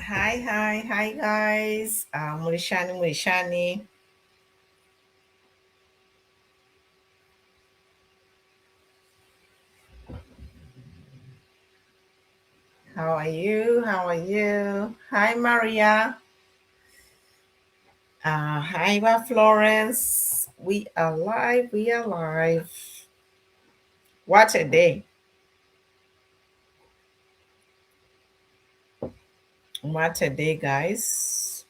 Hi, guys. Murishani. How are you? Hi, Maria. Hi, Florence. We are live. What a day. What a day, guys.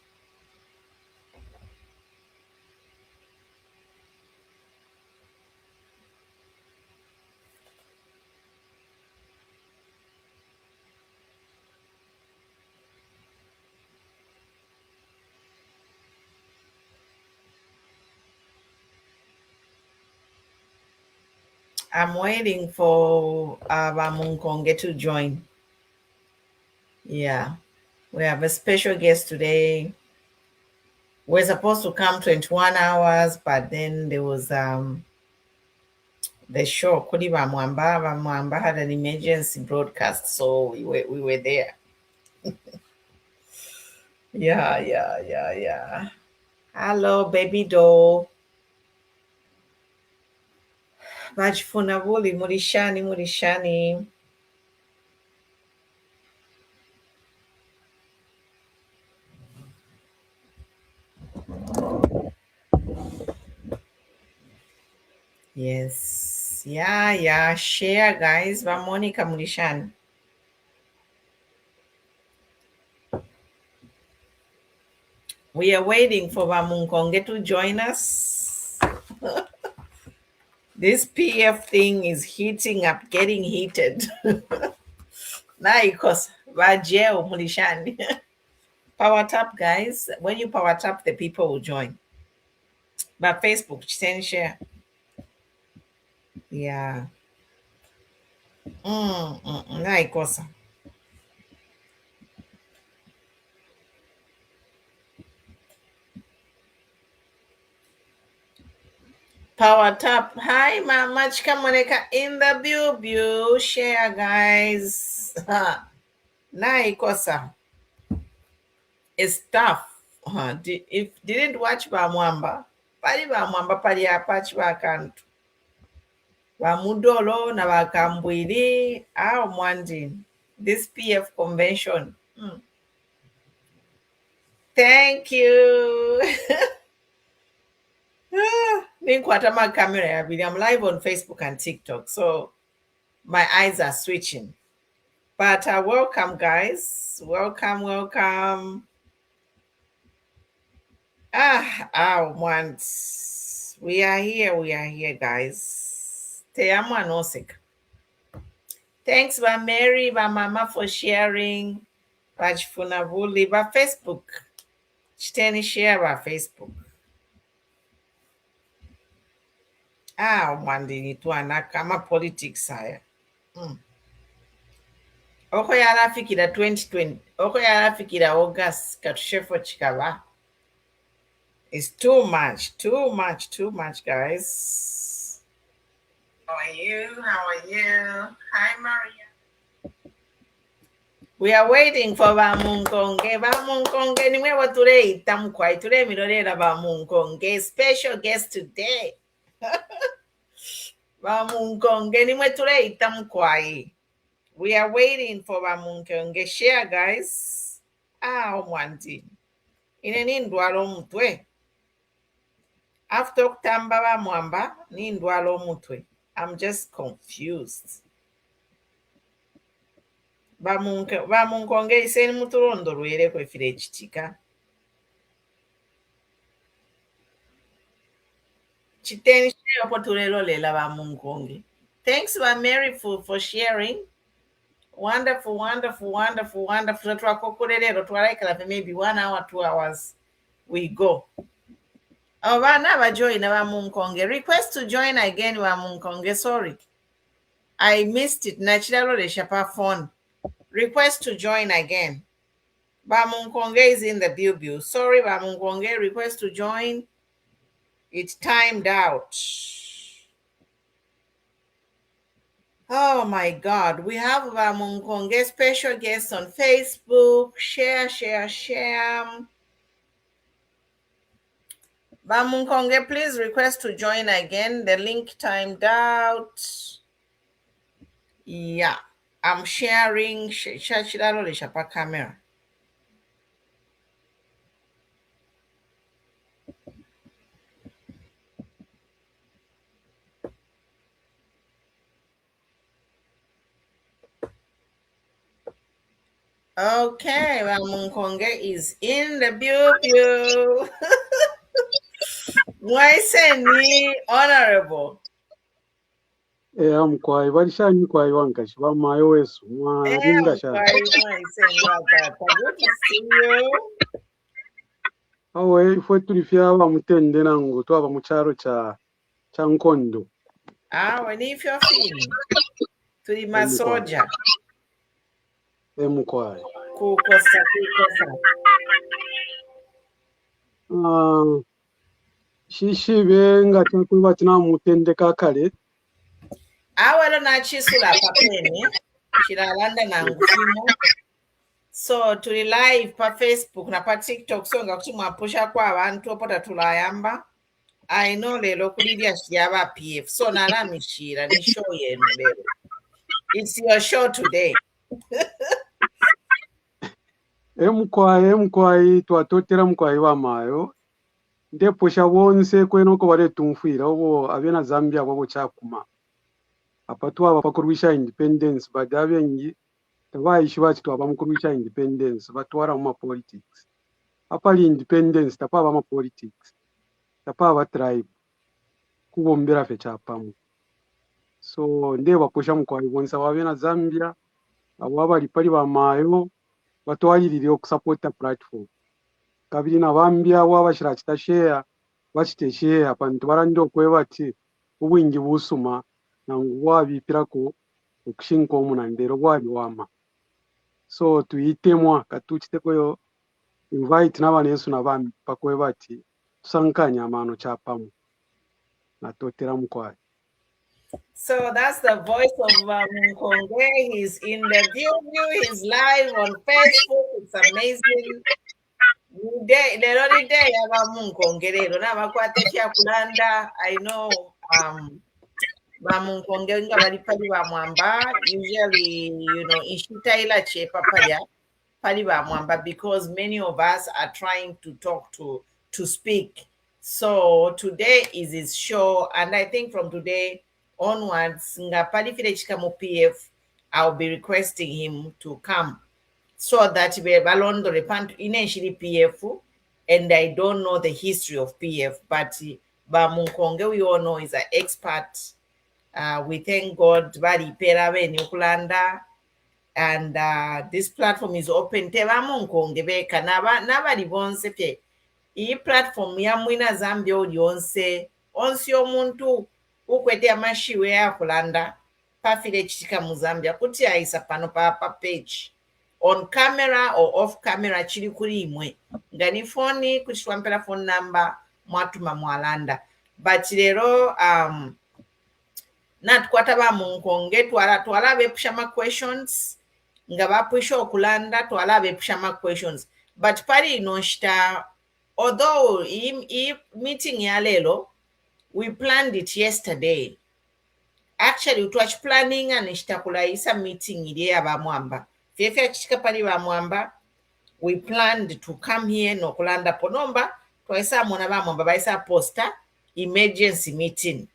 I'm waiting for Munkonge to join. Yeah, we have a special guest today. We're supposed to come 21 hours, but then there was the show Kuri Bamwamba had an emergency broadcast, so we were there. Yeah. Hello, baby doll. Bachifuna Murishani. Yes. Yeah. Share, guys. Monica Murishani. We are waiting for Munkonge to join us. This PF thing is heating up, getting heated. Naikos, Vajeo Murishani. Power tap, guys. When you power tap, the people will join. But Facebook, send share. Yeah. Naikosa. Power tap. Hi, Mama Chikamoneka in the view. Share, guys. Naikosa. It's tough. If didn't watch Bamwamba, pali Bamwamba pali apachi bakantu. Ba Mudolo na ba Kambwili. Mwandi. This PF convention. Thank you. Ninkwata my camera. I'm live on Facebook and TikTok, so my eyes are switching. But welcome, guys. Welcome. Once we are here, guys. Te amo anosik. Thanks, ba Mary, ba Mama for sharing. Bajfunavuli, ba Facebook. Chiteni share ba Facebook. Mwandini tu anakama politics haya. Oko yarafikira 2020. Oko yarafikira August katushefo chikaba. It's too much, guys. How are you? Hi, Maria. We are waiting for Munkonge. Munkonge nimwe watuleita mkwai. Tule milorera Munkonge. Special guest today. Munkonge nimwe tuleita mkwai. We are waiting for Munkonge. Share, guys. Omwandi. Ine ndwala omutwe. After okutamba bamwamba nindwala omutwe. I'm just confused. Bamunkonge iseni mutulondo lwere kwefira ekitika. Chiteni share opo tulelolela Bamunkonge. Thanks Mary for sharing. Wonderful. Twakokolelero twalaikala for maybe 1 hour, 2 hours. We go. Bana bajoin Bamunkonge. Request to join again Bamunkonge. Sorry. I missed it. Nachiralolesha pa phone. Request to join again. Munkonge is in the view. Sorry, Munkonge. Request to join. It's timed out. Oh my God, we have Munkonge special guest on Facebook. Share. Munkonge, please request to join again. The link timed out. Yeah, I'm sharing. Shapa camera. Okay, Munkonge is in the pew. Why send me honorable? Mkwai walishanyi kwai wankashi wamayo wesu mwaringa shani. Good to see you. Awe ifwe tulifya bamutende nangu twaba mu kyaro kya Nkondo. When if you're feeling tuli masoja. Mkwai. Kukosa. Shishibe nga twakuba tunamutende kakale. Awelo na chisula papeni. Shilalanda na ngufimo. So tuli live pa Facebook na pa TikTok so nga kuchimwa pusha kwa abantu opota tulayamba. I know lelo kulidia shiyaba PF. So naramishira ni show yenu lelo. It's your show today. Mkwai twatotera mkwai wamayo. Ndepusha wonse kwenoko wale tumfira obo abena Zambia wabo chakuma. Apa twaba pakurwisha independence badabengi tabayishi bati twaba mukurwisha independence batwara mu politics. Apali independence tapaba mu politics. Tapaba tribe kubombera fe chapamu. So ndeba pusha mkwai wonse wabena Zambia abo abali pali bamayo batwalirire okusupporta platform. Kabiri na bambya wabashira kitashare bachiteshare abantu barandi okwebati ubwingi busuma nangu wabipirako okushinka omunandero bwali wama. So tuyitemwa katuchiteko yo invite n'abana Yesu nabami pakwebati tusankanya amano chapamu natotera mkwai. So that's the voice of Munkonge. He's in the view. He's live on Facebook. It's amazing. The only day Munkonge kulanda. I know Munkonge pali mwamba. Usually, ishitaila chepa pali mwamba because many of us are trying to talk to speak. So today is his show, and I think from today onwards, PF, I'll be requesting him to come so that we balondo repant initially PF, and I don't know the history of PF, but Munkonge we all know is an expert. We thank God bari perabe Nukulanda, and this platform is open. Teba Munkonge beka nabali bonse pe. Iyi platform ya mwina Zambia olionse onsi omuntu ukwete amashiwe ya kulanda pafile chitika mu Zambia kuti aisa pano pa page on camera or off camera chili kuli imwe ngani phone kuchwampela phone number mwatuma mwalanda but lero natukwata ba Munkonge twala bepushama questions nga bapusha okulanda twala bepushama questions but pali noshita. Although meeting ya lelo, we planned it yesterday. Actually, we was planning and ishtakulaisa meeting ile ya bamwamba. Fefe chika pali bamwamba, we planned to come here no kulanda ponomba, twaisa mwana bamwamba baisa poster emergency meeting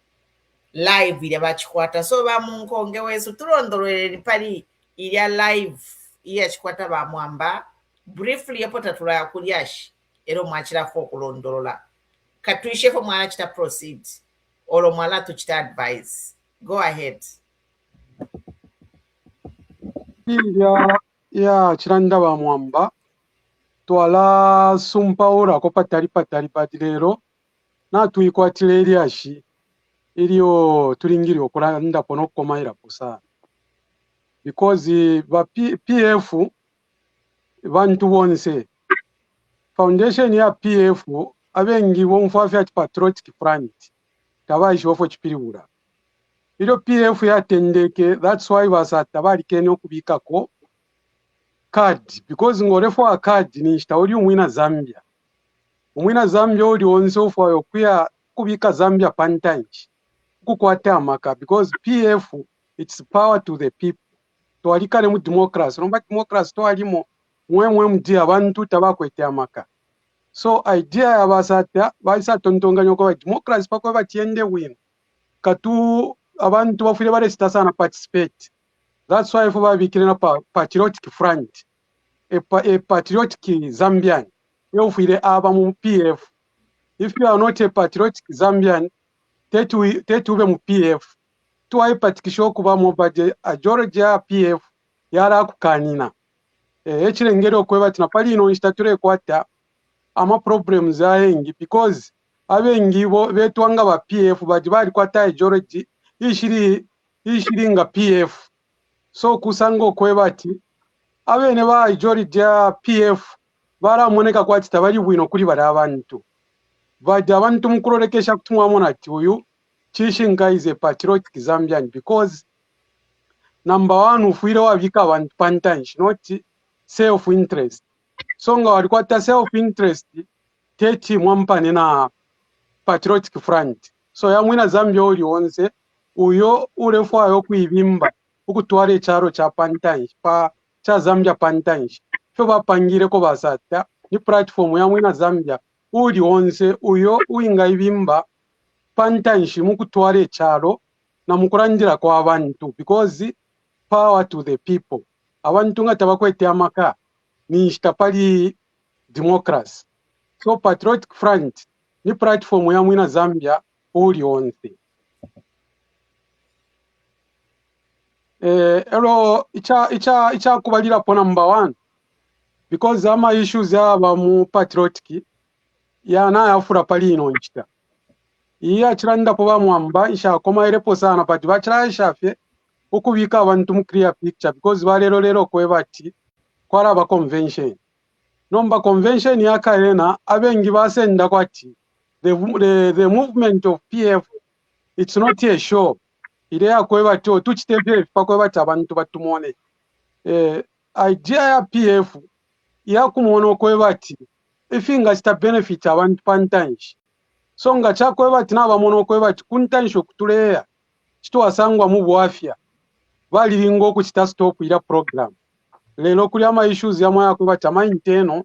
live ile bachikwata. So Munkonge wesu turondorere pali ile live ile chikwata bamwamba briefly yapota tulaya kulyashi. Ero mwachira fo kulondolola katuishe fo mwana chita proceed olo mwala tuchita advise. Go ahead. Ya chiranda ba mwamba twala sumpa ora ko patari patilero na tuikwatire eriashi iliyo tulingiri okulanda pono komaira kusa because ba PF bantu bonse foundation ya PF abengi bomfafya patriotic front tabaisho fo chipiriura ilo PF yatendeke. That's why basata balikene okubikako card, because ngorefo a card ni nshitauri umwina Zambia. Umwina Zambia uli onse ufayo kuya kubika Zambia pantanchi kukwata amaka, because PF it's power to the people. Twalikane mu democracy, nomba democracy twalimo mwemwe mudi abantu tabakwete amaka. So idea ya basata baisa tontonganya ko democracy pakwe batiende win katu abantu bafire bare sitasana participate. That's why for babikire na patriotic front, a patriotic Zambian yofire aba mu PF. If you are not a patriotic Zambian, tetu mu PF tuwaye patikisho kuba mu baje a Georgia PF yara kukanina echirengero kweba tinapali ino instature kwata ama problems ayengi, because abengi bo betwanga ba PF baje bali kwata Georgia ishiri nga PF. So kusango kweba ati abene ba Georgia PF baramoneka kwati tabali bwino kuri bari abantu baje abantu mukurorekesha kutumwa mona ati uyu Chishinga is a patriotic Zambian, because number one ufuire wabika abantu pantanchi, not self-interest. So nga walikwata self-interest teti mwampane na patriotic front. So ya mwina Zambia uli onse uyo urefu ayo kuibimba ukutware charo cha pantanchi cha Zambia pantanchi. Fyo bapangire ko basata ni platform ya mwina Zambia uli onse uyo uinga ibimba pantanchi mukutware charo na mukurangira kwa abantu, because power to the people. Abantu nga tabakwete amaka ni shtapali democracy. So patriotic front ni platform ya mwina Zambia uli onse. Elo icha kubalira po number one, because ama issues ya ba mu patriotic ya na yafura pali ino nchita. Iya chiranda po ba mwamba isha koma irepo sana pati bachira ishafye ukubika abantu mu clear picture, because balero kweba ati kwara ba convention. Nomba convention ya karena abengi basenda kwati the movement of PF, it's not a show. Ile ya kweba to tuchitebye pakweba abantu batumone. Idea ya PF ya kumuona kweba ati ifinga sta benefit abantu pantanchi. So nga chakweba tina bamono kweba kuntansho kutuleya chitwasangwa mu bwafya bali lingo kuchita stop ila program. Lelo kuli ama issues ya moya kweba chama inteno,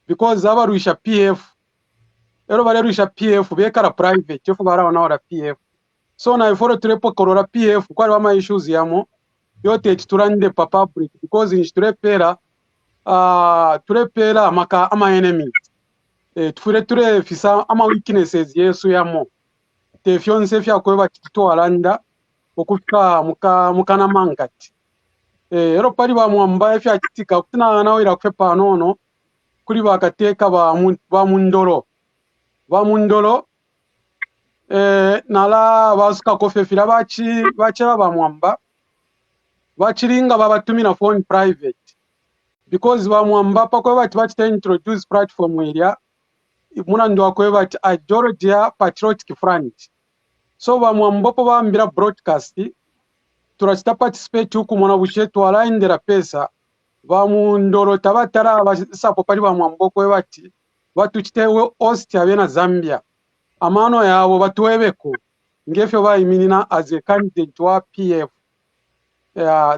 because abaruisha PF ero baleruisha PF bekara private chefu baraona ora PF. So na iforo tulepo korora PF kwali ama issues yamo yote chiturande pa public, because in turepera maka ama enemies. Tufure fisa ama weaknesses yesu yamo tefyonse fya kweba kitwalanda okufika mukana mangati. Ero pali ba mwamba fya kitika kutina nawira kwepa nono kuri bakateka ba mundolo nala basuka kofefira bachira ba mwamba bachiringa babatumina phone private, because ba mwamba pakwe bati introduce platform area muna ndo akweba ati a Georgia Patriotic Front. So ba mwambopo bambira broadcast turachita participate huku mwana bushetu alaindera pesa ba mundoro tabatara basapo pali ba mwamboko kweba ati batuchitewe host abena Zambia amano yabo batuwebeko ngefyo bayiminina as a candidate wa PF.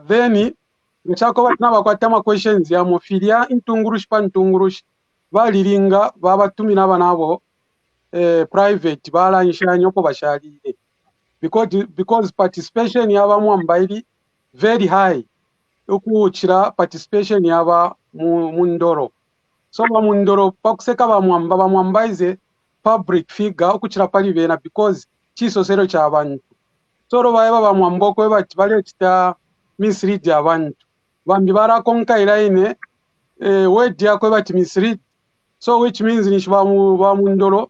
Then nchako batina bakwatama questions ya mofilia intungurushi baliringa babatumina banabo private balanshanya ko bashalire, because participation yaba mwambairi very high ukuchira participation yaba mundoro. So ba mundoro pakuseka ba mwambaize public figure ukuchira pali bena, because chisosero cha abantu. So ro ba mwamboko bati bale chita mislead abantu bambi barakonka iraine word yakwe bati mislead. So which means ni ba mundoro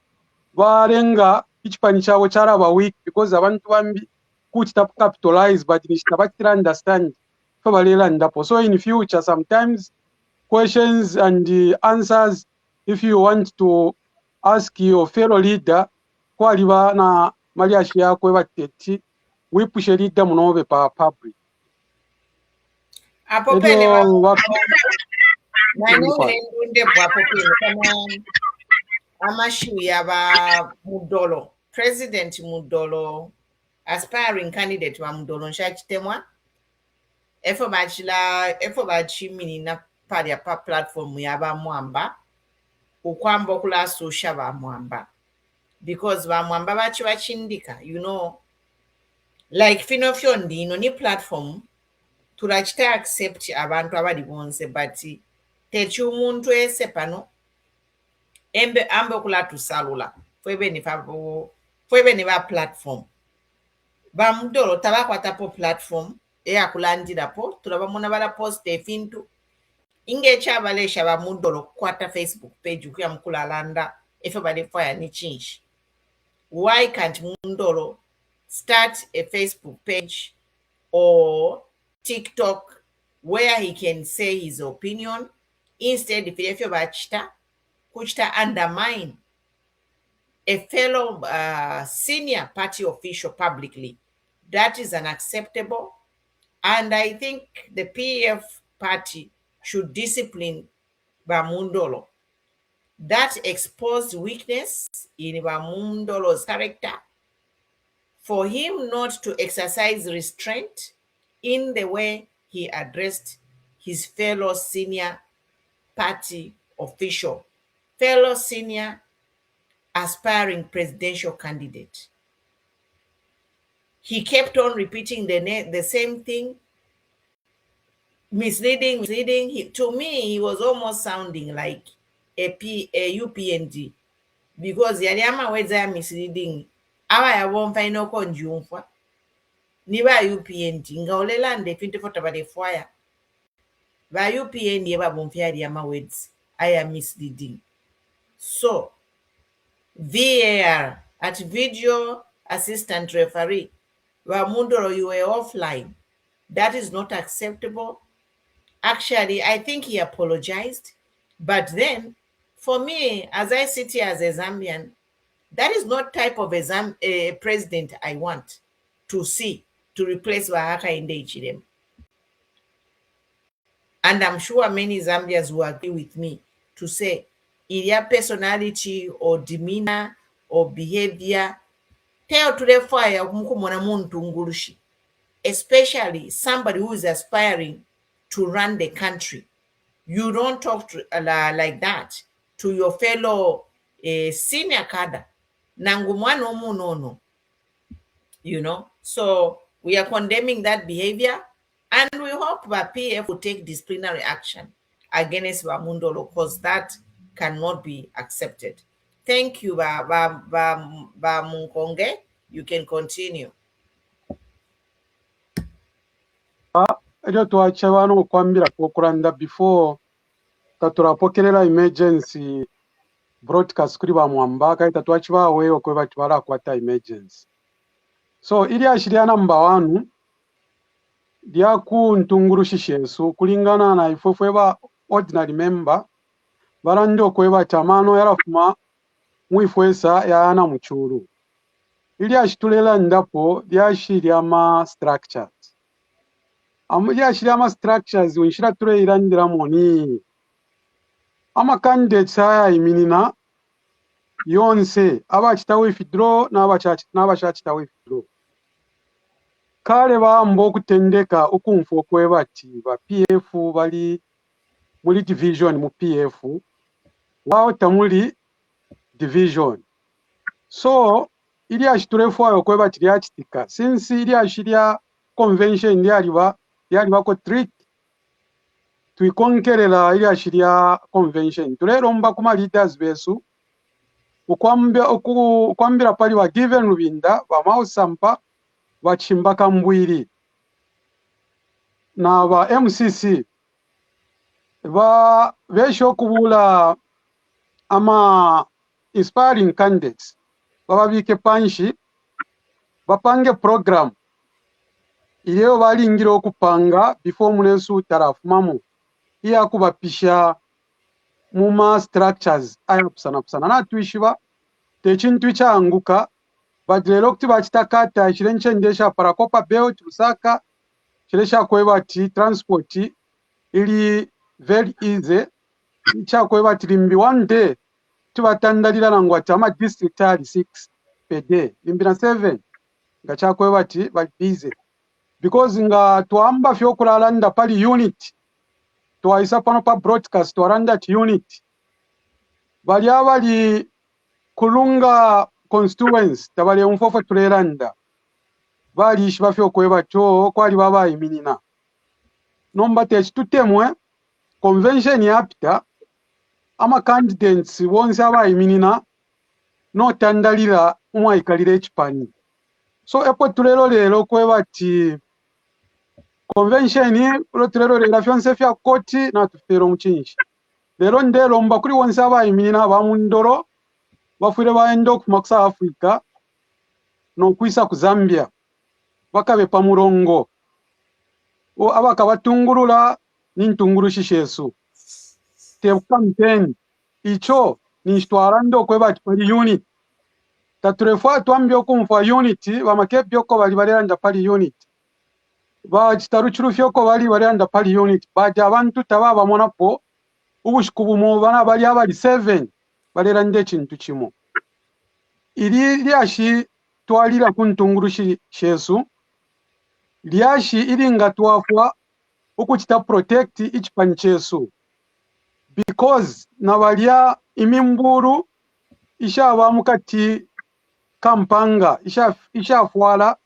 barenga ichipani chabo charaba weak, because abantu bambi kuchita capitalize but ni chitabatira understand so balela ndapo. So in future sometimes questions and answers, if you want to ask your fellow leader kwaliba na maliashi yakwe bateti wipushe lidda munobe pa public Apo pene elyo nane ndunde apo pene kama amashu yaba Mudolo, President Mudolo, aspiring candidate wa Mudolo nshachtemwa efo bachimini na pali ya pa platform yaba mwamba ukwamba okula susha ba mwamba because ba mwamba bachi bachindika, you know, like fino fyondi ino ni platform turachita accept abantu abali bonse but techi umuntu ese pano ambe okula tusalula fwebe ni ba platform ba Mudolo tabakwatapo platform eyakulandirapo turabamona bala post efintu ingechabalesha ba Mudolo kukwata Facebook page kuya mukulalanda efe balefaya ni change. Why can't Mudolo start a Facebook page or TikTok where he can say his opinion instead if you bachita kuchita undermine a fellow senior party official publicly? That is unacceptable, and I think the PF party should discipline Mudolo. That exposed weakness in Mudolo's character for him not to exercise restraint in the way he addressed his fellow senior party official, fellow senior aspiring presidential candidate. He kept on repeating the same thing, misleading. To me, he was almost sounding like a UPND because yali amaweza ya misleading aba yabomfa inoko njumfa niba UPND ngaolela nde 24 balefwaya ba UPND eba bomfa yali amaweds aya misleading. So VAR at video assistant referee Mudolo, you were offline. That is not acceptable. Actually, I think he apologized. But then, for me, as I sit here as a Zambian, that is not type of a president I want to see to replace Wahaka Inde Ichirem. And I'm sure many Zambians will agree with me to say, their personality or demeanor or behavior, tell to the fire, especially somebody who is aspiring to run the country. You don't talk to, like that to your fellow senior cadre. No. You know, so we are condemning that behavior, and we hope that PF will take disciplinary action against Mudolo because that cannot be accepted. Thank you, Munkonge. You can continue. elyo twacha bano okwambira kwokulanda before taturapokerera emergency broadcast kuri ba mwamba kaita twachibaweyo kwe bati barakwata emergency. So ili ashiria namba 1 dia kuntungurushishesu kulingana na ifofwe ba ordinary member barandi kwe batamano yarafuma mwifwesa yana muchuru. Ili ashitulela ndapo lyashiria ma structures. Lyashiria ama structures winshira tureirandira moni ama candidates haya iminina yonse abachita withdraw n'abachachita withdraw kale bambo okutendeka okumfu okwebati ba PF bali muri division mu PF wao tamuli division. So ili ashiturefu ayo kwebati lyachitika since ili ashiria convention yaliba ko trick tuikonkerera ili ashiria convention tureromba kuma leaders besu ukwambira pali wa given Rubinda ba Mausampa bachimba Kambwili na ba MCC ba besho kubula ama inspiring candidates bababike panshi bapange program iyo balingira okupanga before munesu tarafumamu iya kubapisha muma structures aya kusana natwishiba techintu changuka but lero kuti bachitakata chirenche ndesha parakopa belt Lusaka chiresha kweba ti transport ili very easy chakweba tilimbi one day tibatandalira nangwa tama district ali 6 per day limbira 7 ngachakweba ti ba busy because nga tuamba fyokulala nda pali unit twaisa pano pa broadcast twaranda ti unit bali abali kulunga constituents tabali umfofo tuleranda bali shibafyo kweba cho kwali baba iminina nomba techitutemwe convention yapita ama candidates bonse abayiminina notandalira umwaikalira ekipani so epo tulero lero kweba ti convention tulero lero fyonse fya koti na tufero muchinji lero ndero mba kuri wonse abayiminina ba Mudolo bafure baenda okufuma ku South Africa nokwisa ku Zambia bakabe pa murongo o abaka batungurula n'intunguru shishesu te campaign icho nishtwara ndo kweba pali unit taturefa twambyo kumfa unit bamakebyo ko bali balenda pali unit ba chitaruchuru fyoko bali balenda pali unit baje abantu tababa monapo ubushikubumu bana bali abali 7 balera nde chintu chimo ili lyashi twalira kuntunguru shishesu lyashi ilinga twafwa ukuchita protect ichipani chesu because nabalya imimburu ishaba mukati kampanga ishafwala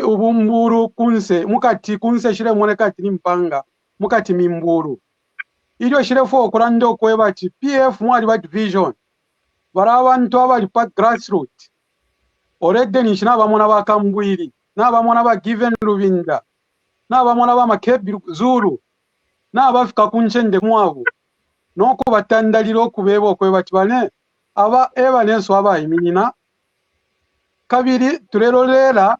ubumburu kunse mukati kunse shire monekati nimpanga mukati mimburu ilyo shire fo okurando kweba ti PF mwali ba division bara abantu abali pa grassroots already nishina bamona ba Kambwili n'abamona ba given Rubinda n'abamona ba Makebi Zulu n'abafika kunchende mwabo noko batandalira okubeba okweba kibane aba eba nenso abayiminina kabiri turerolera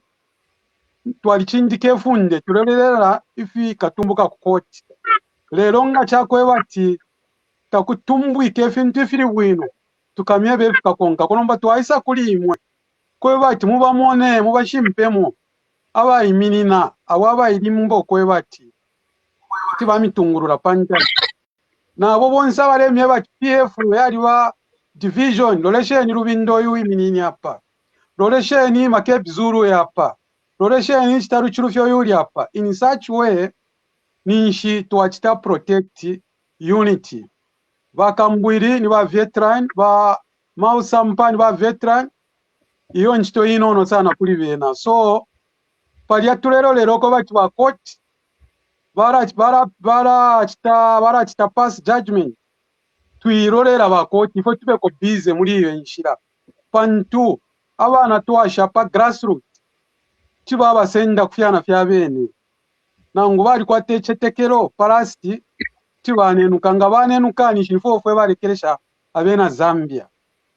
twalichindike funde turerolera ifi katumbuka ku court lero nga chakweba ti takutumbwike fintu ifiri bwino tukamye befika konka konomba twaisa kuli imwe kweba ti muba mone muba shimpemo abayiminina awaba ilimbo kweba ti tibamitungurura panja nabo bonse abalemye ba PF yali ba division lolesheni Rubindo yuyiminini apa lolesheni Makebi Zulu yapa lolesheni chitaruchuru fyo yuli apa in such way ninshi twachita protect unity ba Kambwili ni ba veteran ba Mausampa ni ba veteran iyo nchito inono sana kuli bena so pali tulero lero ko bati ba court bara chita pass judgment tuirorera ba court ifo tube ko busy muri iyo nshira pantu abana twasha pa grassroots tibaba senda kufyana fya bene nangu bali kwatechetekero parasti tibanenuka nga banenukani shifo fwe barekeresha abena Zambia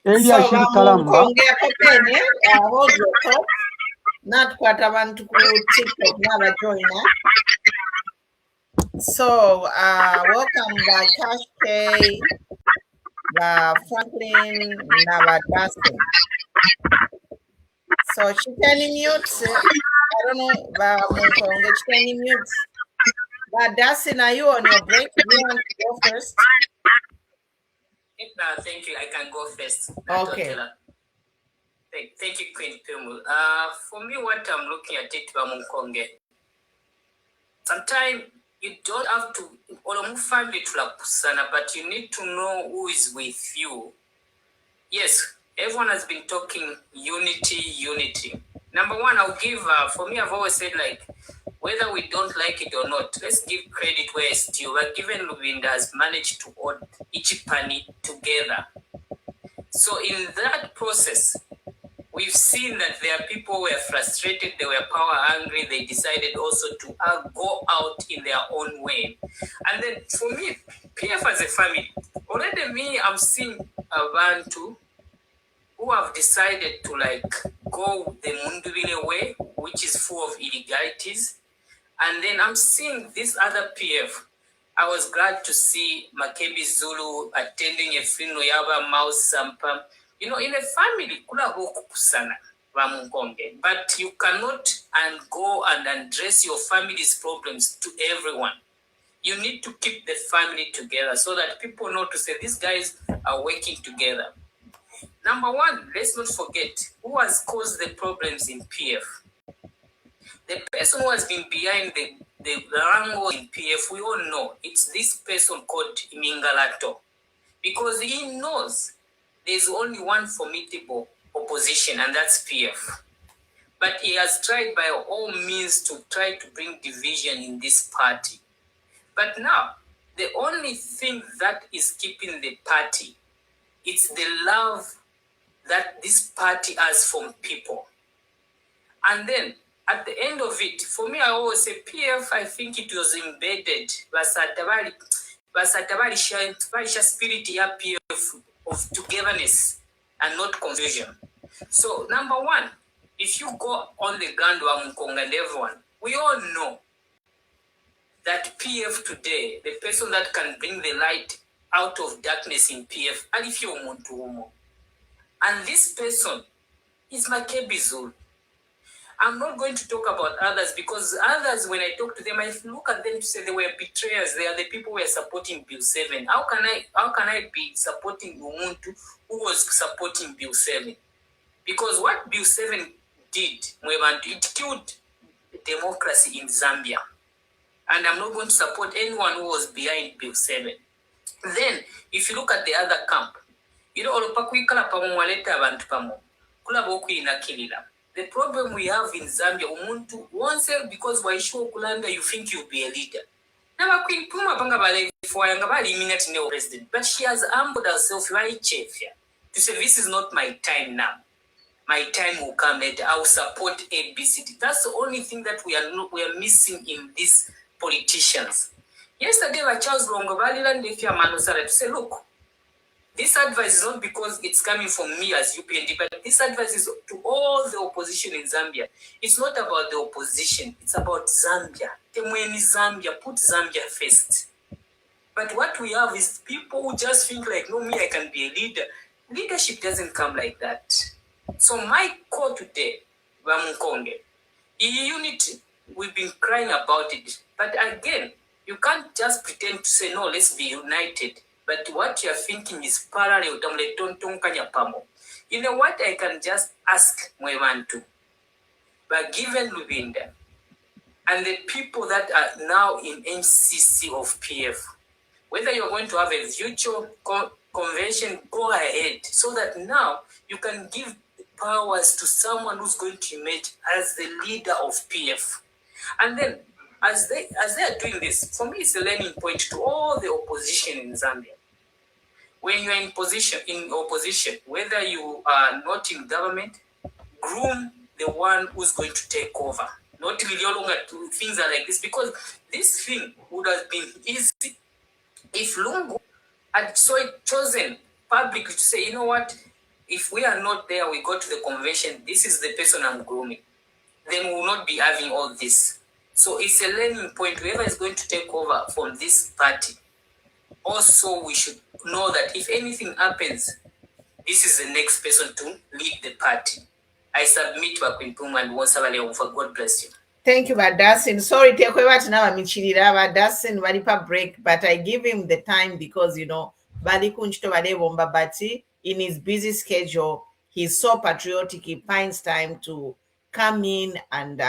elia shiri kalamba Munkonge akopene ahozo not kwata abantu ku TikTok naba joiner. So welcome by Cash Pay, Franklin naba Dustin. So she can mute. I don't know Munkonge she can mute. But Dustin, are you on your break? Do you want to go first? Thank you. I can go first. Okay. Thank you, Queen Pemu. For me, what I'm looking at it, Munkonge. Sometimes you don't have to, but you need to know who is with you. Yes, everyone has been talking unity. Number one, I'll give, for me, I've always said, like, whether we don't like it or not, let's give credit where it's due. But given Rubinda has managed to hold each penny together. So in that process, we've seen that there are people who were frustrated, they were power hungry, they decided also to go out in their own way. And then for me, PF as a family, already me, I'm seeing Abantu who have decided to like go the Mundubile way, which is full of illegalities. And then I'm seeing this other PF. I was glad to see Makebi Zulu attending a funeral, Yaba Mouse Sampa, You know, in a family, kula kusana wa Munkonge, but you cannot go and address your family's problems to everyone. You need to keep the family together so that people know to say these guys are working together. Number one, let's not forget who has caused the problems in PF. The person who has been behind the wrangle in PF, we all know it's this person called Mingalato, because he knows there's only one formidable opposition, and that's PF. But he has tried by all means to try to bring division in this party. But now, the only thing that is keeping the party, it's the love that this party has from people. And then, at the end of it, for me, I always say PF, I think it was embedded. Barisha spirit ya PF of togetherness and not confusion. So, number one, if you go on the ground of Munkonge and everyone, we all know that PF today, the person that can bring the light out of darkness in PF, Alifio Montuomo. And this person is Makebizul. I'm not going to talk about others, because others, when I talk to them, I look at them to say they were betrayers. They are the people who are supporting Bill 7. How can I be supporting Umuntu who was supporting Bill 7? Because what Bill 7 did, it killed democracy in Zambia. And I'm not going to support anyone who was behind Bill 7. Then, if you look at the other camp, you know, the problem we have in Zambia, umuntu once because waisho kulanda, you think you'll be a leader. Now, Queen Puma Bangabale for Yangabali minute no president, but she has humbled herself right chef here to say this is not my time now. My time will come later. I will support ABCD. That's the only thing that we are missing in these politicians. Yesterday, Charles Longobali and Defia Manosara to say, look, this advice is not because it's coming from me as UPND, but this advice is to all the opposition in Zambia. It's not about the opposition. It's about Zambia. Temweni Zambia. Put Zambia first. But what we have is people who just think like, no, me, I can be a leader. Leadership doesn't come like that. So my call today, Munkonge, unity, we've been crying about it. But again, you can't just pretend to say, no, let's be united. But what you're thinking is parallel. You know what I can just ask Mwevantu? But given Lubinda and the people that are now in NCC of PF, whether you're going to have a future convention, go ahead, so that now you can give powers to someone who's going to emerge as the leader of PF. And then, as they are doing this, for me, it's a learning point to all the opposition in Zambia. When you are in opposition, whether you are not in government, groom the one who's going to take over. Not really longer things are like this, because this thing would have been easy if Lungu had chosen public to say, you know what, if we are not there, we go to the convention, this is the person I'm grooming, then we will not be having all this. So it's a learning point. Whoever is going to take over from this party, also we should know that if anything happens, this is the next person to lead the party. I submit to Queen Puma and Wonsavale for God bless you. Thank you, Badasin. Sorry, Badasin Valipa break, but I give him the time because, you know, Bati, in his busy schedule, he's so patriotic, he finds time to come in and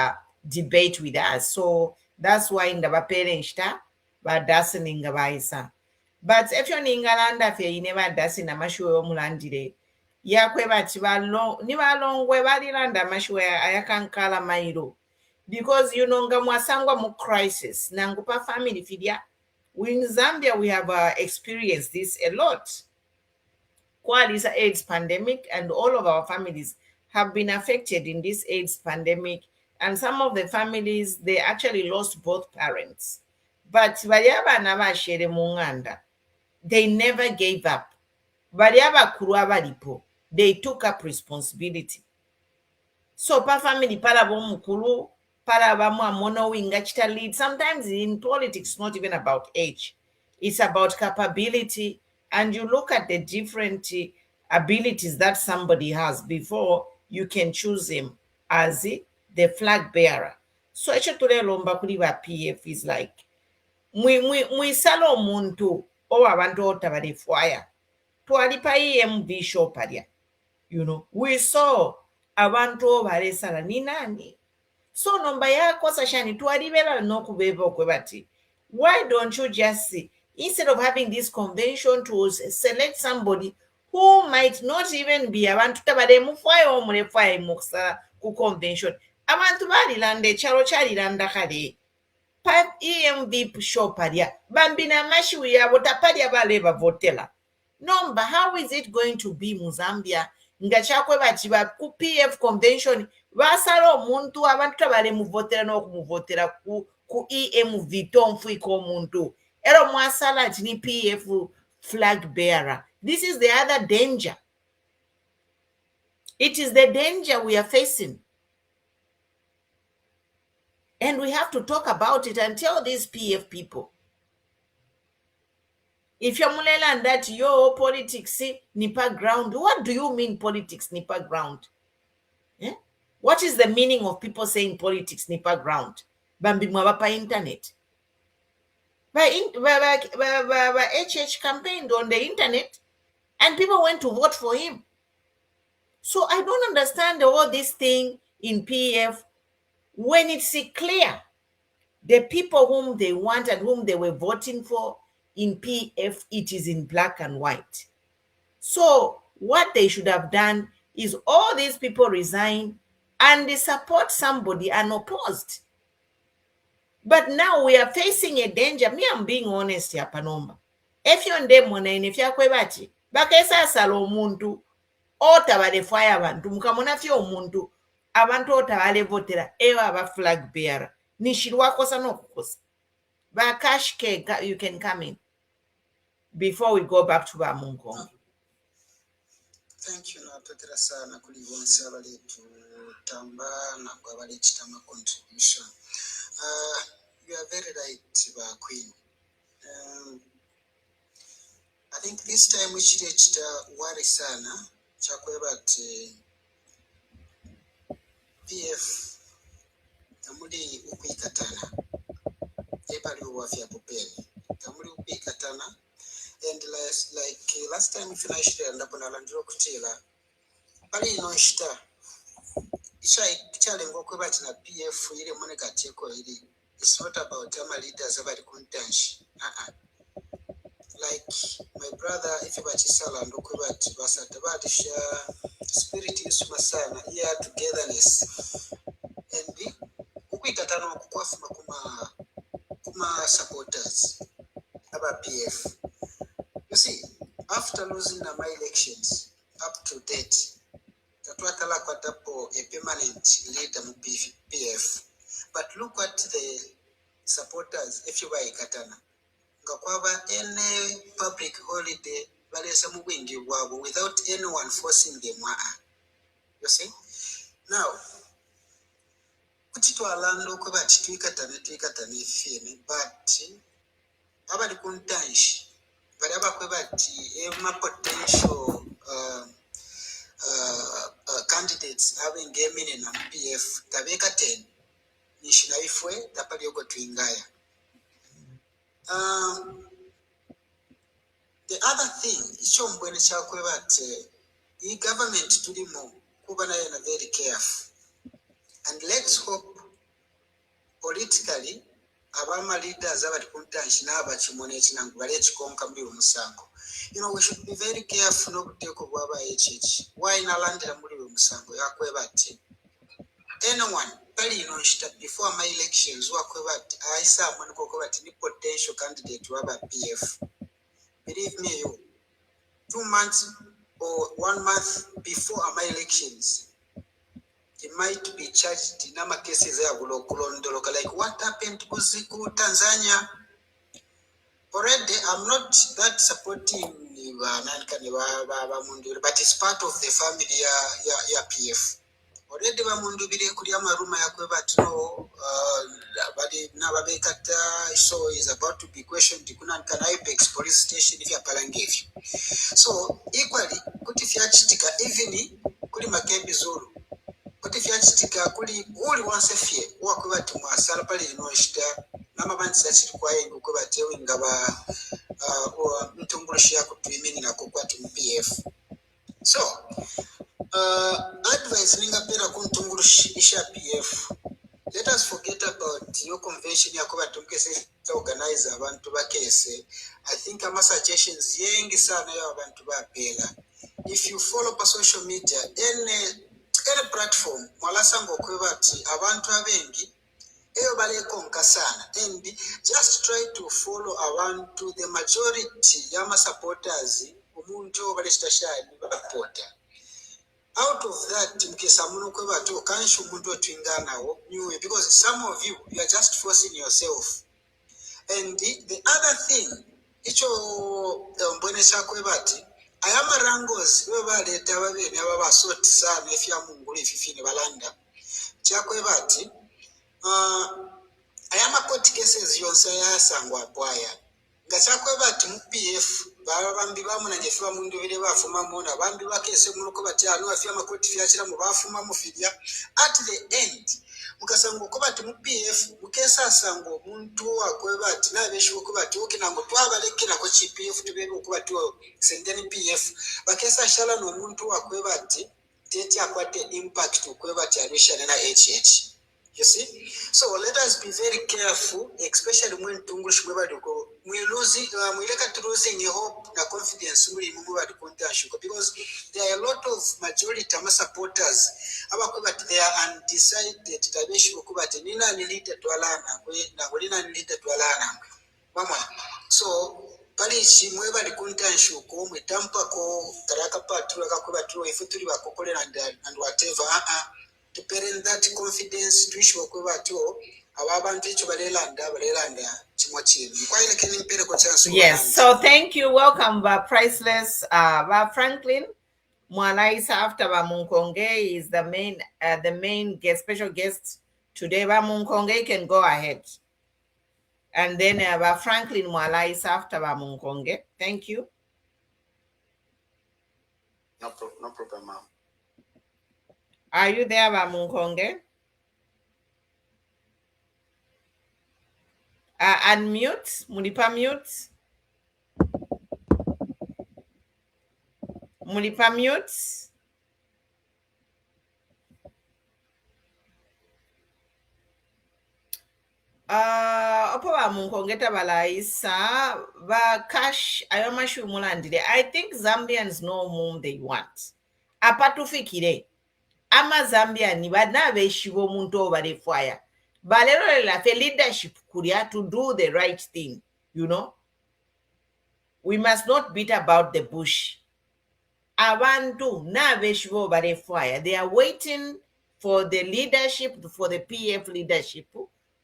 debate with us. So that's why in the Baperenshta, Badasin in Gabaisa. But if you're in Galanda, you never does in a mashu mulandide. Yakwebati niba long webalilanda mashu ayakan kala mairo. Because you know ngamwasangwa mu crisis. Nangupa family fidia. We in Zambia we have experienced this a lot. Quad is an AIDS pandemic, and all of our families have been affected in this AIDS pandemic. And some of the families, they actually lost both parents. But Valiaba Nama Shere Munganda, they never gave up. Valiaba Kuruaba Lipo, they took up responsibility. So pa family palabo mukuru, palabo amono ingachita lead. Sometimes in politics, it's not even about age. It's about capability. And you look at the different abilities that somebody has before you can choose him as the flag bearer. So ekyo tulelomba kuli ba PF is like mwisala omuntu oba abantu otabalefwaya twalipa EMV shop alya. You know, we saw abantu obalesala ni nani. So nomba yakosa shani twalibera n'okubeba okwe bati. Why don't you just see, instead of having this convention to select somebody who might not even be abantu tabale mufwayo omulefwayo mukusala ku convention, abantu baliranda ekyalo kyaliranda kale pa EMV shop alya bambina mashiwu yabo tapalya bale bavotela. Nomba, how is it going to be mu Zambia nga kyakwebati ba ku PF convention basala omuntu abantu tabale muvotera n'okumuvotera ku EMV tonfuika omuntu era mwasala nti ni PF flag bearer. This is the other danger. It is the danger we are facing. And we have to talk about it and tell these PF people. If you're mulela that your politics nipa ground, what do you mean politics nipa ground? Yeah? What is the meaning of people saying politics nipa ground? Bambi mwabapa internet. HH campaigned on the internet and people went to vote for him. So I don't understand all this thing in PF when it's clear the people whom they want and whom they were voting for in PF, it is in black and white. So what they should have done is all these people resign and they support somebody unopposed. But now we are facing a danger. Me, I'm being honest here, Panomba. If you're ndemona in if you're kwebati, bakesa salo omuntu otabale fire abantu mukamona fyo omuntu abantu otabale votera ewa aba flag bearer nishirwa kosa nokukosa ba cash ke you can come in before we go back to ba Munkonge. Thank you natotera sana kuli bonse abali tutamba na kwa bali chitama contribution. You are very right, Queen. I think this time we should worry sana chakwebati PF tamuli ukwikatana ebali uwafya popeni tamuli ukwikatana and like last time we finished and ndabona landiro kutila bali inoshita ichalengo kwebati na PF ile moneka teko ili. It's not about our leaders about contention. Like my brother, if you watch Sala and look at Vasatabadisha, spirit is Masana, here togetherness. And we got an kuma supporters about PF. You see, after losing my elections up to date, Katwatala Kwatapo a permanent leader of PF. But look at the supporters if you buy Katana. Gakwaba any public holiday without anyone forcing them. You see? Now, Kutito Alando Kobati Twikatane Fini, but Abadi Kuntansh, but Abakwabati, Emma potential candidates having gaming in PF, Tabeka 10. Nishinawifwe tapali yoko tuingaya. The other thing, icho mbwene chakwe bat the government tulimo kubana yana very careful. And let's hope politically abama leaders abati kuntanshi na abachimone chinangu bale chikonka mbiru musango. You know, we should be very careful no kuteko bwaba HH. Why nalandira muri musango yakwe bati anyone before my elections I saw one potential candidate to have a PF. Believe me, 2 months or 1 month before my elections, he might be charged in nama cases like what happened to Tanzania. Already I'm not that supporting but it's part of the family PF. already bamundubire kuli amaruma yakwe batino bali nababekata so is about to be questioned kuna kana Apex police station if yapalangivyo. So equally kuti fyachitika even kuli Makebi Zulu kuti fyachitika kuli uli once fye wakwe bati mwasala pali ino shita namabanzi sachiri kwaye ngukwe batewe ngaba mtungulushi yako tuimini na kukwatu PF. So advice ningapera kuntungulushi PF. Let us forget about your convention yakuba tumkese organize abantu bakese. I think ama suggestions yengi sana ya abantu bapela. If you follow pa social media any platform mwalasango kwebati abantu abengi eyo balekonka sana and just try to follow abantu the majority yama supporters umuntu balestashani bapota. Out of that, because some of you are just forcing yourself. And the other thing, I am a rangos, I am a court cases yonsaya sangwa boya. Gachakwebati mu PF bambi bamunanyefiwa mundu bire bafuma mona bambi bakese munuko batano afya makoti fyachira mu bafuma mufidya at the end mukasango ko bati mu PF mukesa sango muntu akwebati nabesho ko bati okinango twabalekera ko PF tubebe ko bati sendeni PF bakesa shala no muntu akwebati tete akwate impact kwebati alishana na HH. You see, so let us be very careful, especially when Tungush we losing hope and confidence because there are a lot of majority supporters. They are undecided. So palishi mweba likuntanshu ko mwetampa ko karaka patu akakubatu ifuturi bakokolera and whatever to parent that confidence to issue yes, so thank you. Welcome, Priceless. Franklin Mwanaisa after Munkonge is the main guest, special guest today. Munkonge can go ahead. And then Franklin Mwanaisa after Munkonge. Thank you. No problem, ma'am. Are you there, Munkonge? Unmute. Mulipa mute. Mulipa mute. Opo ba Munkonge tabalaisa ba cash ayomashu mulandile. I think Zambians know whom they want. Apatufikire. Ama Zambiani banabeshibo muntu obale fire. Balero la fe leadership kuria to do the right thing, you know. We must not beat about the bush. Abantu nabeshibo obale fire. They are waiting for the leadership, for the PF leadership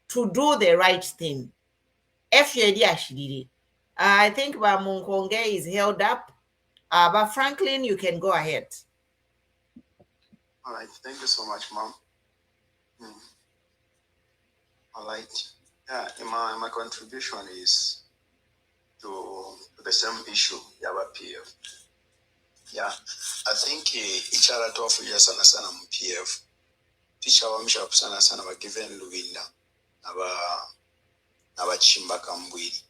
to do the right thing. I think Munkonge is held up. But Franklin, you can go ahead. All right, thank you so much, ma'am. All right, yeah, my contribution is to the same issue, Yaba PF. Yeah, I think each other 12 years sana PF. Teacher wa msha sana ba given Luwinda aba chimba Kambwili.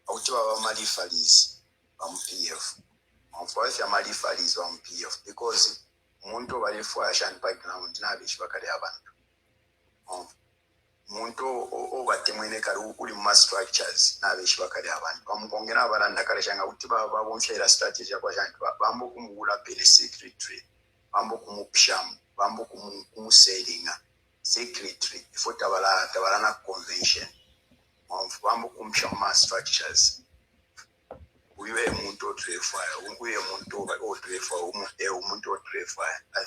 Autiwa ba mali falis ba PF. Mfwafi ya mali falis ba PF because muntu balifu ashani background nabishi bakali abantu. Muntu obatemwene karu uli mu structures nabishi bakali abantu. Bamukongera abalanda kale shanga utiba babonshera strategy yakwa shantu bambo kumugula pele secretary. Bambo kumupshamu, bambo kumuselinga secretary ifota tabalana convention. Bambo kumshama structures. I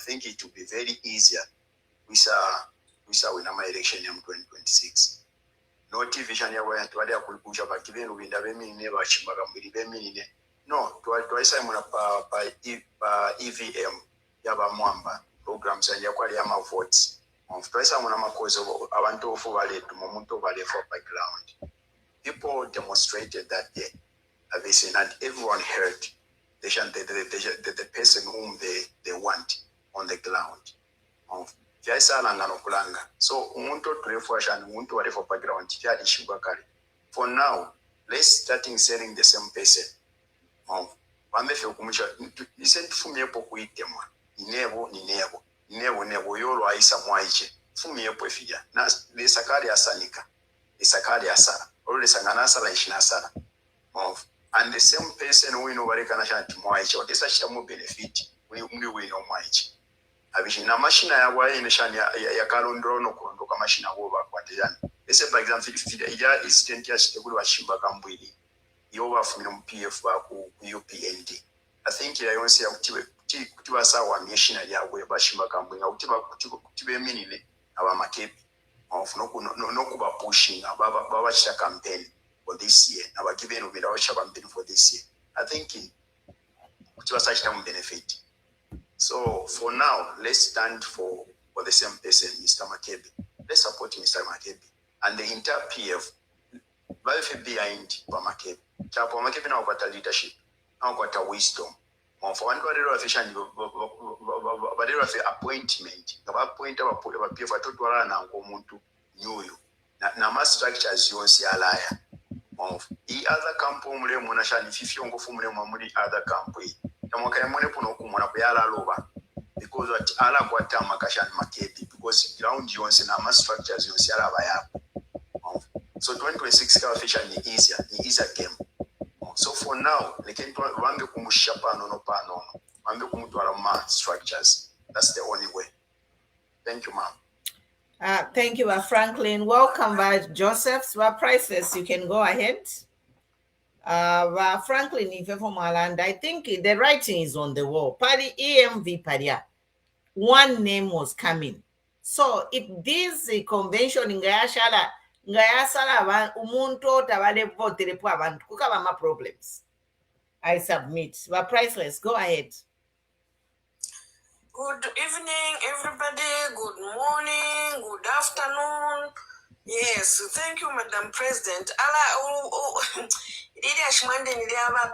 think it will be very easier with my election in 2026. No division ya waya twali akulipusha ba given winda bemine ba chimbaga mbili no twali muna pa EVM yaba mwamba programs and yakwali ama votes. Twaisa muna makozi abantu ofu wale tumomuntu wale for background. People demonstrated that day. They said and everyone heard the person whom they want on the ground. So umuntu turefuasha and umuntu wale for background for now, let's starting selling the same person. Wamefe kumusha isent fumyepo kuitemwa Nebo yolo aisa mwaiche fumyepo efija na lesakari asanika lesakari asara olo lesangana asara ishina asara and the same person wino warekana shanti mwaiche watesa shitamu benefit uli wino mwaiche abishi na mashina ya wae nishani ya kalondrono kuondoka mashina woba kwa tejani ese by example ya istenti ya shiteguli wa shimba Kambwili yoba fumino MPF ku UPND. I think ya yonse ya kutiba sawa mishina ya weba shimba Kambwili na kutiba minile aba makebi no kuba pushing baba chita campaign for this year na bagive no bila wacha campaign for this year. I think kutiba such time benefit. So for now, let's stand for the same person, Mr. Makebi. Let's support Mr. Makebi and the entire PF. Very behind Makebi. Chapo Makebi now got a leadership, now got a wisdom. For one quarter of official, but there was an appointment. The appointment of a PF at Tutuara and Gomuntu knew you. Nama structures you see a liar. Of the other campo Munashan, if you go from the other campo. Because what ala kwata makashan Makebi because ground Jones and ama structures you see so 2026 officially easier game. So for now, they can wambe kumushapa no pano, wambe kumutwala ma structures. That's the only way. Thank you, ma'am. Thank you, Franklin. Welcome back, Joseph. Priceless, you can go ahead. Franklin, if you're from Ireland, I think the writing is on the wall. Party EMV Paria. One name was coming. So if this convention in Gayashala, umuntu tabale vote abantu kukaba ma problems. I submit. But Priceless, go ahead. Good evening, everybody. Good morning. Good afternoon. Yes, thank you, Madam President.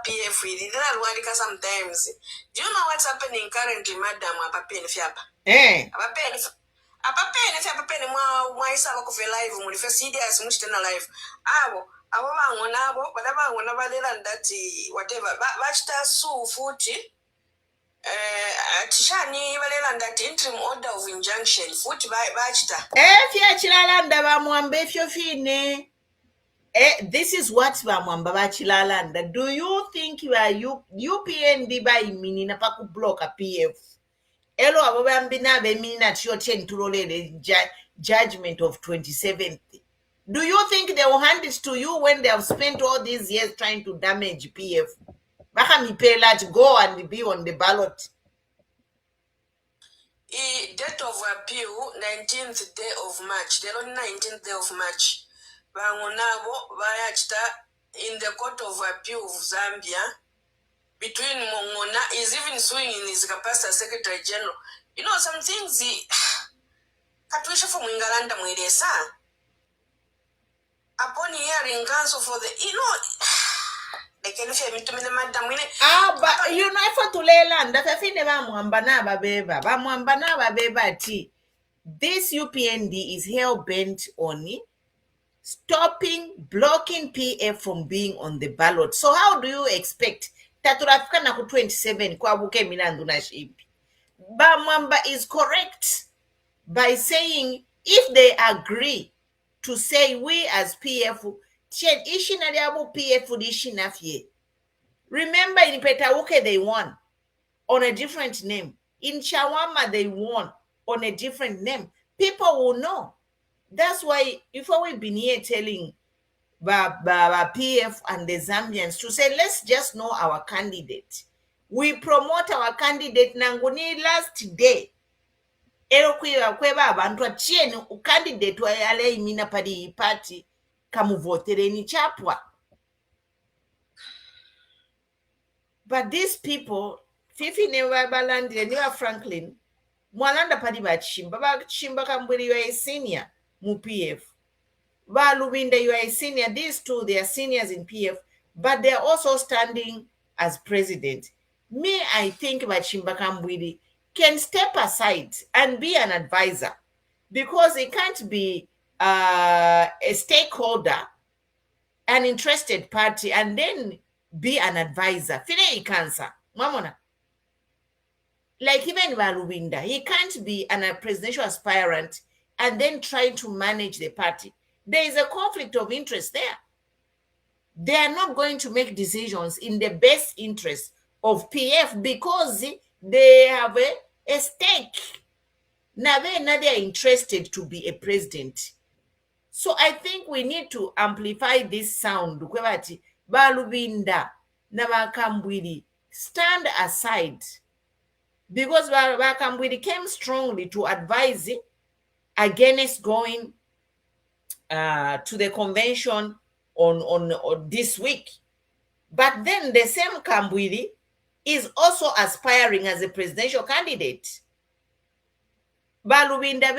PF, sometimes. Do you know what's happening currently, Madam? Live. Whatever. Tishani that interim order of injunction. Futi Chilalanda bamwambe fyo fine. This is what bamwamba ba Chilalanda. Do you think you are UPND by minina paku block a PF? Elo abobambina be minina tiyo 10 turole judgment of 27th. Do you think they will hand it to you when they have spent all these years trying to damage PF? To go and be on the ballot. Date of appeal, 19th day of March. The 19th day of March. Bangonabo Bayachta in the Court of Appeal of Zambia. Between Mongona is even suing in his capacity as Secretary General. You know some things. Katwisha from Ingalanda Mwedesa. Upon hearing counsel for the but you know for to land that I think beba this UPND is hell bent on stopping, blocking PF from being on the ballot. So how do you expect Taturafika na 27 kwa buke milandu na shipi? Bamwamba is correct by saying if they agree to say we as PF remember in Petauke they won on a different name. In Chawama they won on a different name. People will know. That's why if we've been here telling PF and the Zambians to say, let's just know our candidate. We promote our candidate Nanguni last day. Candidate wa yale imina party kamuvotereni chapwa. But these people, Fifi never Balandi, never Franklin, Mwalanda pali bachimba Kambwili, you are a senior mu PF. Balubinda, you are a senior. These two, they are seniors in PF, but they are also standing as president. Me, I think Bachimba Kambwili can step aside and be an advisor, because he can't be a stakeholder, an interested party, and then be an advisor. Fine cancer, mamona. Like even Balubinda, he can't be a presidential aspirant and then trying to manage the party. There is a conflict of interest there. They are not going to make decisions in the best interest of PF because they have a stake. Now they are interested to be a president. So I think we need to amplify this sound. Balubinda na Kambwili, stand aside, because Kambwili came strongly to advise against going to the convention on this week. But then the same Kambwili is also aspiring as a presidential candidate. Balubinda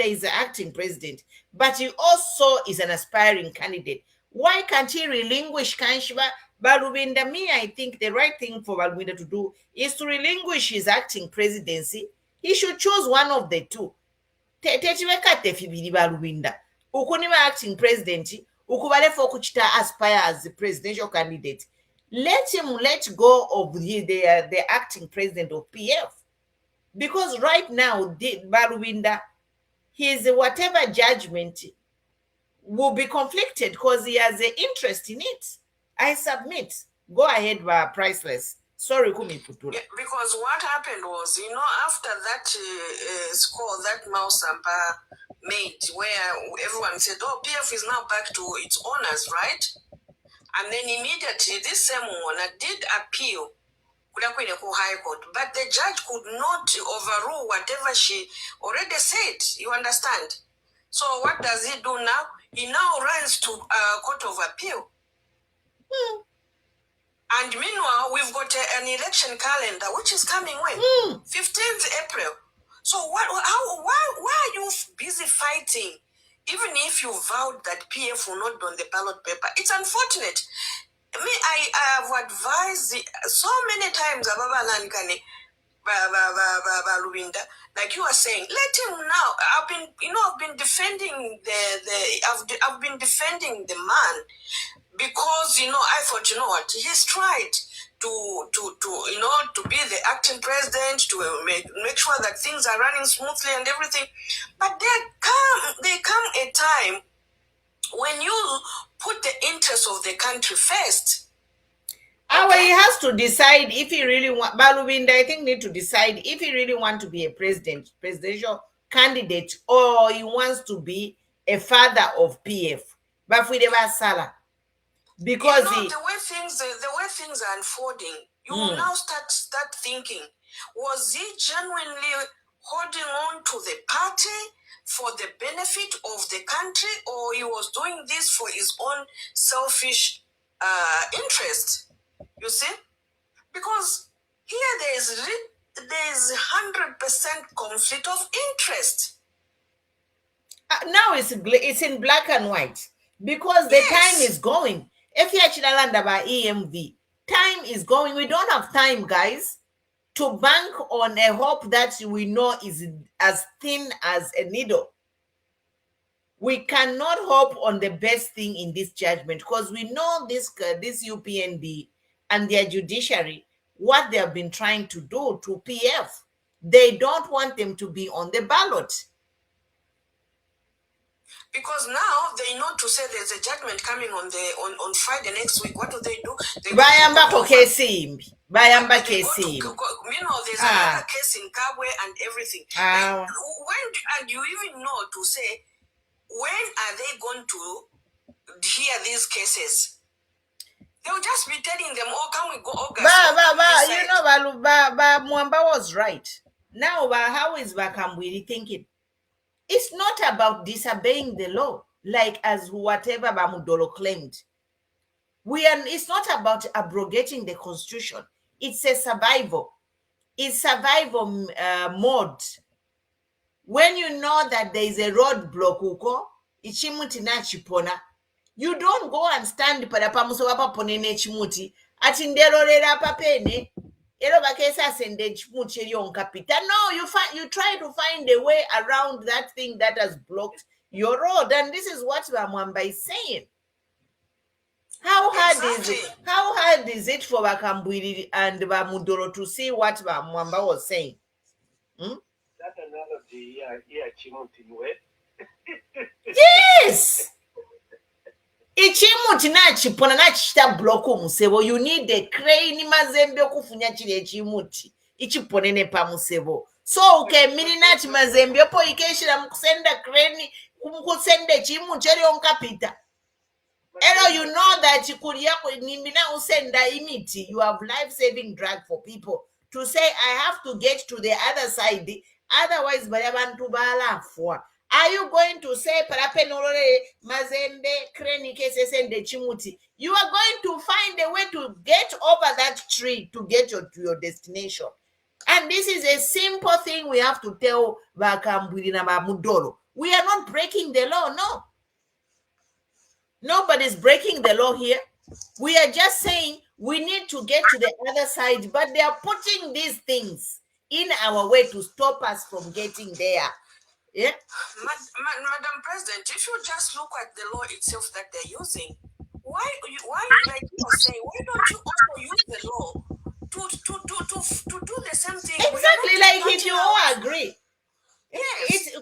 is the acting president, but he also is an aspiring candidate. Why can't he relinquish Kanshiba Balubinda? Me, I think the right thing for Balubinda to do is to relinquish his acting presidency. He should choose one of the two. Balubinda ukuniba acting president ukubale for kuchita aspire as the presidential candidate. Let him let go of the acting president of PF, because right now Balubinda, his whatever judgment will be conflicted because he has an interest in it. I submit. Go ahead, Priceless. Sorry, Kumi Putura. Yeah, because what happened was, after that score that Mausampa made, where everyone said, oh, PF is now back to its owners, right? And then immediately this same one did appeal to High Court, but the judge could not overrule whatever she already said. You understand? So what does he do now? He now runs to Court of Appeal. And meanwhile, we've got an election calendar, which is coming when? 15th April. So why are you busy fighting? Even if you vowed that PF will not be on the ballot paper, it's unfortunate. Me, I have advised so many times, like you are saying, let him now. I've been defending I've been defending the man, because I thought, what, he's tried to be the acting president, to make sure that things are running smoothly and everything. But there come a time when you put the interests of the country first. He has to decide if he really want. Balubinda, I think, need to decide if he really want to be a presidential candidate, or he wants to be a father of PF. But for the Sala, because the way things are unfolding, you will now start thinking: was he genuinely holding on to the party for the benefit of the country, or he was doing this for his own selfish interest? You see, because here there is 100% conflict of interest. Now it's in black and white, because the time is going. If you actually land about EMV, time is going. We don't have time, guys, to bank on a hope that we know is as thin as a needle. We cannot hope on the best thing in this judgment, because we know this UPND and their judiciary, what they have been trying to do to PF. They don't want them to be on the ballot. Because now they know to say there's a judgment coming on Friday next week. What do? Bayamba Kesim. Bayamba There's Kesim. another case in Kabwe and everything. And you even know to say, when are they going to hear these cases? They'll just be telling them, oh, can we go August? Mwamba was right. Now, how is Kambwili thinking? It's not about disobeying the law, like as whatever Mudolo claimed. It's not about abrogating the constitution. It's a survival. is survival mode. When you know that there is a roadblock, uko ichimuti na chipona, you don't go and stand parapamuso wapaponene chimuti ati ndelolera papene ero bakesa sende chimuti eri onkapita. No, you try to find a way around that thing that has blocked your road, and this is what Bamwamba is saying. How hard is it for Kambwili and Mudolo to see what Bamwamba was saying? That analogy, yeah, chimuti nwe. Yes. Ichimuti na chipona na chita bloko musebo. You need a crane mazembe okufunya chile ichimuti. Ichiponene pa musebo. So mini nati mazembe opo ikeshira mkusenda crane kumkusende chimuti eri onkapita. Ero, you know that you have life-saving drug for people to say, I have to get to the other side, otherwise, are you going to say, you are going to find a way to get over that tree to get to your destination? And this is a simple thing we have to tell Kambwili na Mudolo. We are not breaking the law, no. Nobody's breaking the law here. We are just saying we need to get to the other side, but they are putting these things in our way to stop us from getting there. Yeah. Madam President, if you just look at the law itself that they're using, why like you were saying, why don't you also use the law to do the same thing? Exactly, like if you all agree. Yes.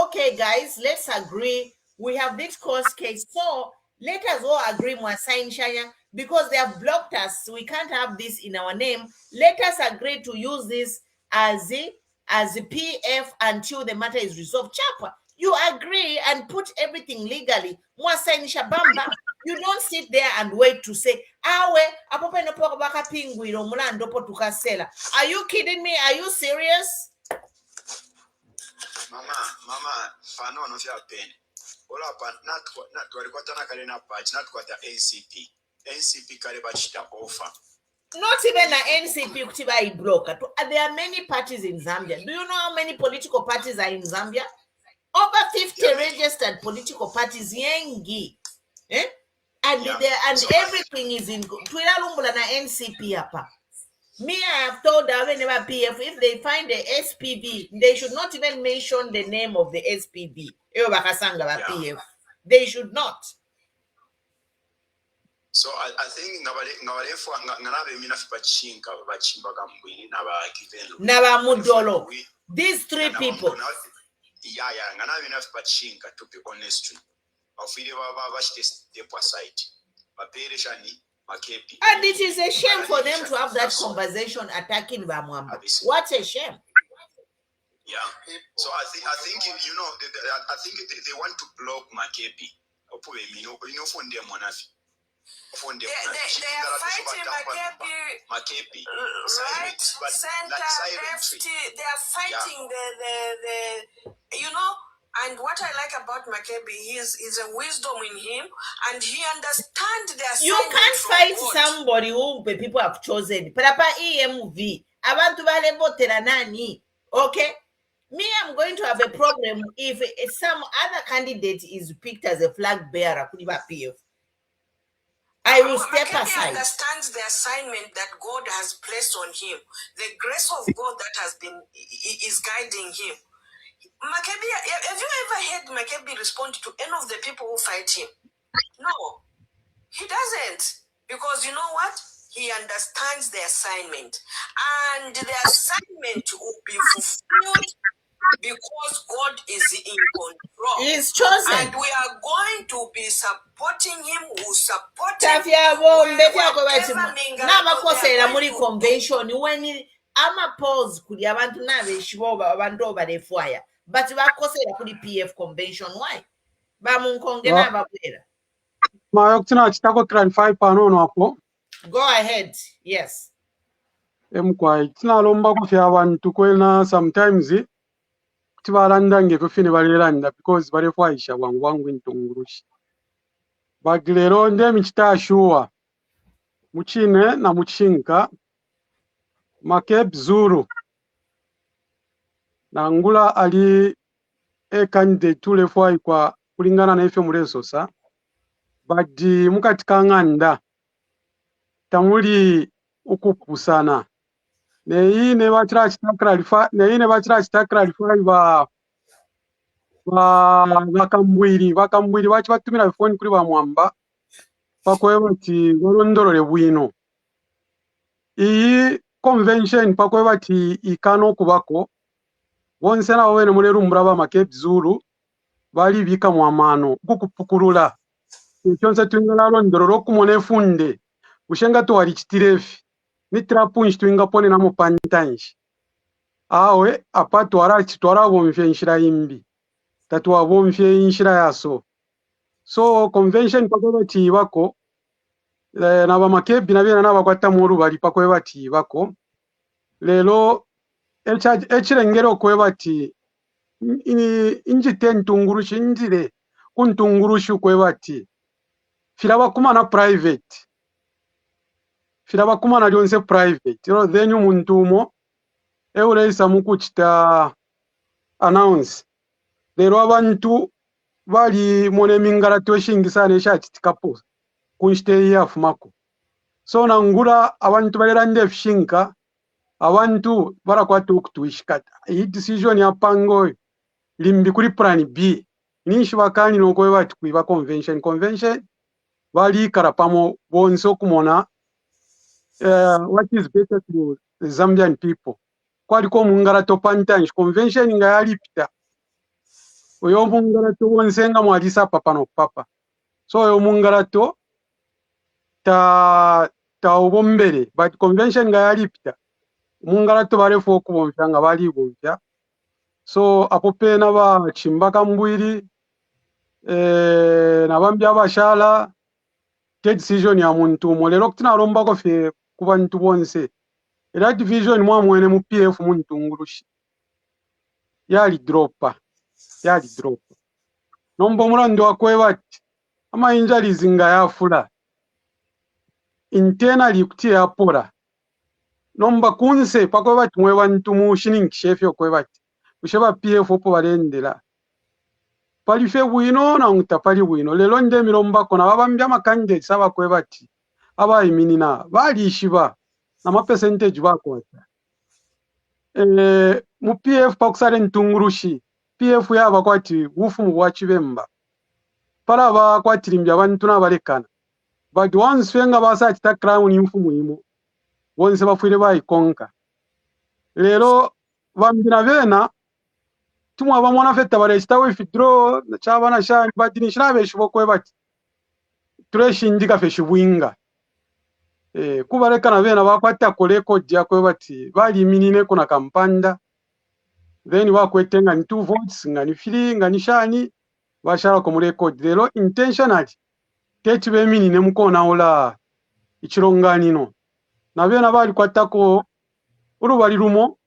Okay, guys, let's agree. We have this court case, so let us all agree sign Shaya, because they have blocked us. We can't have this in our name. Let us agree to use this as the PF until the matter is resolved. Chapa, you agree and put everything legally. You don't sit there and wait to say, are you kidding me? Are you serious? Mama, fano no fia pen. Ola pa not walikotana kale na patch, not kwata NCP. NCP kale bachita offer. Not even an NCP kutiba I block. There are many parties in Zambia. Do you know how many political parties are in Zambia? Over 50 registered political parties. Yengi. Eh? And everything is in Twitter Lumbula na NCP apa. Me, I have told them whenever PF, if they find the SPV, they should not even mention the name of the SPV. PF. They should not. So I think Naba Mudolo. These three people. Yeah, to be honest. And it is a shame for them to have that conversation attacking Bamwamba. What a shame. Yeah. So I think I think they want to block Makepi. They are fighting Makepi, right, center, left. They are fighting the and what I like about Makepi is a wisdom in him, and he understands their assignment. You can't fight somebody who the people have chosen. Papa EMV. Abantu bale votera nani. Okay? Me, I'm going to have a problem if some other candidate is picked as a flag bearer. I will step aside. He understands the assignment that God has placed on him, the grace of God that is guiding him. Makebi, have you ever heard Makebi respond to any of the people who fight him? No, he doesn't, because you know what? He understands the assignment, and the assignment will be fulfilled because God is in control. He is chosen. And we are going to be supporting him. Who support him. Convention when ama pause kuli abantu nabe shiboba abantu obalefwaya but bakosera kuli PF convention. Why ba Munkonge nababwera mayo kutina chitako clarify pano hapo. Go ahead. Yes, emkwai tinalomba kufya abantu kwena sometimes tibalandange kufine baliranda because balefwaisha wangu intungurushi bagilero ndemi chitashuwa muchine na muchinka Makeb Zulu nangula ali candidate tulefwai kwa kulingana na ifyo muleso sa badi mukatikang'anda tamuli ukupusana neine bachira chitakira alifai bakambwili bachi batumira bifoni kuri bamwamba pakoye bati golondolole bwino iyi convention pakoye bati ikano kubako bonse nabo bene mulerumbura ba Makeb Zulu bali bika mwamano kukupukulula icyonse twingala londololo kumone funde ushenga to wali chitirefi ni trapunshi twinga pone na mupantanshi awe apato arachi twara bomfye inshira imbi tatu abomfye inshira yaso so convention pakoye bati bako na ba Makeb na bena nabakwata muru bali pakoye bati bako lelo echirengero koye bati injite ntungurushi njire kuntungurushi koye bati filaba kumana private filaba kumana lyonse private then umuntu umo euleisa mukuchita announce lero abantu bali mone mingalato eshingisana eshachitikapo kunshite yafumako so nangula abantu balera ndefshinka abantu barakwata okutuishikata iyi decision ya pango limbi kuri plan B nishi bakani nokoye bati kuiba convention bali karapamo bonso kumona what is better to the Zambian people kwaliko mungalato pantanshi convention nga yalipita oyo mungalato wonsenga mwalisa papa no papa so oyo mungalato ta ubombere but convention nga yalipita mungalato barefu okubomfya nga bali bomfya so apope na ba chimba Kambwili nabambya abashala decision ya muntu molero kutina lomba ko fe kubantu bonse era division mwamwene mu PF muntu ngurushi yali dropa nombo mulando akwe bati ama injuries nga yafula internally kuti yapora nomba kunse pakwe bati mwe bantu mu shining chef yokwe bati usheba PF opo balendera palife bwino na ngutapali bwino lelo nde milomba kona babambya makande saba kwe bati abayiminina bali shiba na ma percentage bako mu PF pakusale ntungurushi PF yaba kwati bufu mu bwachibemba para ba kwatirimbya abantu nabalekana but once fenga basa kita crown imfu muimo bonse bafuire bayikonka lero bambina bena tumwa bamona feta baresta we fidro na chabana shani badini shirabe shibokwe bati tureshindika fe shibwinga kubarekana bena bakwata ko record yakwe bati bali minine kuna kampanda then bakwetenga ni 2 votes ngani fili ngani shani bashara ko mu record lero intentionally tete be minine mukona ola ichironganino na bena bali kwatako urubali rumo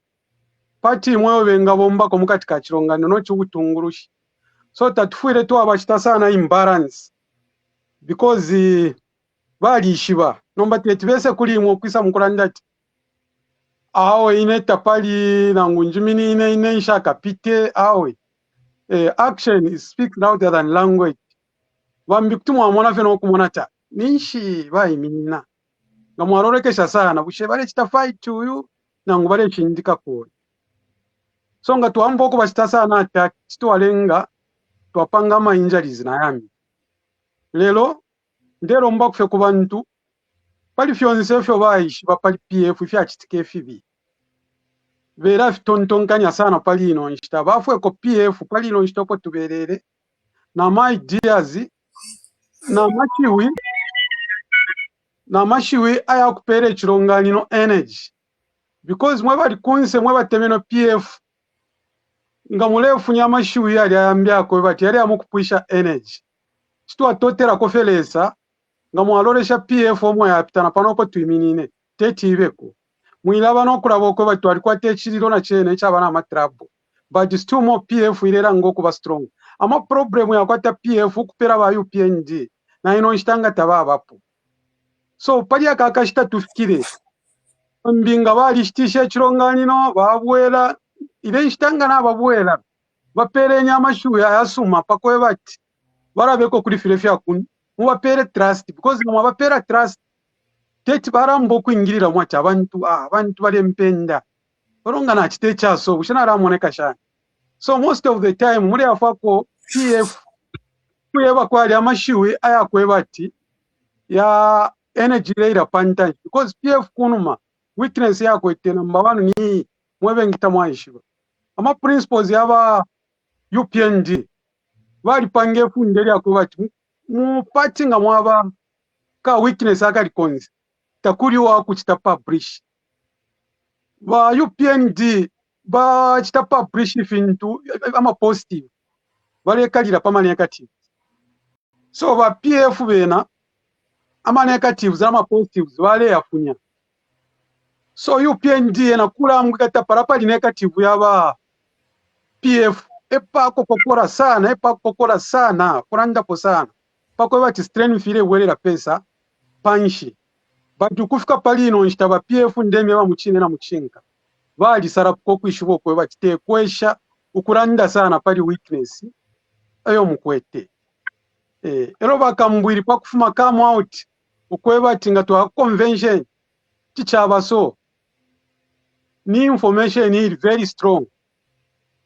pati mwewe benga bomba ko mukati ka chirongano no chugutungurushi so tatufuire to abashita sana imbalance because bali shiba nomba tetibese kuli mwo kwisa mukurandati awe ine tapali na ngunjimini ine ishaka pite awe action speaks louder than language bambi kutumwa amona fe no kumonata nishi bayiminina ngamwarorekesha sana bushe bale chita fight uyu na ngubale chindika ko songa tuambo ko bashita sana attack chitwalenga twapanga ma injuries na yami lelo ndero mba kufe kubantu pali fyonse fyo bayishi bapali PF fya chitike FB vera tontonkanya sana pali ino nshita bafwe ko PF pali ino nshitopo tuberere na my ideas na mashiwi aya kupere chironganino energy because mwe bali kunse mwe batemeno PF ngamulefu nyama shiwi yali ayambya ko bati yali amukupwisha energy chitwa totera ko felesa ngamwalolesha PF omwe yapitana panopo tuiminine tetibeko mwilaba no kulabo ko bati alikuwa techiriro na chene cyabana amatrabo but still more PF irera ngoku ba strong ama problem yakwata PF kupera ba UPND na ino nshitanga tababapo so pali akakashita tufikire mbinga bali shitisha chironganino babwela ile nshitanga n'ababwela baperenya amashuya yasuma pakwe bati barabeko kuri filefya kun mubapere trust because mubapera trust teti barambo kwingirira mwacha abantu bali mpenda oronga na chite chaso bushana ramoneka shana. So most of the time muri afako PF kuyeba kwali amashuwe aya kwebati ya energy later pantan because PF kunuma weakness yako ite number 1 ni mwebe ngita mwaishiba ama principles yaba UPND bali pange fundeli yako bati mupati nga mwaba ka weakness akali konzi takuri wa kuchita publish ba UPND ba chita publish fintu ama positive bali kalira pama negative. So ba PF bena ama negatives ama positives wale yafunya. So UPND enakula mkata parapali negative yaba PF epa kokokora sana kuranda po sana pakwe bati strain file welera pesa panshi batu kufika pali ino nshitaba PF ndeme ba muchine na muchinga bali sarapo kwishubo kwe bati te kwesha ukuranda sana pali weakness ayo mukwete ero bakambwiri pa kufuma come out ukweba tinga to convention tichaba so ni information is very strong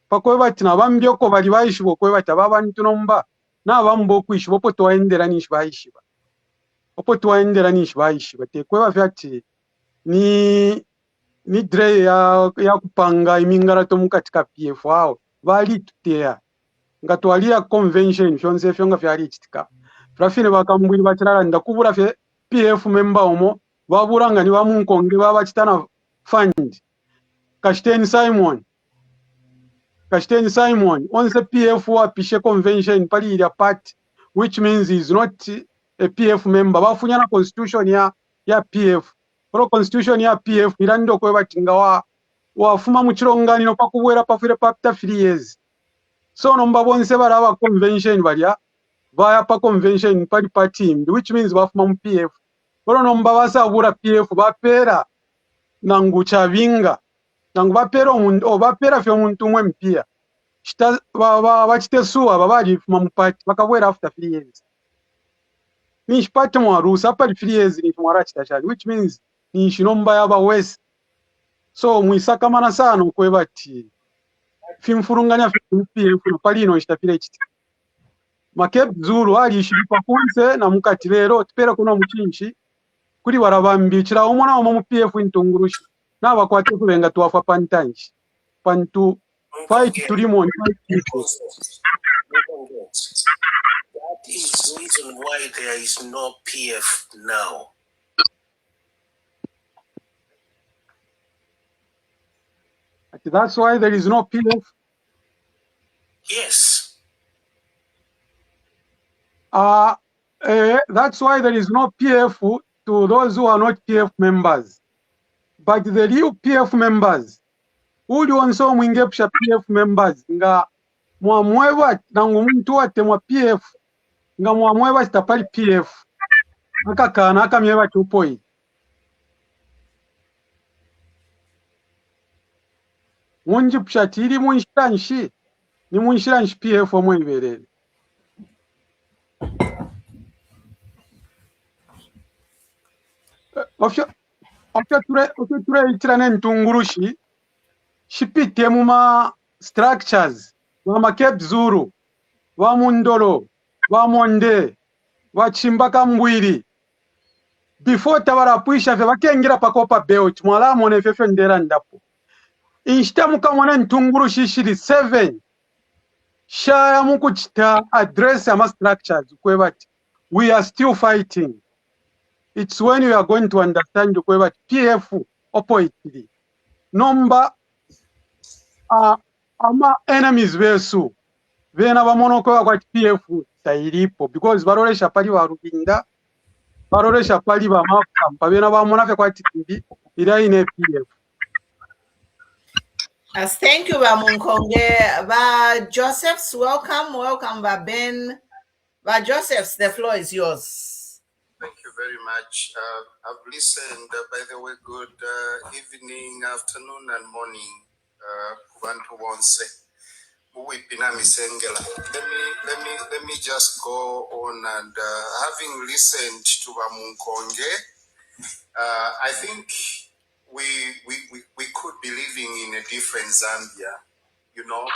pakweba tina bambyoko bali bayishibo kweba tababantu nomba na bambo kwishibo po twaendera ni shibayishiba opo twaendera ni shibayishiba te kweba vyati ni dre ya kupanga imingara to mukatika PF wao bali tutea ngatwalira convention shonse fyonga fyali chitika frafine bakambwiri batirala ndakubura fye PF member omo baburanga ni bamunkonge baba chitana fund Kashten Simon on the PF wa pishe convention pali ila part which means he is not a PF member bafunya na constitution ya PF pro constitution ya PF irando kwe batinga wafuma muchirongani no pakubwera pafire papta 3 years. So nomba bonse baraba convention balya via pa convention pali party which means bafuma mu PF boro nomba basabura PF bapera nangu chavinga nangu bapera omuntu bapera fyo omuntu mwe mpia chita bachitesuwa babali fuma mu party bakabwera after 3 years ni chipate mu rusa pali 3 years ni mwara chitachali which means ni shinomba yaba west. So mwisakamana sana kwebati fimfurunganya PF pali ino chitapire chiti Makeb Zulu ali shiripa kunse na mukati lero tupera kuna muchinchi kuri barabambikira omwana mu PF intungurushi naba kwate kubenga twafa pantanchi pantu fight tulimo That is the reason why there is no PF now. That's why there is no PF. Yes. That's why there is no PF to those who are not PF members. But the real PF members, uli onso mwingepsha PF members, nga mwamwewa nangu mtu wate mwa PF, nga mwamwewa sitapali PF. Aka kana, aka myewa chupoi. Munji pshatiri munshiranshi, ni munshiranshi PF wa mweberele. Ofya ture itirane ntungurushi, shipite muma structures, wama Cape Zulu, wa Mudolo, wa Monde, wa Chimba Kambwili. Before tabarapuisha fe bakengira pakopa belt, mwala mwone fefe ndera ndapo. Inshita muka mwana ntungurushi shiri 7. Shaya muku chita address ama structures, kwebati. We are still fighting. It's when you are going to understand kweba PF oppositely. Number ama enemies besu. Vena bamono kwa PF tairipo because baroresha pali wa Rubinda, baroresha pali ba makampa vena bamona fe kwa TB ila ine PF. Thank you, ba Munkonge. Ba Josephs, welcome, ba Ben. Ba Josephs, the floor is yours. Thank you very much. I've listened. By the way, good evening, afternoon, and morning. Kubantu bonse. Let me just go on and having listened to Munkonge, I think we could be living in a different Zambia. You know,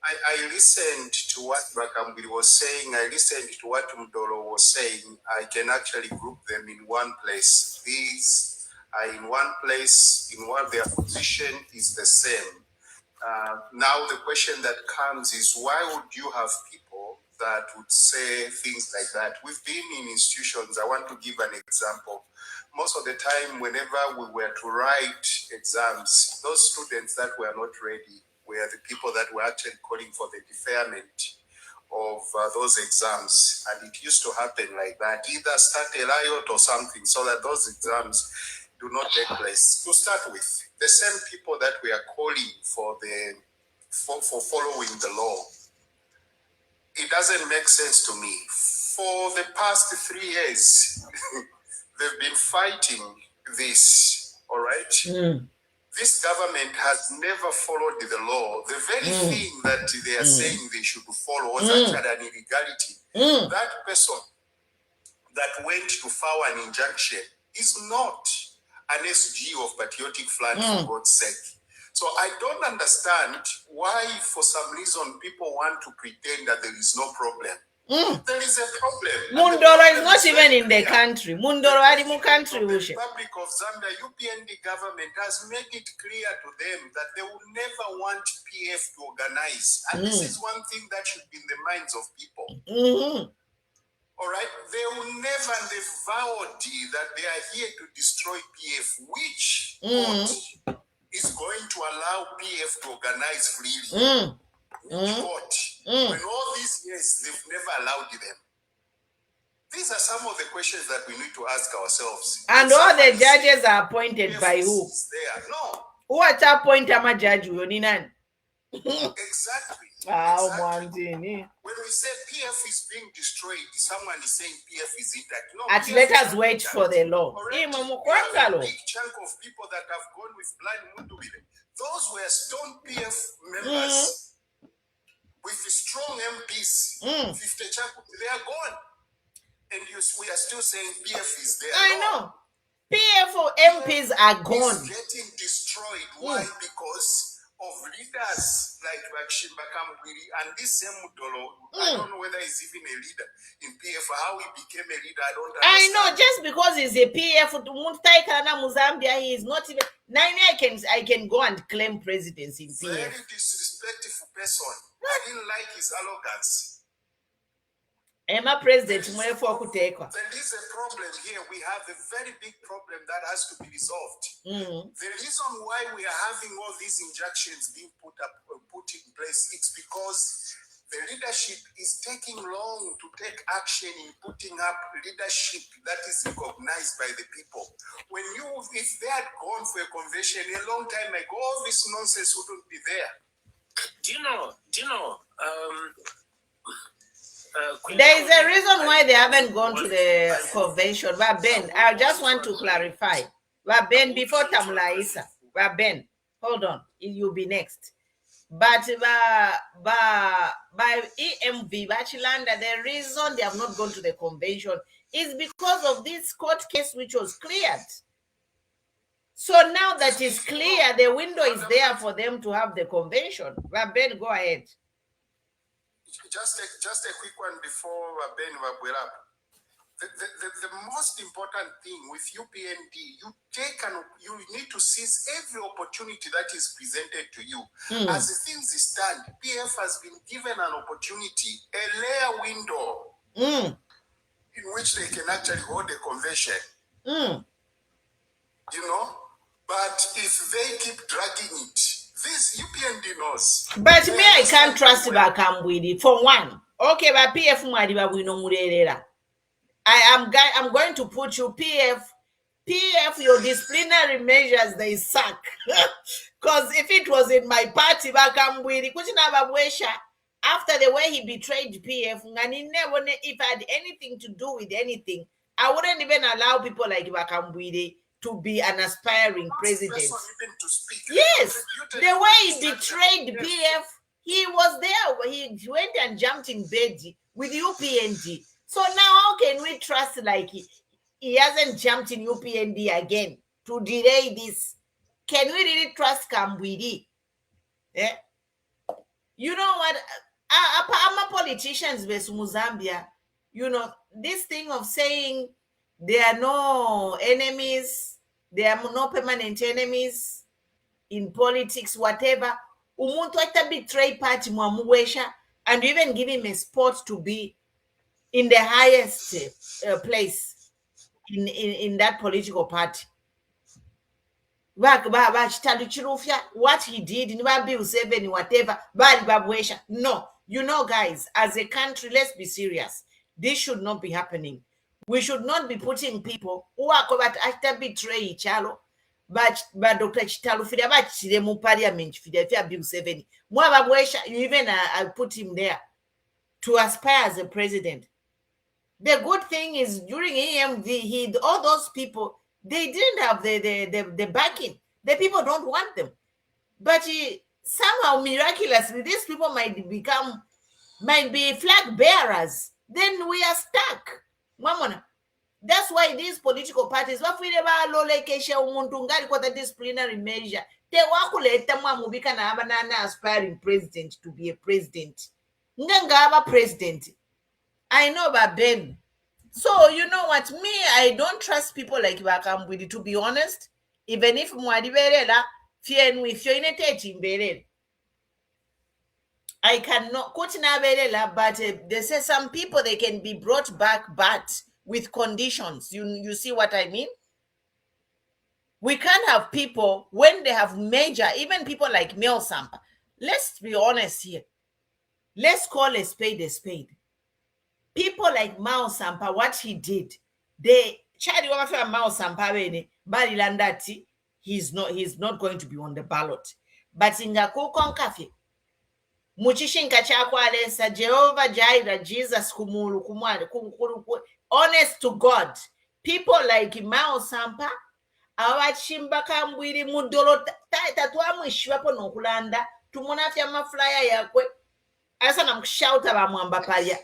I listened to what Kambwili was saying. I listened to what Mudolo was saying. I can actually group them in one place. These are in one place in what their position is the same. Now the question that comes is, why would you have people that would say things like that? We've been in institutions. I want to give an example. Most of the time, whenever we were to write exams, those students that were not ready were the people that were actually calling for the deferment of those exams. And it used to happen like that, either start a riot or something so that those exams do not take place. To start with, the same people that we are calling for following the law, it doesn't make sense to me. For the past 3 years, they've been fighting this, all right? This government has never followed the law. The very thing that they are saying they should follow was actually an illegality. That person that went to file an injunction is not an SG of Patriotic Front, for God's sake. So I don't understand why, for some reason, people want to pretend that there is no problem. There is a problem. Mudolo is not even in the country. Mudolo is in the country. The Republic of Zambia, UPND government has made it clear to them that they will never want PF to organize. And this is one thing that should be in the minds of people. All right? They will never, and they've vowed that they are here to destroy PF, which court is going to allow PF to organize freely. Court. When all these years, they've never allowed them. These are some of the questions that we need to ask ourselves. And all the judges are appointed by who? There. No. Who are appointed a judge? Exactly. When we say PF is being destroyed, someone is saying PF is intact. No, At let us wait for the law. We have a big chunk of people that have gone with blind Mudolo. Those were stone PF members. With strong MPs, 50 chapel, they are gone. And we are still saying PF is there. I know. PF MPs are gone. It's getting destroyed. Why? Because of leaders like Kambwili and this same Mudolo. I don't know whether he's even a leader in PF. How he became a leader, I don't understand. I know, just because he's a PF, Muzambia, he is not even. I can go and claim presidency in PF. Very disrespectful person. I didn't like his arrogance. Emma President, there is a problem here. We have a very big problem that has to be resolved. The reason why we are having all these injunctions being put in place, it's because the leadership is taking long to take action in putting up leadership that is recognized by the people. If they had gone for a convention a long time ago, all this nonsense wouldn't be there. Do you know? There is a reason why they haven't gone to the convention. But Ben, I just want to clarify. But Ben, before Tamla Isa, but Ben, hold on, you'll be next. But by EMV, Bachilanda, the reason they have not gone to the convention is because of this court case which was cleared. So now that is clear, the window is there for them to have the convention. But Ben, go ahead. Just a quick one before Ben will up. The most important thing with UPND, you need to seize every opportunity that is presented to you. As the things stand, PF has been given an opportunity, a rare window in which they can actually hold a convention. You know? But if they keep dragging it, this UPND knows. But me, I can't trust Kambwili for one. Okay, but PF Madiba we know Murera. I'm going to put you PF, your disciplinary measures, they suck. Because if it was in my party, after the way he betrayed PF, if I had anything to do with anything, I wouldn't even allow people like Kambwili to be an aspiring president. Yes, the way he betrayed PF, he was there. He went and jumped in bed with UPND. So now how can we trust like he hasn't jumped in UPND again to delay this? Can we really trust Kambwili? Yeah. You know what? I'm a politicians based Zambia. You know, this thing of saying there are no enemies, there are no permanent enemies in politics, whatever. Umuntu ata betray party mwamuwesha and even give him a spot to be in the highest place in that political party. What he did in Bill 7, whatever, no. You know, guys, as a country, let's be serious. This should not be happening. We should not be putting people who are going to betray each other. But Dr. Chitalo Fidaba mu parliament Fidafia Bill 7. You even I put him there to aspire as a president. The good thing is during EMD, all those people, they didn't have the backing. The people don't want them. But somehow, miraculously, these people might be flag bearers. Then we are stuck. That's why these political parties, what we never the disciplinary measure, they want aspiring president to be a president. President. I know about Ben. So, you know what? Me, I don't trust people like Kambwili, to be honest. Even if Mwadiberela, I cannot, but they say some people, they can be brought back, but with conditions. You see what I mean? We can't have people, when they have major, even people like Mel Sampa. Let's be honest here. Let's call a spade a spade. People like Mao Sampa, what he did, Mao Sampa, he's not going to be on the ballot. But in Konkafi, Muchishinka Chakwalesa, Jehovah Jireh, Jesus Kumuru, honest to God, people like Mao Sampa, Awachimba Kambwili, Mudolo, Tatwa Mishwapo no Kulanda, Tumonafia Maflaya Yakwe, Asanam shout about Mwambapalia.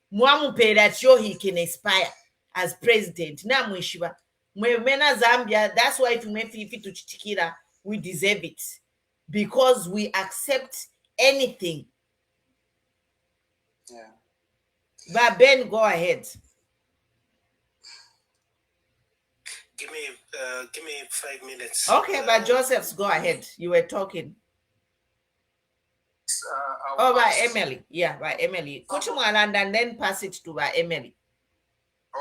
He can aspire as president. Na mwishiba. Mwemena Zambia, that's why if we fifi to Chitikira, we deserve it. Because we accept anything. Yeah. But Ben, go ahead. Give me 5 minutes. Okay, but Joseph's go ahead. You were talking. By Emily. Yeah, by Emily. And then pass it to by Emily.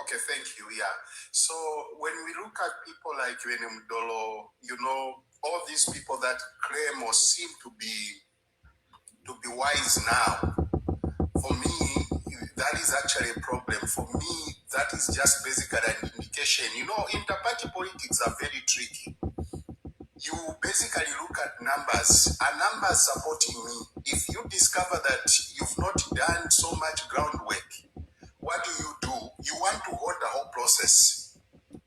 Okay, thank you. Yeah. So when we look at people like Mudolo, you know, all these people that claim or seem to be wise now, for me, that is actually a problem. For me, that is just basically an indication. You know, inter-party politics are very tricky. You basically look at numbers. Are numbers supporting me? If you discover that you've not done so much groundwork, what do? You want to hold the whole process.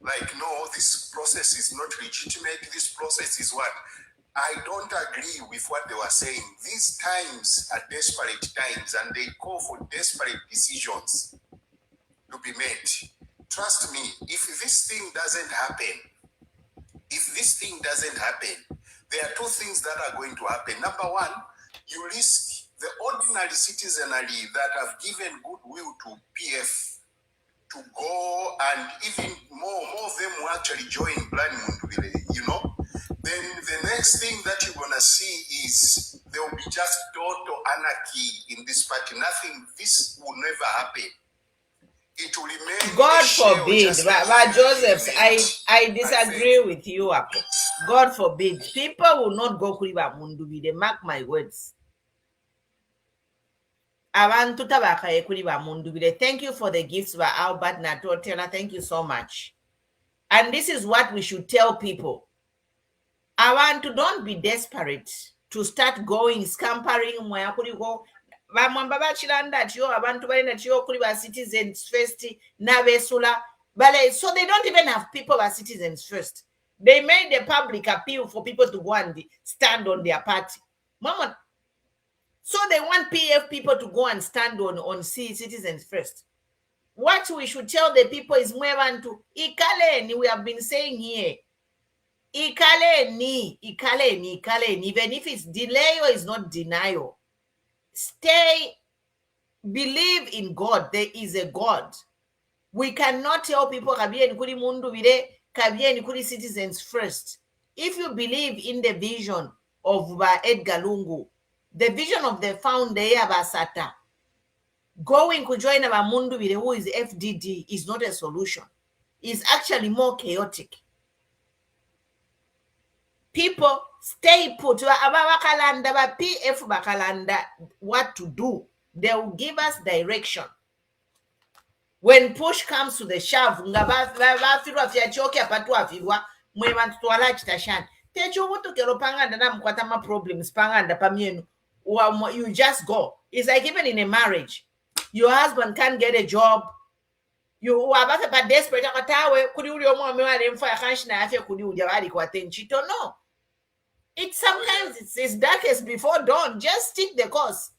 Like, no, this process is not legitimate. This process is what? I don't agree with what they were saying. These times are desperate times, and they call for desperate decisions to be made. Trust me, if this thing doesn't happen, there are two things that are going to happen. Number one, you risk the ordinary citizenry that have given goodwill to PF to go, and even more of them will actually join Blind Mundubile, you know. Then the next thing that you're going to see is there will be just total anarchy in this party. Nothing, this will never happen. It will remain. God forbid, but Joseph, I disagree with you. God forbid. People will not go Kuriba Mundubi. They mark my words. Thank you for the gifts by Albert Nato Taylor. Thank you so much. And this is what we should tell people. I want to don't be desperate to start going scampering citizens first nabesula But so they don't even have people as citizens first. They made a public appeal for people to go and stand on their party. Mama, so they want PF people to go and stand on citizens first. What we should tell the people is to ikaleni. We have been saying here, ikaleni, even if it's delay or it's not denial. Stay, believe in God. There is a God. We cannot tell people kabieni kuri mundu vile, kabieni kuri citizens first. If you believe in the vision of Edgar Lungu, the vision of the founder Basata, going to join Mundu vile who is FDD is not a solution. It's actually more chaotic. People stay put. PF bakalanda what to do. They will give us direction. When push comes to the shove, you just go. It's like even in a marriage, your husband can't get a job. You are desperate. No. It's sometimes it's darkest before dawn. Just stick the course.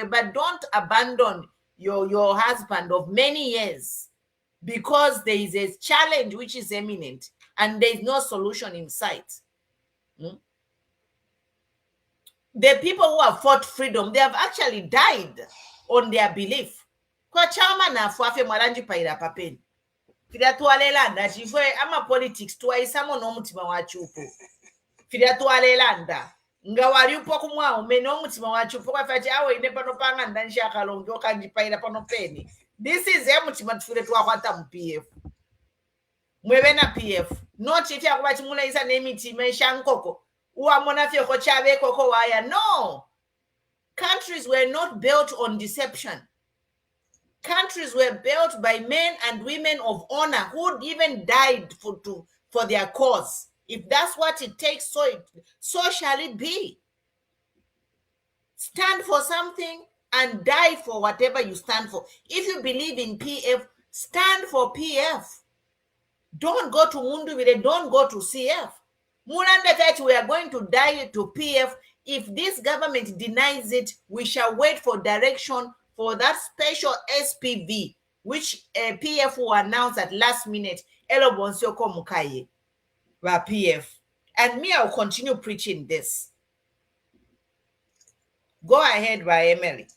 But don't abandon your husband of many years because there is a challenge which is imminent and there is no solution in sight. The people who have fought freedom, they have actually died on their belief. Kwa chama na fuafe mwalanji paira papeni. Fida tuwalelanda, chifwe ama politics tuwaisamo no mutima wachupo. Fida tuwalelanda. Nga wali upo kumwa umeno mutima wachupo kwa fati awe inepa no panga ndanshi akalongo kanji paira pano peni. This is ya mutima tufile tuwakwata mpf. Mwewe na PF. No chiti ya kubati mula isa nemi time shankoko. No. Countries were not built on deception. Countries were built by men and women of honor who even died for their cause. If that's what it takes, so shall it be. Stand for something and die for whatever you stand for. If you believe in PF, stand for PF. Don't go to Munduvile, don't go to CF. Mulanda that we are going to die to PF. If this government denies it, we shall wait for direction for that special SPV, which PF will announce at last minute. Elobonsioko Mukaye, PF. And me, I will continue preaching this. Go ahead, Emily.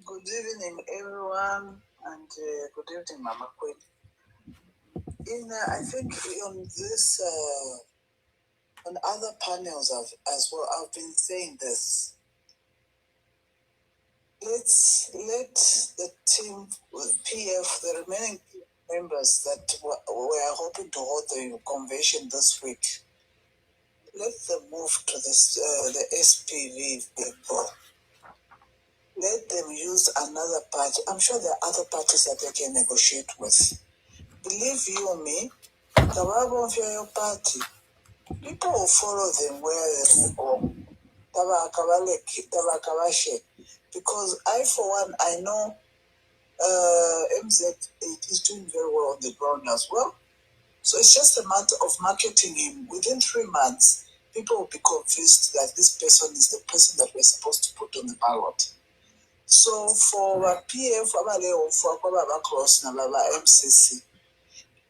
Good evening, everyone, and good evening, Mama Queen. I think on this, on other panels as well, I've been saying this. Let the team with PF, the remaining members that were hoping to hold the convention this week, let them move to the SPV people. Let them use another party. I'm sure there are other parties that they can negotiate with. Believe you or me, your party, people will follow them where they go. Because I, for one, I know MZ is doing very well on the ground as well. So it's just a matter of marketing him. Within 3 months, people will be convinced that this person is the person that we're supposed to put on the ballot. So for PF, for MCC,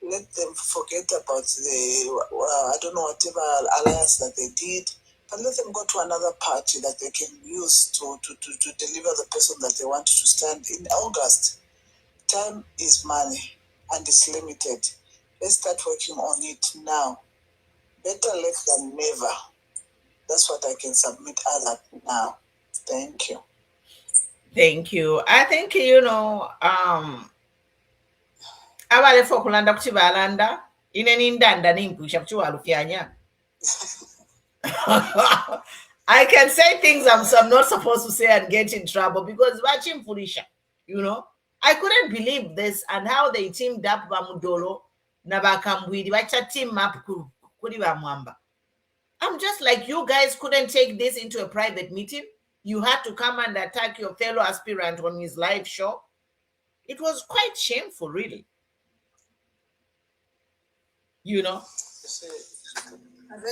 let them forget about the, I don't know, whatever alliance that they did, but let them go to another party that they can use to deliver the person that they want to stand in August. Time is money and it's limited. Let's start working on it now. Better late than never. That's what I can submit as at now. Thank you. Thank you. I think, abale fokulanda kuchibalanda inenindanda nimpusha kuchiwalufyanya. I can say things I'm not supposed to say and get in trouble because watching Furisha, I couldn't believe this and how they teamed up Mudolo na Kambwili, wacha team up kuri ba mwamba. I'm just like, you guys couldn't take this into a private meeting. You had to come and attack your fellow aspirant on his live show. It was quite shameful, really. You know?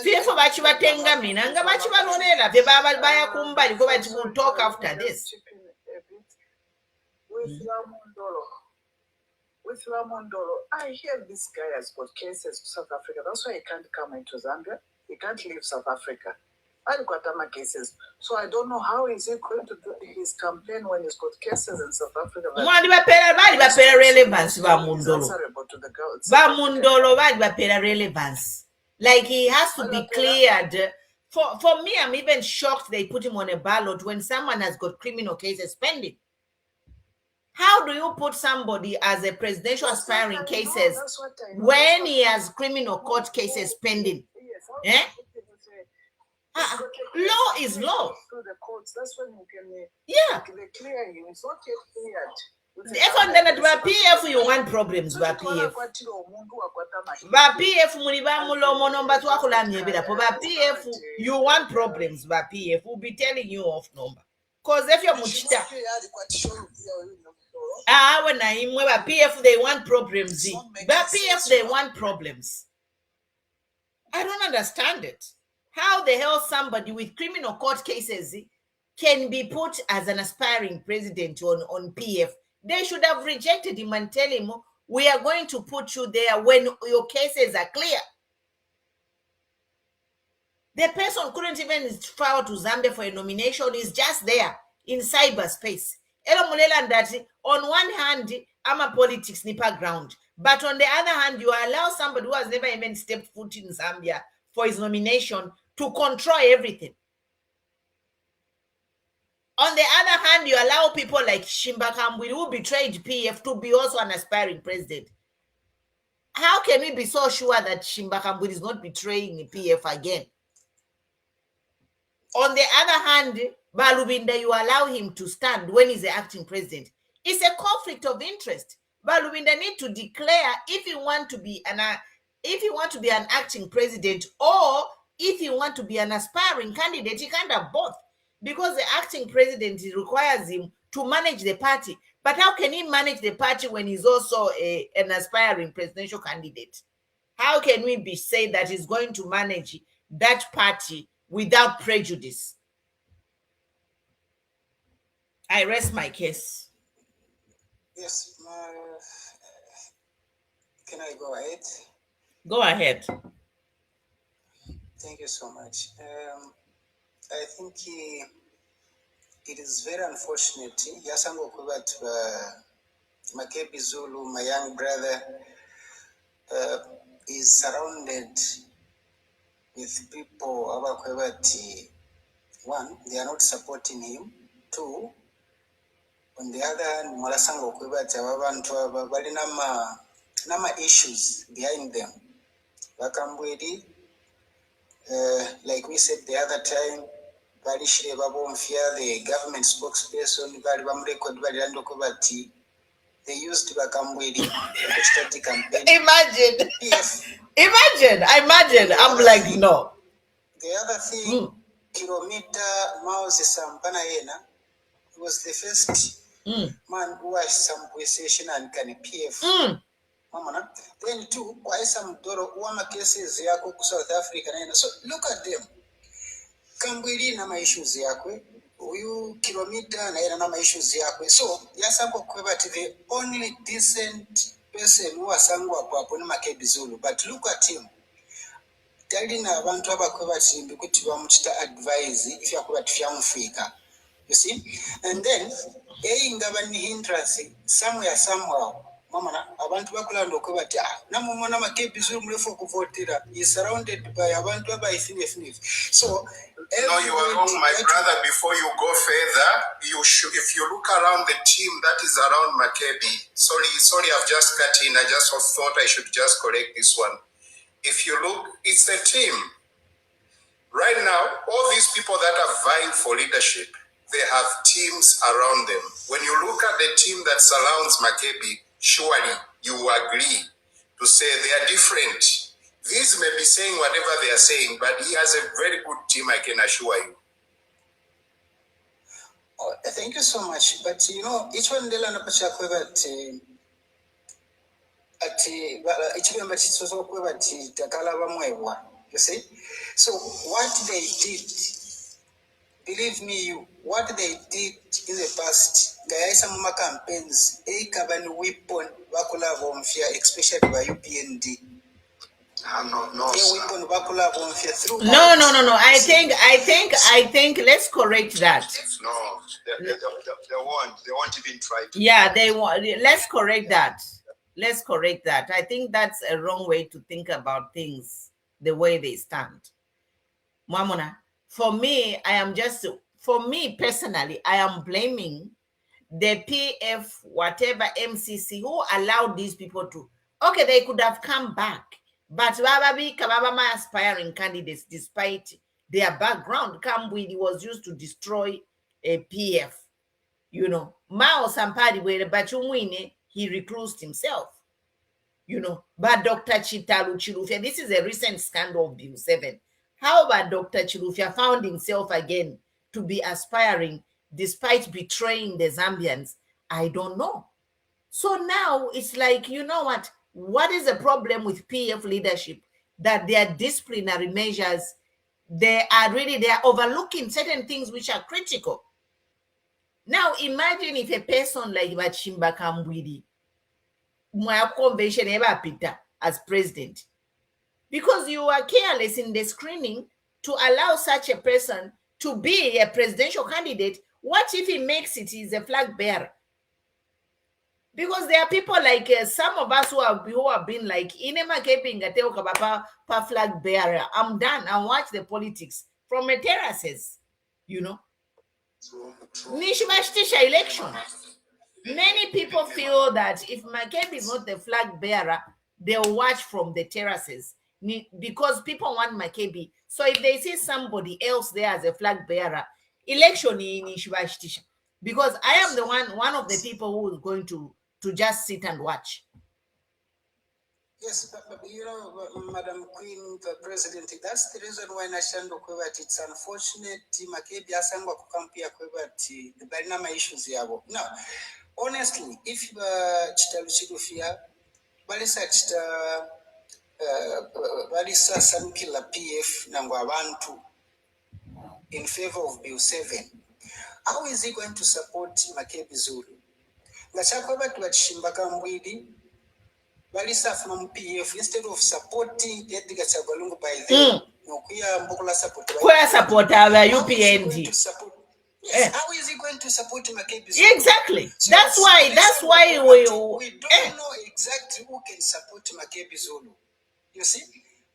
Fearful bachibatenga mina nga bachibalonera fe baba baya kumbali ko bati will talk after this. With Mudolo, I hear this guy has got cases to South Africa. That's why he can't come into Zambia. He can't leave South Africa. I've got cases. So I don't know how is he going to do his campaign when he's got cases in South Africa. Relevance ba Mudolo relevance. Like he has to be cleared. For me, I'm even shocked they put him on a ballot when someone has got criminal cases pending. How do you put somebody as a presidential aspiring cases when he has criminal court cases pending? Eh? Law is law. Yeah. PF, you want problems ba PF. Ba PF PF, you want problems ba PF. We'll be telling you off number. Because if you're muchita, when I PF they want problems. But PF they want problems. I don't understand it. How the hell somebody with criminal court cases can be put as an aspiring president on PF? They should have rejected him and tell him, we are going to put you there when your cases are clear. The person couldn't even travel to Zambia for a nomination. Is just there in cyberspace. That on one hand, I'm a politics nipper ground, but on the other hand, you allow somebody who has never even stepped foot in Zambia for his nomination to control everything. On the other hand, you allow people like Kambwili, who betrayed PF, to be also an aspiring president. How can we be so sure that Kambwili is not betraying PF again? On the other hand, Balubinda, you allow him to stand when he's the acting president. It's a conflict of interest. Balubinda need to declare if you want to be an acting president, or if you want to be an aspiring candidate. He can't have both, because the acting president requires him to manage the party. But how can he manage the party when he's also an aspiring presidential candidate? How can we be say that he's going to manage that party without prejudice? I rest my case. Yes, can I go ahead? Go ahead. Thank you so much. I think it is very unfortunate. Yasango Kubat Makebi Zulu, my young brother, is surrounded with people about one, they are not supporting him. Two, on the other hand, Malasango Kubat nama issues behind them. Kambwili, like we said the other time, the government spokesperson, they used Kambwili to start the campaign. Imagine. Yes. Imagine. I'm like, no. The other thing, Kilometer Mauzi Sampana Yena was the first man who has some position and can PF. Then two, why some Mudolo Uama cases yako South Africa. So look at them. Kambwili na issues yakwe, uyu Kilometer na nama issues yakwe. So yasako kwebati the only decent person who asangwa kwa poni Makebi Zulu. But look at him. Telling abantu abakwebati mbikuti bamuchita advise if yakwebati fyamufika. You see? And then ngabani interest somehow. Mama, abantu bakulando kwebati namumona Makebi Zulu mrefu kuvotera is surrounded by abantu abayifinif. So no, you are wrong, my brother. Before you go further, you should, if you look around the team that is around Makebi. Sorry, I've just cut in. I just thought I should just correct this one. If you look, it's a team. Right now, all these people that are vying for leadership, they have teams around them. When you look at the team that surrounds Makebi, surely you agree to say they are different. These may be saying whatever they are saying, but he has a very good team, I can assure you. Oh, thank you so much. But you know, each one de la napachakwe you see. So what they did, believe me, what they did in the past, guys, some campaigns, a cabin weapon, bakula vomfia, especially by UPND. No. I think. Let's correct that. No, they won't even try to. Yeah, they want. Let's correct that. Let's correct that. I think that's a wrong way to think about things, the way they stand. Mwamuna, for me personally, I am blaming the PF, whatever MCC, who allowed these people to. Okay, they could have come back. But Kababa aspiring candidates, despite their background, Kambwili was used to destroy a PF. You know, Mao Sampadi were Bachumwine, he reclused himself. You know, but Dr. Chitalu Chilufya, this is a recent scandal of Bill 7. How about Dr. Chilufya found himself again to be aspiring despite betraying the Zambians? I don't know. So now it's like, you know what? What is the problem with PF leadership? That their disciplinary measures, they are overlooking certain things which are critical. Now imagine if a person like Bachimba Kambwili, my convention ever Peter as president, because you are careless in the screening to allow such a person to be a presidential candidate. What if he makes it, he's a flag bearer? Because there are people like some of us who have been like, Inema keeping a pa flag bearer. I'm done. I watch the politics from a terraces, you know. Nishibashtisha election. Many people feel that if Makebi is not the flag bearer, they'll watch from the terraces because people want Makebi. So if they see somebody else there as a flag bearer, election in Nishibashtisha. Because I am the one of the people who is going to just sit and watch. Yes, but you know, Madam Queen, the President, that's the reason why Nashando Kwebati, it's unfortunate, Makebi Asangwa Kukampia Kwebati, the Bainama issues yabo. Now, honestly, if Chitaluchidufia, Balisa Balisa Sankila PF Nangwabantu in favor of Bill 7, how is he going to support Makebi Zulu? Lachakweba to Chimba Kambwili, Balisa from PF, instead of supporting Edgar Chabalungu by them, Nokia Mbokula support. Where support our UPND? Yes, how is he going to support Makebi? Exactly. So that's why we don't know exactly who can support Makebi Zulu. You see,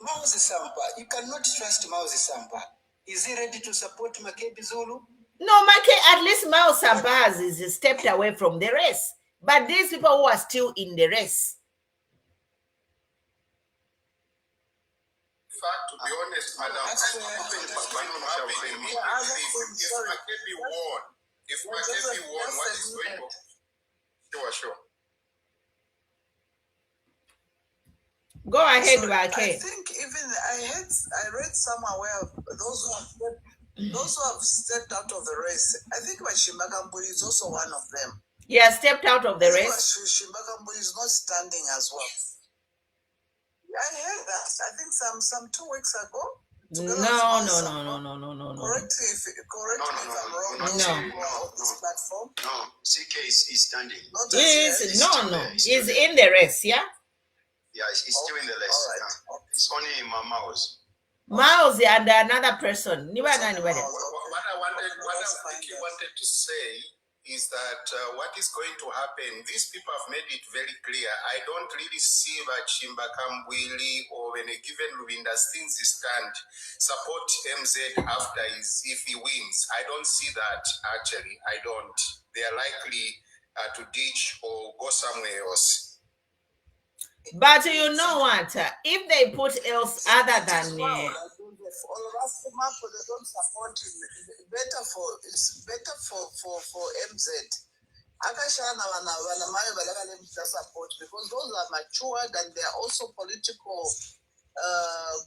Mauzi Sampa, you cannot trust Mauzi Sampa. Is he ready to support Makebi Zulu? No, at least Mao Sabaz is stepped away from the race. But these people who are still in the race. In fact, to be honest, Madam, if Makebi won, what is going on? Sure. Go ahead, I think even I read somewhere where those who have stepped out of the race, I think Shimba Kambwili is also one of them. Yeah, stepped out of the race. Shimba Kambwili is not standing as well. Yeah, I heard that. I think some 2 weeks ago. No. Correct me if I'm wrong. No. This platform. No, CK is standing. He's in the race, yeah? Yeah, he's still in the race. Right. Yeah. It's only Mao's. Mao's and another person. What I wanted to say is that what is going to happen, these people have made it very clear. I don't really see that Chimba Kambwili or when a given Lubindas things stand, support MZ after if he wins. I don't see that, actually. I don't. They are likely to ditch or go somewhere else. But you know what? If they put else other than all of us, they don't support him. It's better for MZ. Akashana wana support because those are matured and they are also political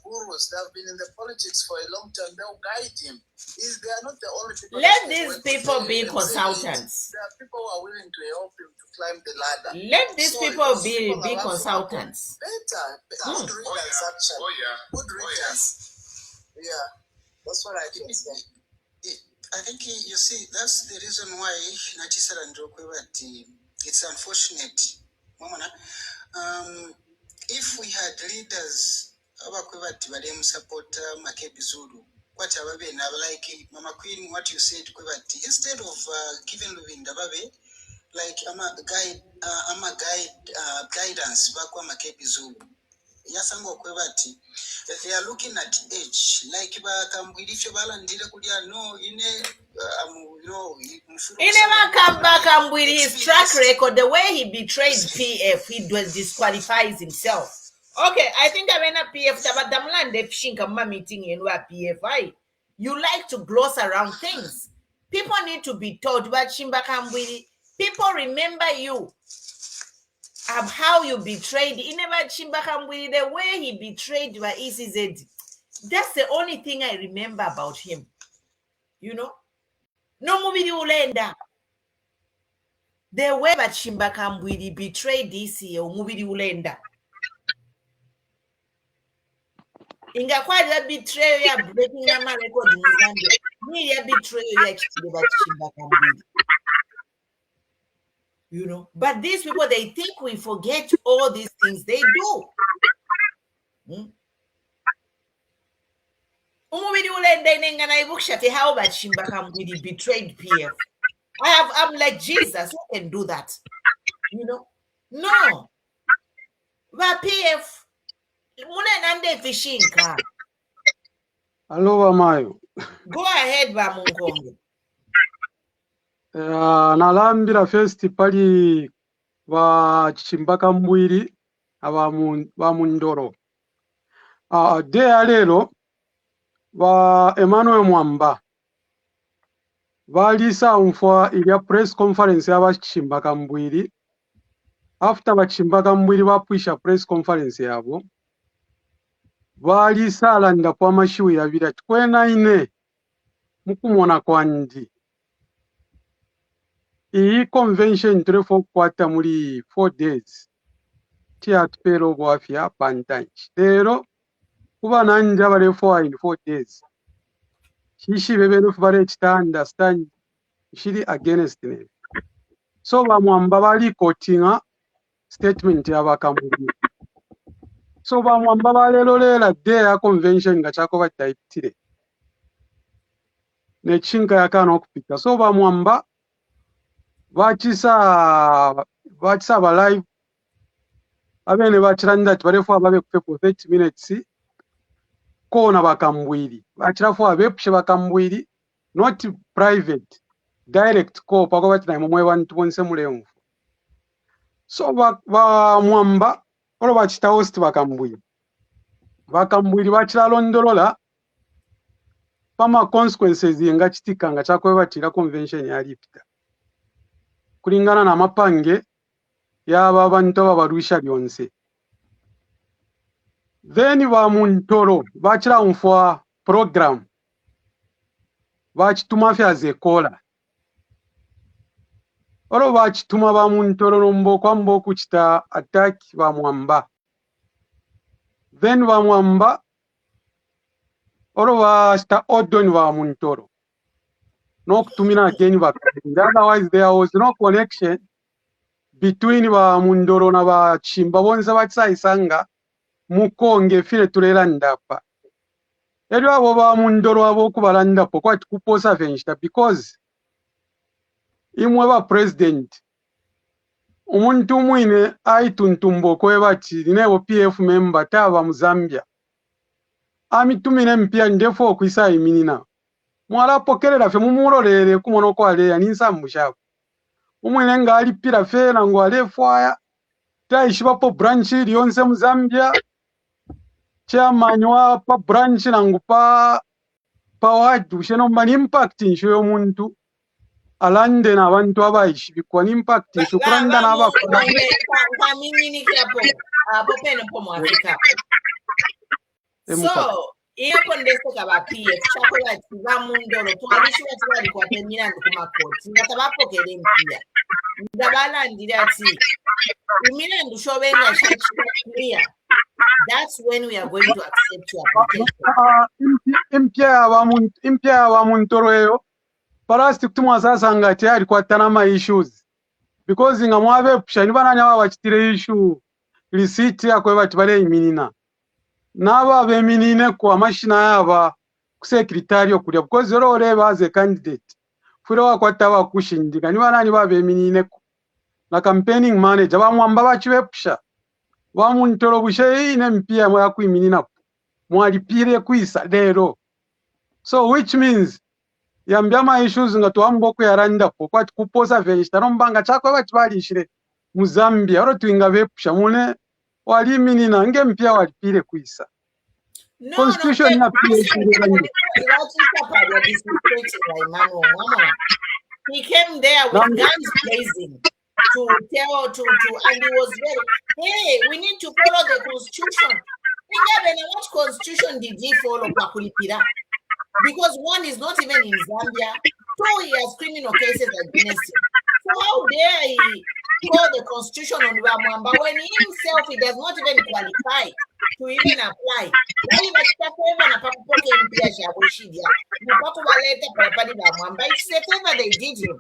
gurus that have been in the politics for a long time. They'll guide him. They are not the only people. Let these people be consultants. There are people who are willing to help him to climb the ladder. Let these people be consultants. Better. Good readers, actually. Good readers. Yeah, that's what I can say. I think you see that's the reason why it's unfortunate. If we had leaders support Makebi Zulu, what like Mama Queen, what you said, instead of giving Luvinda Babe like guidance back Makebi Zulu. Yasango kwebati they are looking at age like Kambwili ndile kudia no he never come back and with his track record, the way he betrayed PF, he disqualifies himself. Okay, I think I went a PF Tabadamland Shinka meeting in PFI. You like to gloss around things. People need to be taught about Shimba Kambwili. People remember you. Of how you betrayed Kambwili, the way he betrayed by ECZ. That's the only thing I remember about him. You know? No movie ulenda. The way that Kambwili betrayed DCO movie ulenda. Inga kwa betrayal ya breaking a record in Zambia. Ni ya betrayal ya Kambwili. You know, but these people, they think we forget all these things. They do. How about Shimba Kambwili betrayed PF? I'm like Jesus, who can do that? You know? No. But PF, Hello, Mayo. Go ahead, Munkonge. Nalambira first pali wa Kambwili aba Mudolo. De alero wa Emmanuel Mwamba balisa umfwa ilya press conference ya Kambwili. After Kambwili bapwisha press conference yabo balisa landa kwa mashiwi ya vila kwena ine mukumona kwandi. Iyi convention turefo kwata muri 4 days. Tia tupero bwafya pantanchi. Lero kuba nanja barefo in 4 days. Shishi bebero fubare chita understand shiri against me. So bamwamba bali kotinga statement ya Kambwili. So bamwamba balero lela day ya convention ngachako batayitire. Ne chinka yakana okupita. So bamwamba Vachisa ba live abene bachiranda barefu ababe for 30 minutes kona Kambwili bachirafu abepshe Kambwili not private direct call pako batina mumwe bantu bonse mulemfu so mwamba olo bachita host Kambwili bachira londolola pama consequences yenga chitika nga chakwe batira convention ya lipita kulingana na mapange yaba bantu babarusha byonse. Then Mudolo bachira umfwa program bachituma fyaze kola olo bachituma Mudolo nombo kwambo kuchita attack Mwamba. Then Mwamba olo bachita odon Mudolo. No kutumina again otherwise there was no connection between Mudolo na Chimba bonza batsayisanga Munkonge file tulera ndapa. Ero abo Mudolo abo kubalanda po kwati kuposa venjita because imwe president umuntu mwine aituntumbo kwebati linebo PF member taba mu Zambia. Amitumine mpya ndefo kwisa iminina. Mwala pokerera fe mumulolere kumono kwale yaninsa mushako umwene ngali pira fe nango alefwaya taishibapo branch lyonse mu Zambia chairman wa pa branch nango pa wadu sheno mani impact nsho yomuntu alande na abantu abayishi bikwa ni impact nsho kuranda na abakora mimi ni hapo pena po mwafika So iyo kondeseka ba PF chakola tiba Mudolo twalishiwa twali kwa temina kumakoti ngata bapokera empya ndabalandira ati imina ndushobenga clear. That's when we are going to accept your application. impya wa Mudolo eyo parasti kutumwa sasa ngati ali kwa tanama issues because ngamwabe pushani bananya babachitire issue receipt yakwe bati bale iminina naba beminine kwa mashina yaba ku secretary okulya because role baze candidate furo wakwata bakushindika ni banani babeminine na campaigning manager bamwamba bachibepusha wa Mudolo bushe ine mpia mwa kuiminina mwalipire kuisa lero. So which means yambya ma issues nga twambo ku yaranda ko kwati kuposa venista nombanga chakwe bati balishire mu Zambia ro twinga bepusha mune wali minina nge mpya walipire kuisa. No, Constitution na he came there with guns blazing to tell and he was very, hey, we need to follow the constitution. What constitution did he follow? Because one is not even in Zambia, two, he has criminal cases against him. So how dare he call the constitution on Ramwamba when he himself he does not even qualify to even apply? It's whatever they did him.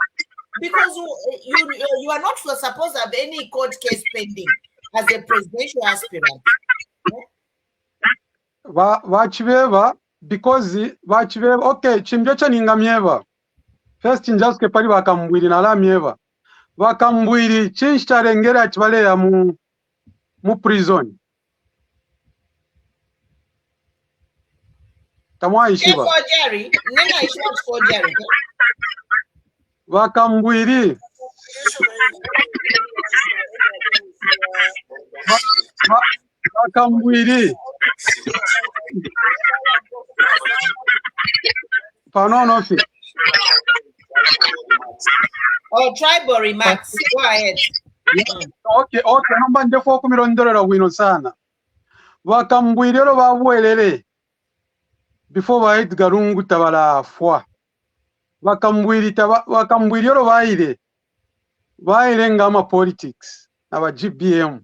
Because you are not supposed to have any court case pending as a presidential aspirant. Vachiveva because vachiveva okay chimbecha ningamyeva first njaske pali vakambwiri nalamyeva vakambwiri chincharengera achivale ya mu prison tamwa ishiva vakambwiri vakambwiri panonofi. Oh, tribal remarks. Go ahead. Okay, namba ndefo kumirondorera wino sana. Vakambwirero bawelele before ba Edgar Lungu tabala fwa. Vakambwirero baile ngama politics aba GBM.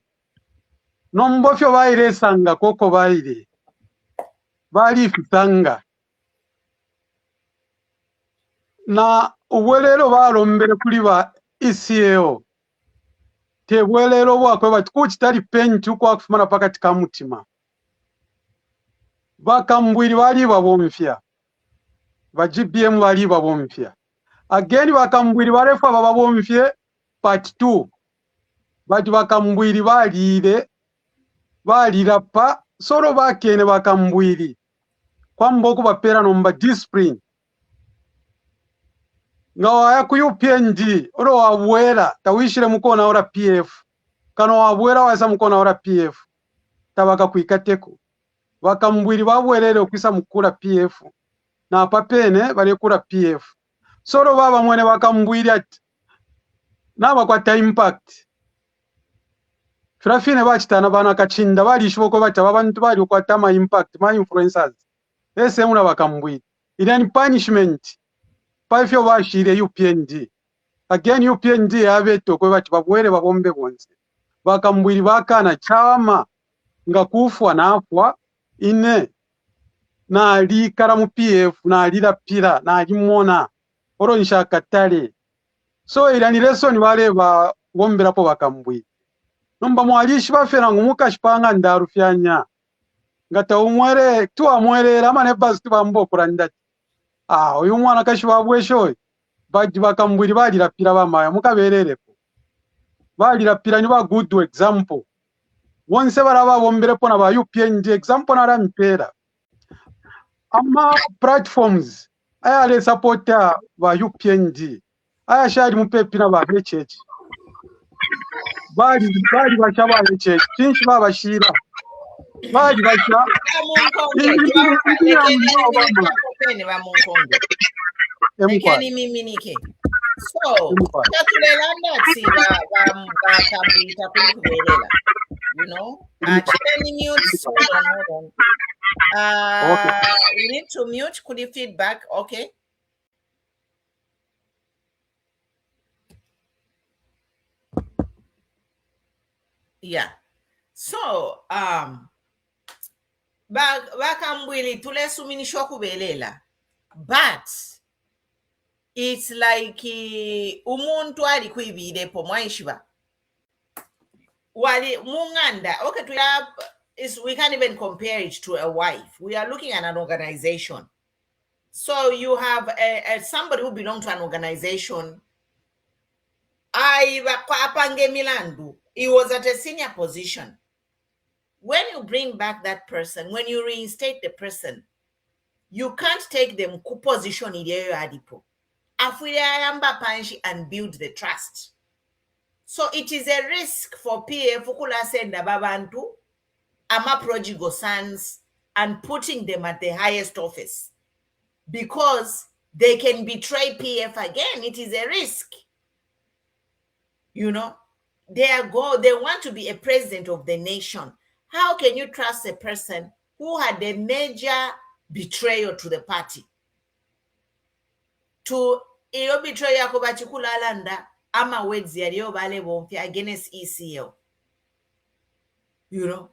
Nombofyo baile sanga koko baile. Bali fitanga. Na uwelero balombere kuli ba ECAO tebwelero bwakwe bati kuchitali penchi uko akufumana pakati ka mutima bakambwiri bali babomfya ba GBM bali babomfya again bakambwiri barefa babomfye part 2 bati bakambwiri balira pa soro bakene bakambwiri kwamboko bapera nomba discipline ngawa ku UPND oro wabwera tawishire mukona ora PF kano wabwera wasa mukona ora PF tabaka kuikateko bakambwiri babwerere okwisa mukura PF na papene bale kura PF soro baba mwene bakambwiri ati naba kwa impact frafine bachitana bana kachinda bali shiboko bacha babantu bali kwa tama impact ma influencers ese muna bakambwiri ilani punishment pafyo bashire UPND again UPND yabeto kwe bati babwere babombe bonse bakambwiri bakana chama ngakufwa nafwa ine na ali karamu PF na alira pira na alimona oro nshakatale so ilani lesson wale ba bombera po bakambwiri nomba mwalishi bafera ngumukashipanga ndarufyanya ngata umwere tu amwerera mane basi bambo kuranda uyu mwana kashibabwesho baji bakambwiri balirapira bamaya mukaberereko balirapira ni ba good example wonse baraba bombere pona ba UPND example na rampera ama platforms aya le supporter ba UPND aya shari mupepina ba HH bali bachaba HH tinshi babashira bali bacha So, you know, Okay. We need to mute. Could you feedback? Okay. Yeah. So, Kambwili tulesuminishwa kubelela. But it's like umuntu ali kwibirepo mwaishiba. Wali munganda. Okay, we can't even compare it to a wife. We are looking at an organization. So you have somebody who belongs to an organization. He was at a senior position. When you bring back that person, when you reinstate the person, you can't take them to position and build the trust. So it is a risk for PF kula senda babantu ama prodigal sons and putting them at the highest office because they can betray PF again. It is a risk. You know, they want to be a president of the nation. How can you trust a person who had a major betrayal to the party? To iyo betrayal yako bachikulalanda ama words yaliyo bale bomfi against ECL. You know,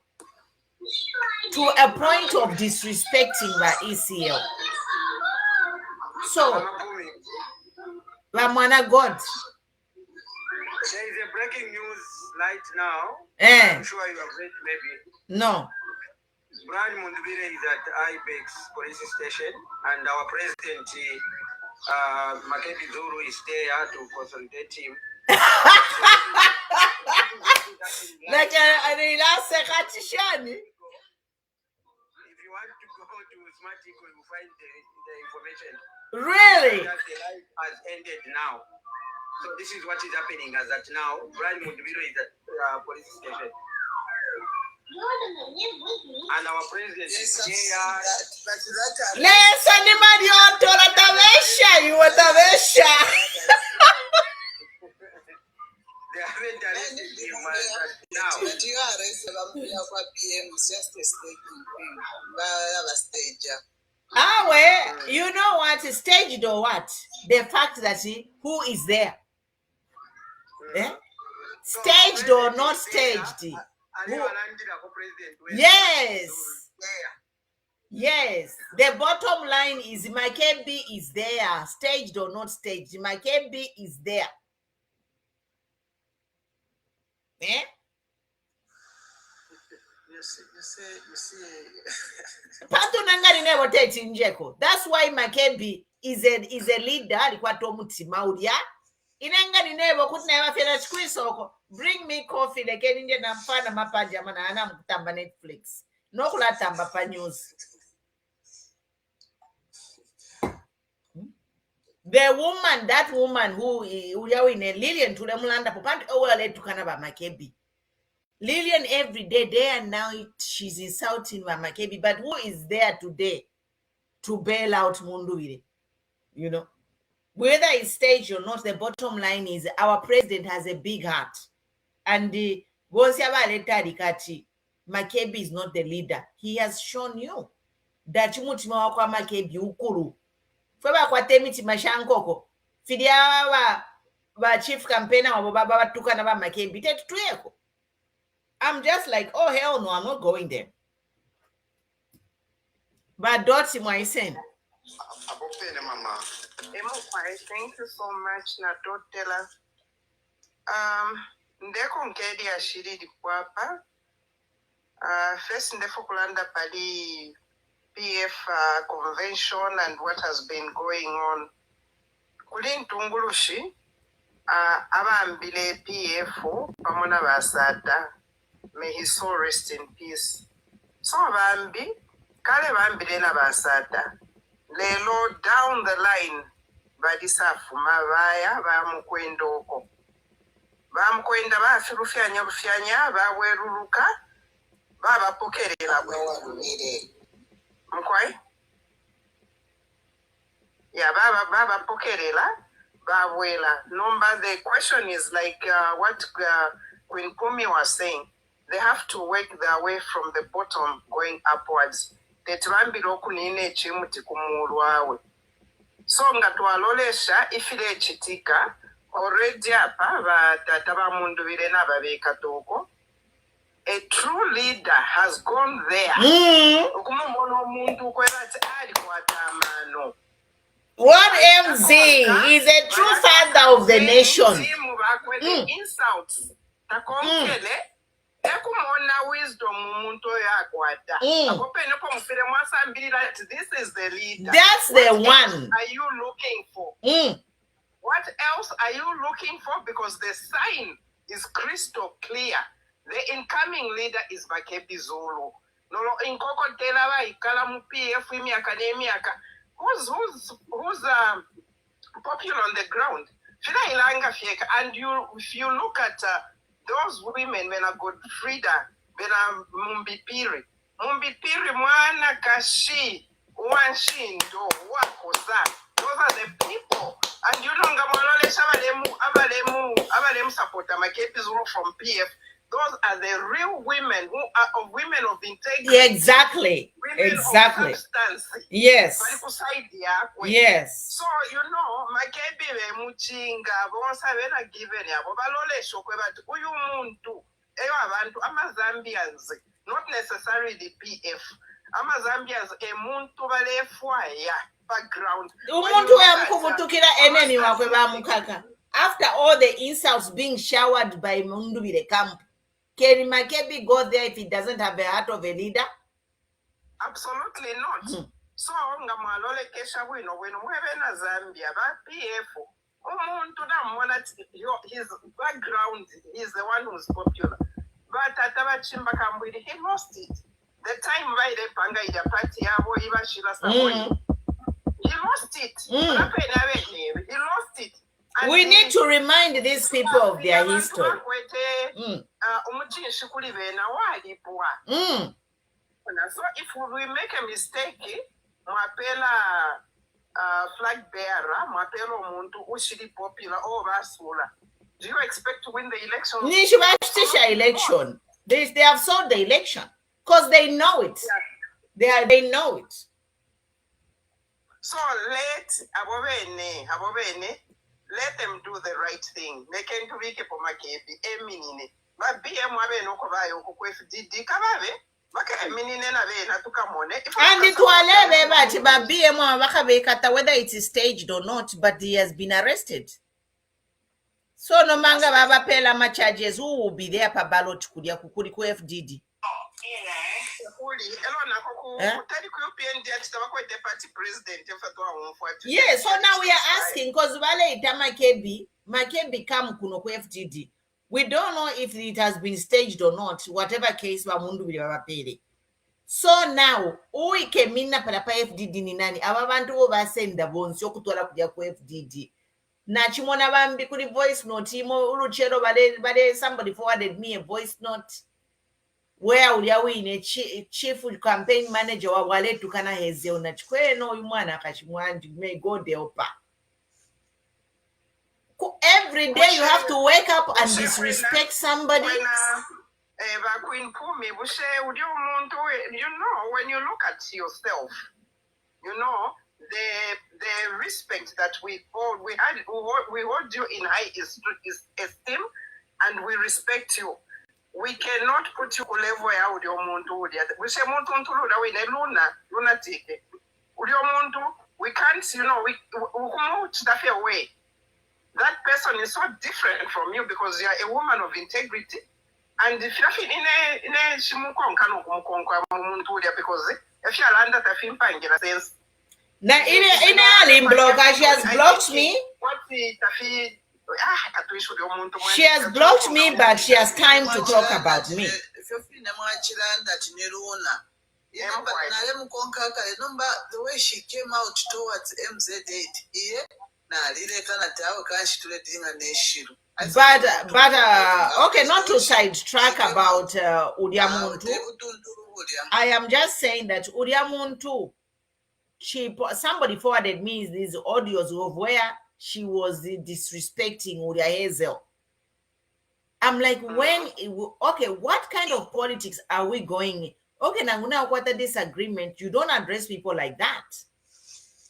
to a point of disrespecting the ECL. So, Ramana God. There is a breaking news right now. I'm sure you have read maybe. No. Brian Mundubire is at IBEX police station and our president, Makebi Zuru, is there to consolidate him. Like if you want to go to Smartico, you will find the information. Really? That the life has ended now. So this is what is happening as at now. Brian Mudubiro is at police station. And our president is here. Let's anybody on to la tabesha. You want tabesha. They haven't arrested him now. Well, you know what? Staged or what? The fact that who is there? Staged or not staged? Yes. Yes. The bottom line is Makebi is there. Staged or not staged. Makebi is there. Eh? You see. That's why Makebi is a leader. Bring me coffee like Indian and Fana Mapajama and I'm Tamba Netflix. No Tamba pa news. The woman, that woman who in a Lillian to the Mulanda Popant overlay to Kanaba Makebi. Lillian every day and now she's insulting Makebi, but who is there today to bail out Munduire? You know, whether it's staged or not, the bottom line is our president has a big heart. And the Makebi is not the leader. He has shown you that Makebi ukuru. Feba kwa temiti mashankoko. Fidia wa chief campaigner wa baba tukana ba Makebi tetu tuyeko. I'm just like, oh hell no, I'm not going there. But Dotsi Moisen. Thank you so much, Natotela. Ndeko nkedi ashiri di kwapa. First ndefo kulanda pali PF convention and what has been going on. Kulin tungulushi abambile PF pamona basata. May his soul rest in peace. So bambi kale bambile na basata. Lelo down the line badisafu mabaya bamukwendoko. Bamukwenda bafirufyanya baweruluka babapokerera bwe. Mkwai? Yeah, babapokerera babwela. Number the question is like what Queen Kumi was saying. They have to work their way from the bottom going upwards. tetibambira okunina ekimuti ku muulwawe. So nga twalolesha ifire ekitika already apa batata bamundubire n'ababeekatooko. A true leader has gone there. Okumubona omuntu kwera ati alikwata amaano. What MZ is a true father of the nation. Insults. Takonkele. Ekumona wisdom umuntu oyo akwata. Akopene ko mufire mwasambirira ati this is the leader. That's the one. Are you looking for? What else are you looking for? Because the sign is crystal clear. The incoming leader is Makebi Zulu. Nolo inkoko telaba ikala mu PF imyaka n'emyaka. Who's popular on the ground? Fina ilanga fieka. And if you look at those women, when I got Frida, when I Mumbipiri mwana kashi, wanshindo, wakosa. Those are the people. And you know, abalemu supporter Makebi Zulu from PF. Those are the real women who are women of integrity. Exactly. Exactly. Yes. Yes. So, you know, Makebi muchinga, bonsa bena given yabo, balole shokwe batu, uyu muntu, eyo abantu, ama Zambians, not necessarily the PF, ama Zambians, muntu bale fwaya, background. Umuntu ya mkubutukira enemy wakwe ba mukaka. After all the insults being showered by Mundubire camp, can Makebi go there if he doesn't have a heart of a leader? Absolutely not. So, ngamalole kesha wino mwebe na Zambia, ba PF, umuntu na mwana, his background is the one who's popular. But ataba chimba Kambwili, he lost it. The time by the panga ida party yabo iba shila samoyi. He lost it. He lost it. And we need to remind these people of their history. So if we make a mistake, mwapela flag bearer, mwapela umuntu ushiri popular or basula. Do you expect to win the election? Election. They have sold the election because they know it. Yeah. They know it. So let them do the right thing. They can do it for Makebi. Eminine. But BM wabe no kobayo kukwefdidi kababe. And it will but BM whether it is staged or not, but he has been arrested. So no manga baba pela ma charges who will be there pa ballot kudia kukuri ku FDD. Yes, so now we are asking because Vale Makebi come kuno ku FDD. We don't know if it has been staged or not, whatever case Wamundu will pay. So now, we came in para FDD ni nani? Ababantu obasenda bonsi okutwala kujja ku FDD. Na chimona bambi kuli voice note imo uruchero bale somebody forwarded me a voice note where uliawine chief campaign manager wa wale tukana heze unachikwe no uyu mwana akashimwandi may God help her. Every day you have to wake up and disrespect somebody. You know, when you look at yourself, you know, the respect that we hold you in high esteem, and we respect you. We cannot put you level out your muntu. We say muntu lunatic. We can't, you know, we that away. That person is so different from you because you are a woman of integrity. And if you're in a shimukonka because if you're under the film in a sense. Now in blogger, she has blocked me. She has blocked me, but she has time to talk about me. The way she came out towards MZ8, but okay, not to sidetrack about Udiamuntu. I am just saying that Udiamuntu, somebody forwarded me these audios of where she was disrespecting Udia Hazel. I'm like, okay, what kind of politics are we going Okay, now what a disagreement. You don't address people like that.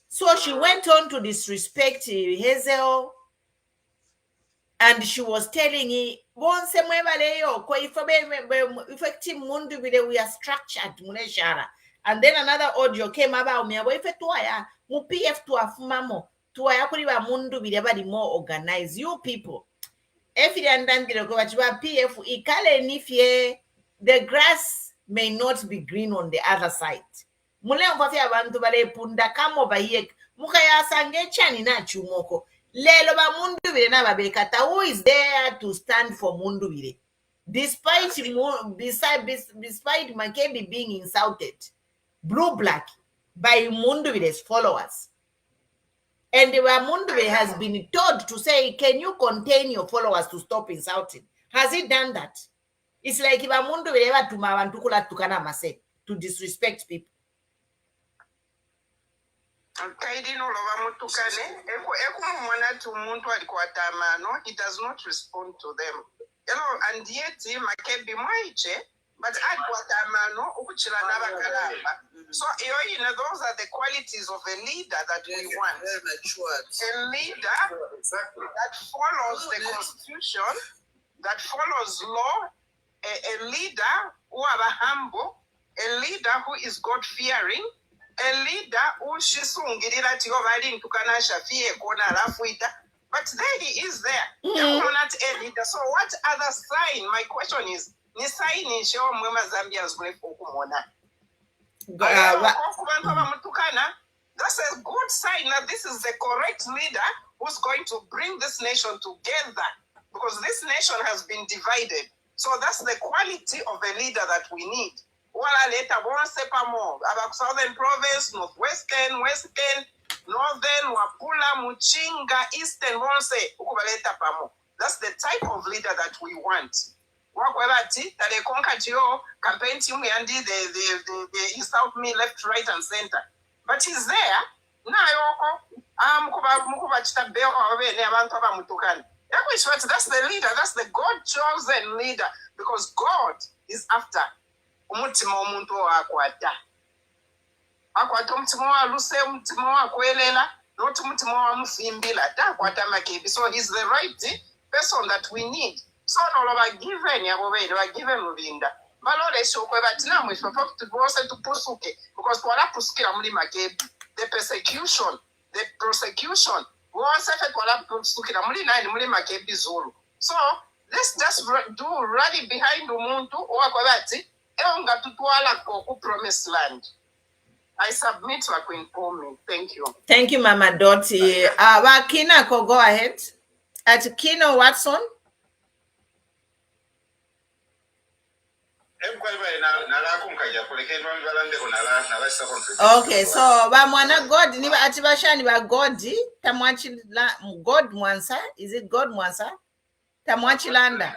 So she went on to disrespect Hazel, and she was telling him, once we are structured. And then another audio came about me. PF to a fumamo to a mundu be more organized. You people. If you PF, the grass may not be green on the other side. Mule mfafia abantu bale punda kama over here mukaya sangechani na chumoko lelo ba mundu bile na babekata. Who is there to stand for mundu bile despite Makebi being insulted blue black by mundu bile's followers, and the mundu bile has been told to say, can you contain your followers to stop insulting? Has it done that? It's like if mundu bile ever tumawantukula tukana mase to disrespect people. He does not respond to them. And yet Makebi Mwaiche, but so those are the qualities of a leader that we want. A leader that follows the constitution, that follows law, a leader who are humble, a leader who is God-fearing, a leader who shisungirira tiovali ntukanasha fie kona alafuita, but there he is there. Not a leader. So what other sign? My question is, ni sign in show mwema Zambia's going for kumona. That's a good sign that this is the correct leader who's going to bring this nation together, because this nation has been divided. So that's the quality of a leader that we need. Wala later, won't say more about Southern Province, Northwestern, Western, Northern, Wapula, Muchinga, Eastern, won't say ukuleta pamo. That's the type of leader that we want. Wakwebati, that they conquer your campaign team and the South me left, right, and center. But he's there. That's the leader, that's the God-chosen leader, because God is after umutima omuntu akwata umutima wa luse umutima wa kwelela not umutima wa mufimbila ta akwata Makebi. So he's the right person that we need. So no ba given yabo be ba given Lulinda balole shokwe batina mu ifo to bose to pusuke, because twala pusikira muri Makebi the prosecution was effect twala pusukira muri nine muri Makebi Zulu. So let's just do rally behind umuntu owakwabati promised land. I submit to Queen Pomi. Thank you. Thank you, Mama Dottie. Kina, go ahead. At Kino Watson. Okay, so Mwana God, niba atibashani ba God, tamwachi God Mwansa. Is it God Mwansa? Tamwachi Landa.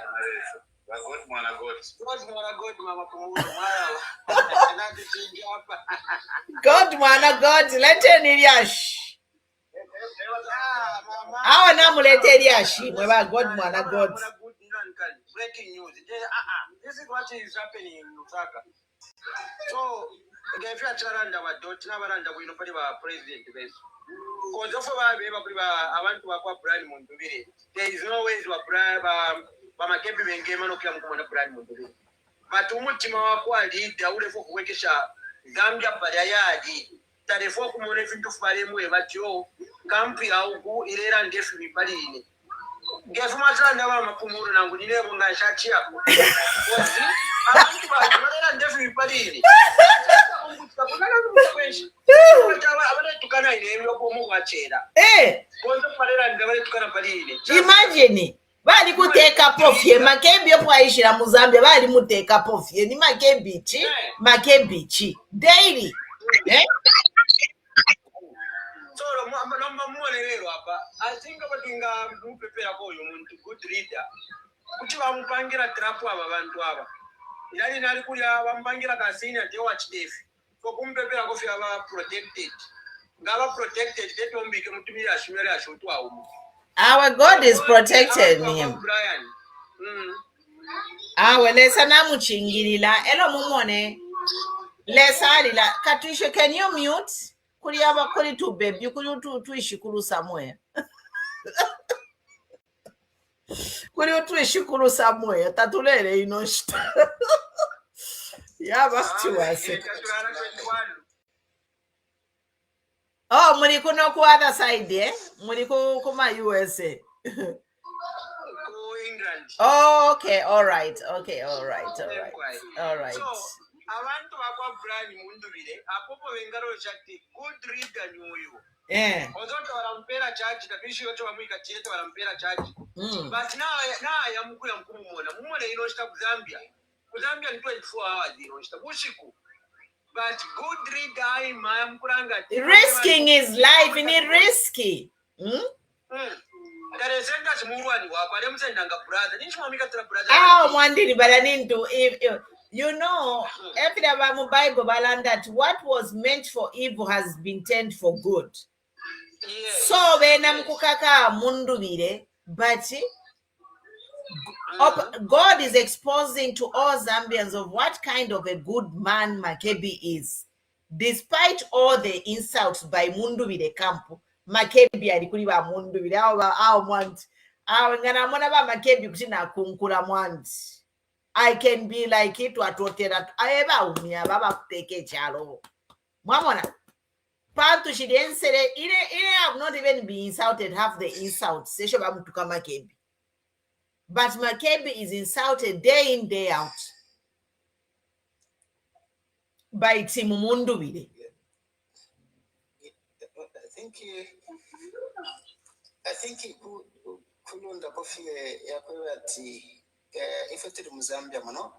God mwana God lete niliashi awa namulete liashi mweba God mwana God. Breaking news. This is what is happening in Lusaka. So if you are trying to adopt n'abaranda bwino pali ba president besu kozo fo ba be ba abantu bakwa brand Mundubire. There is no way to apply ba Makebi bengema no kila mkumona brand Mundubire. But umutima wako alida ule fo kuwekesha Zambia pali yaadi tarefo kumone fintu fale mwe batyo kampi au ilera ndefu mipali ine. Gefu matanda wa mapumuru nangu nilebo nga shati yako. Wazi abantu ba ndefu mipali ine. Imagine bali kuteka pofye Makebi opwaishira mu Zambia bali muteka pofye ni Makebichi daily So I think about prepare for you good leader kuti bamupangira trap aba bantu aba ilali nali kuya bampangira kasini ati watch defi ko kumpepera ko fiaba protected ngaba protected tetombi ke mutumira ashimere ashotwa umu. Our God is protected him. Lesa namuchingirila elo mumone Lesarila, Katisha, can you mute? Could you have a call to babe? You could do to Ishikuru somewhere. Could you to Ishikuru somewhere? Tatulere, you know. Yeah, but to us. Oh, Muriko no other side there. Muriko kuma USA. England. Oh, okay, all right. Okay, all right, all right. All right. So, abantu bakwa brand mundubire apopo wengaro chati good reader nyoyo. Yeah. Ozoto warampera charge tabishi yote wamwika tiete warampera charge. But now yamukula mkuru mumona inoshita kuzambia. Kuzambia ni 24 hours inoshita bushiku. But good reader ima mkuranga. Risking his life, in it risky. You know, every Bible that what was meant for evil has been turned for good. Yes. So when I'm kukaka mundubire, but God is exposing to all Zambians of what kind of a good man Makebi is. Despite all the insults by Mundubire Campo, Makebi alikuli ba Mundubire awo mwanti ngana mwana ba Makebi kutina kunkula mwanti. I can be like it watotera ayeba umia baba kuteke chalo. Mwamona Pantu she didn't say it have not even been insulted half the insults. Sesho ba mtuka Makebi. But Makebi is insulted day in, day out by Timu Mundubire. I think kulunda kofi yakwewe ati ifetiri Muzambia mano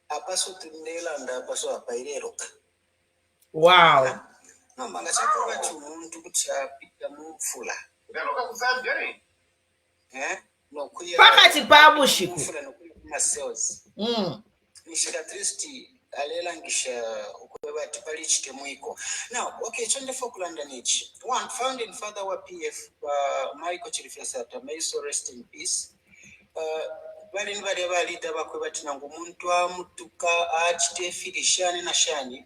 apaso tundela nda apaso apairero. Wow. No manga chakwa chumuntu kucha pita mufula. Ndaloka kuzambia ni? No kuya. Pakati pabu shiku. Mufula no kuya sales. Nishika tristi alelangisha ukwewa tipali chitemuiko. Now, okay, chonde fokulanda nichi. One, founding father wa PF, Michael Chirifyasata, may so rest in peace. Bali nibali balita bakwewa tinangu muntu amutuka achite filishani na shani.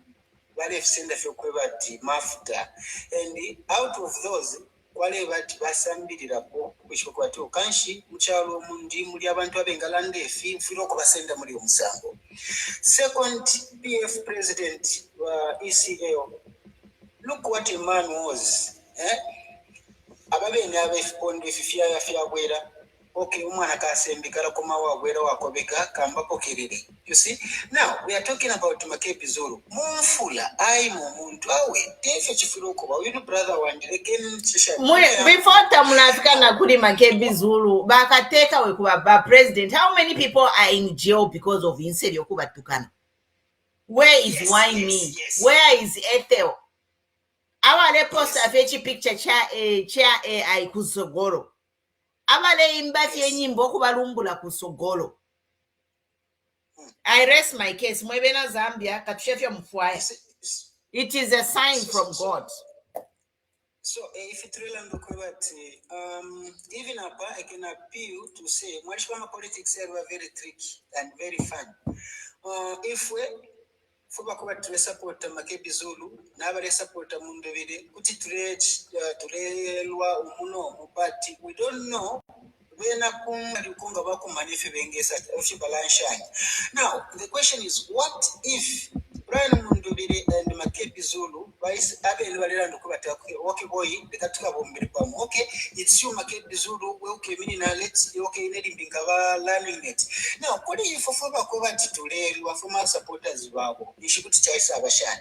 Bali fsenda fyokwewa ti mafuta. And out of those, wale bati basambirira ko kushoko ati okanshi muchalo mundi muri abantu abengalande firo ko basenda muri omusango. Second, PF president ECAO, look what a man was. Ababene abefonde fifia ya fiagwera. Okay, umwana kasembikala koma wagwera wakobeka kamba pokerere. You see? Now, we are talking about Makebi Zulu. Mumfula, muntu awe, tefe chifiroko, wa winu brother wandi, again, before Tamulafika na kuri Makebi Zulu, bakateka we kuba president, how many people are in jail because of inseri yokuba tukana? Where is Wine Me? Where is Ethel? Awale post afechi picture cha AI kusogoro. Awale imbati yenyimbo kubalumbula kusogoro. I rest my case. Mwebena Zambia, Katushefia Mfwaya. It is a sign from God. So, if it really even I can appeal to say, Mwashwama politics here were very tricky and very fun. If we Fubakuba to support Makebi Zulu, never support Mundovide, put it to Relwa Umuno, but we don't know. Now, the question is, what if Brian Mundubiri and Makebi Zulu, Vice Abel Valera Walkie Boy, the Kataka Bombipam, okay, it's you Makebi Zulu, okay, meaning let's okay, letting Bingava learning it. Now, what if for Fobakova to Rail, or former supporters, you should put Chais Abashan.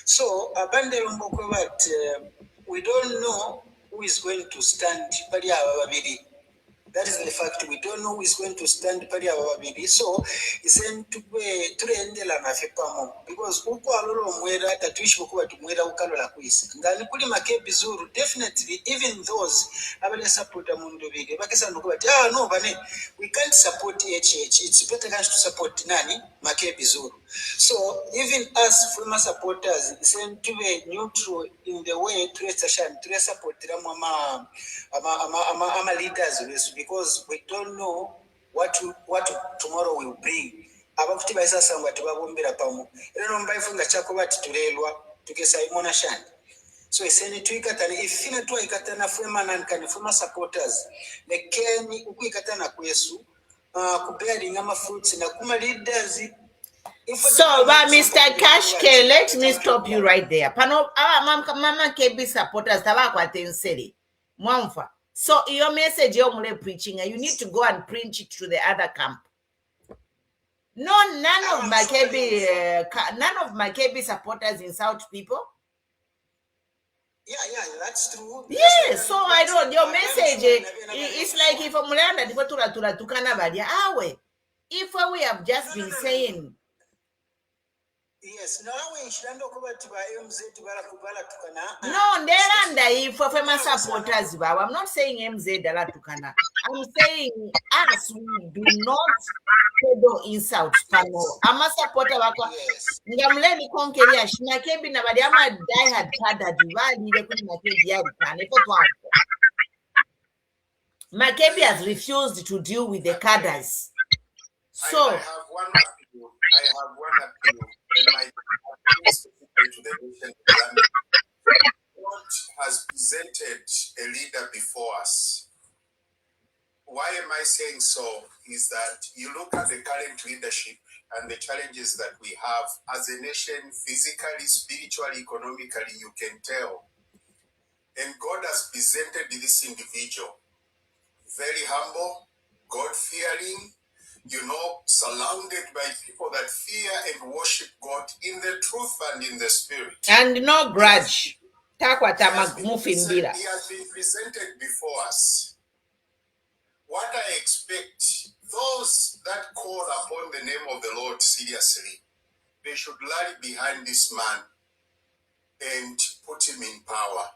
So, Abandon Mokovat, we don't know who is going to stand Paria Babidi. That is the fact. We don't know who is going to stand Paria Babidi. So, it's in to be Trendela Nafipamo because Uko Alolo Mwera, Tatuish Bukua to Mwera Ukalola Quiz. And then Puli Makebi Zuru, definitely, even those Abel support Amundo Vige, Bakasan no, Bane, we can't support HH. It's better to support Nani, Makebi Zuru. So, even us former supporters, seem to be neutral in the way to support Ramama leaders because we don't know what tomorrow will bring. abakuti baisasangwa tebabumbira pamu era nomubaifu nga kyakuba titulelwa tukesa imona shani so eseni tuikatana ifina twaikatana fwemanankani fwema supporters nekeni ukuikatana kwesu kubearing fruits na kuma leaders. So, Mr. Kashke, let me stop you right there. Pano, mama KB supporters, so your message you're preaching, and you need to go and preach it to the other camp. No, none of my KB supporters insult people. Yeah, that's true. Yeah, so I don't. Your message it's like if Mulanda if we have just been saying. Yes, no, Nderanda if famous supporters, I'm not saying MZ Dalatukana. I'm saying us, we do not pedo insults. Pano. I'm a supporter of Ngamleni Konkeria, Shinakebi Nabadiama diehard Kada Divadi, the Makebi has refused to deal with the cadres. So I have one appeal. And my appeal specifically to the nation God has presented a leader before us. Why am I saying so? Is that you look at the current leadership and the challenges that we have as a nation, physically, spiritually, economically, you can tell. And God has presented this individual very humble, God-fearing, surrounded by people that fear and worship God in the truth and in the spirit. And no grudge. He has been presented before us. What I expect, those that call upon the name of the Lord seriously, they should rally behind this man and put him in power.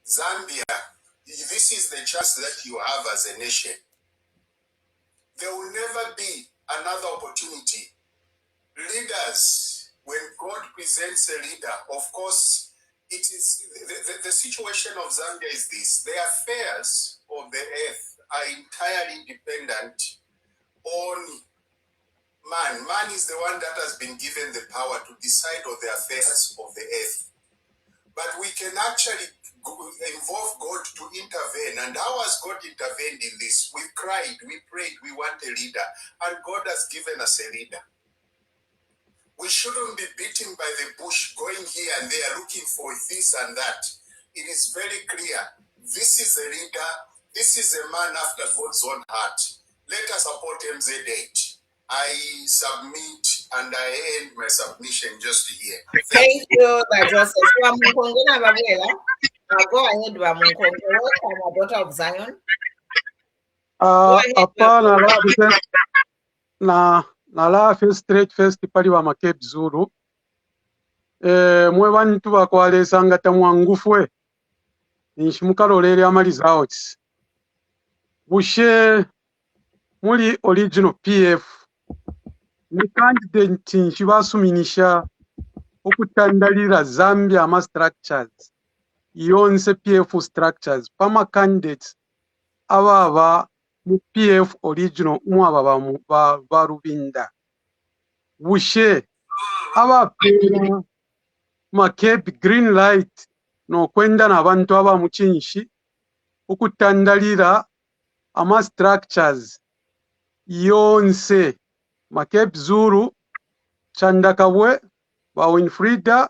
Zambia, this is the chance that you have as a nation. There will never be another opportunity. Leaders, when God presents a leader, of course, it is the situation of Zambia is this. The affairs of the earth are entirely dependent on man. Man is the one that has been given the power to decide on the affairs of the earth. But we can actually involve God to intervene. And how has God intervened in this? We cried, we prayed, we want a leader. And God has given us a leader. We shouldn't be beaten by the bush, going here and there, looking for this and that. It is very clear. This is a leader. This is a man after God's own heart. Let us support MZ8. I submit and I end my submission just here. Thank you, Joseph. Go ahead, Munkonge, daughter of Zion. Nala straight first pali wa Makeb Zulu. Mwe bantu bakwalesanga tamwangufwe. Nshimukaloleri amaliza out. Bushe muri original PF. Ni candidate nshibasuminisha okutandalira Zambia ama structures. Yonse PF structures. Pama candidates ababa mu PF original umwaba ba Rubinda. Bushe abapera Makeb green light no kwenda n'abantu abamukinshi okutandalira ama structures yonse Makeb Zulu Chandakabwe ba Winfrida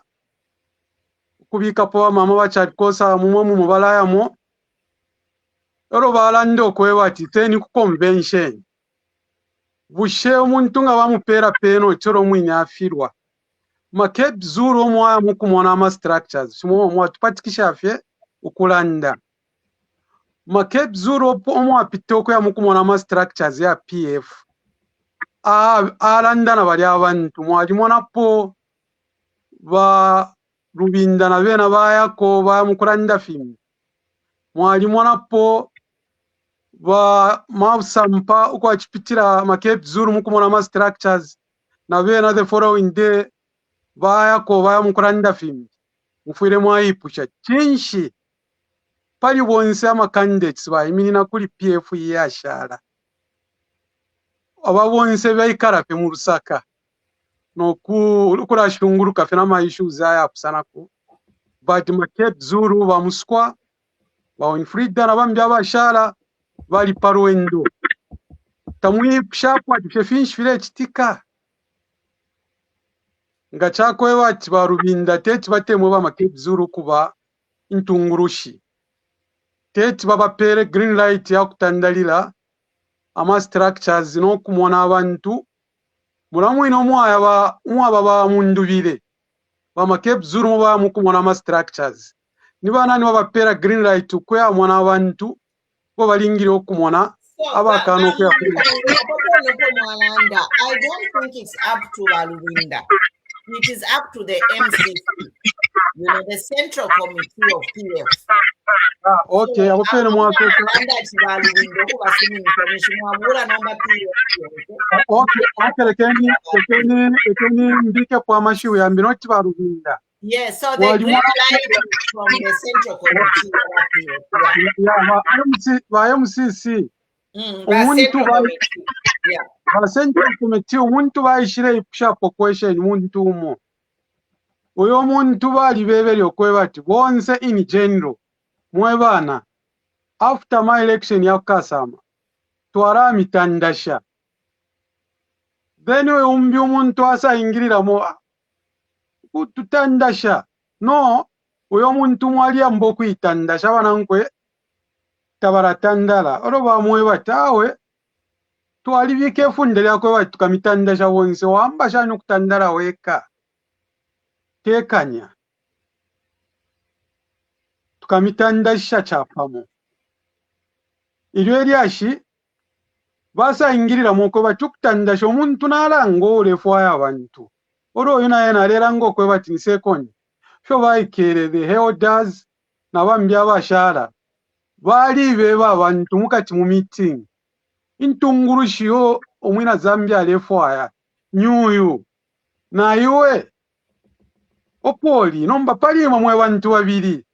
kubika po mama bachatkosa mumwe mu balayamo ero balando kwebati teni ku convention bushe omuntu nga bamupera peno choro mwinya afirwa Makeb Zulu omwa mukumona ama structures simwo omwa tupatikisha afye ukulanda Makeb Zulu omwa pitoko ya mukumona ama structures ya PF alanda na bali abantu mwali monapo ba Rubinda na bena bayako ba mukulanda fimi mwali monapo ba mausampa uko achipitira Makeb Zulu mukumona ama structures na bena the following day bayako ba mukulanda fimi mufire mwayipusha chinshi pali bonse ama candidates ba iminina kuli PF yashara ababonse byayikarape mu Lusaka nokurashunguruka fena issues aya kusanaku but Cape Zulu bamuswa Winfrida nabambya abashara bali parwendo tamwi shapwa difefinshi file chitika ngachako bati barubinda tete batemwe ba Cape Zulu kuba intungurushi tete babapere green light ya kutandalira ama structures no kumona abantu mulamu ino mwaba ba mundubire ba Cape Zulu ba mukumona ama structures niba nani babapera green light kwe amona abantu bo balingire okumona abakano kwe I don't think it's up to Balubinda. It is up to the MCC, the Central Committee of PF. Okay, abapere mwaso. Okay, keni mbike kwa mashiwe ya mbinoti Balubinda. Yes, so the green light from the Central Committee of MCC. Central Committee umuntu bayishire ipshapo question umuntu umo. Uyo muntu bali bebeli okwebati bonse in general mwebana after my election ya Kasama twara mitandasha. Then we umbi umuntu asa ingirira mo tutandasha no uyo muntu mwali amboku itandasha banankwe tabaratandala oroba mweba tawe twalibike fundele akwe tukamitandasha wonse wamba shano kutandala weka tekanya tukamitandasha chapamo ilyo elyashi basa ingirira mwoko batukutandasha omuntu nalango olefwaya abantu oro yona yena lerango kwe bati second fyo bayikere the elders nabambya abashara bali beba abantu mukati mu meeting intungurushio omwina Zambia lefwaya nyuyu na iwe opoli nomba palima mwe bantu babiri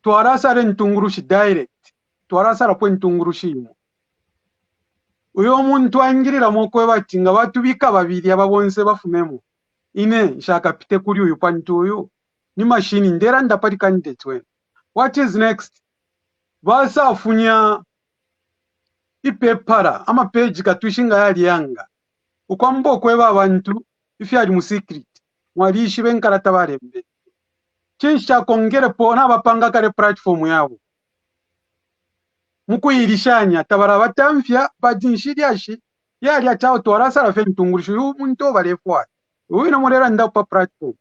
twarasara intungurushi direct twarasara po intungurushi imo uyo muntu angirira mokwe bati nga batubika babiri ababonse bafumemo ine nshaka pite kuri uyu pantu uyu ni machine ndera ndapati candidate we. What is next? Basa afunya ipepara ama page katushinga yali yanga ukwambo kweba abantu ifi ali mu secret mwalishi benkarata barembe chisha kongere pona abapanga kale platform yabo mukuyirishanya tabara batamfya badinshiriashi yali atao twarasara fe ntungurisho umuntu balefwa uyu namurera ndapa platform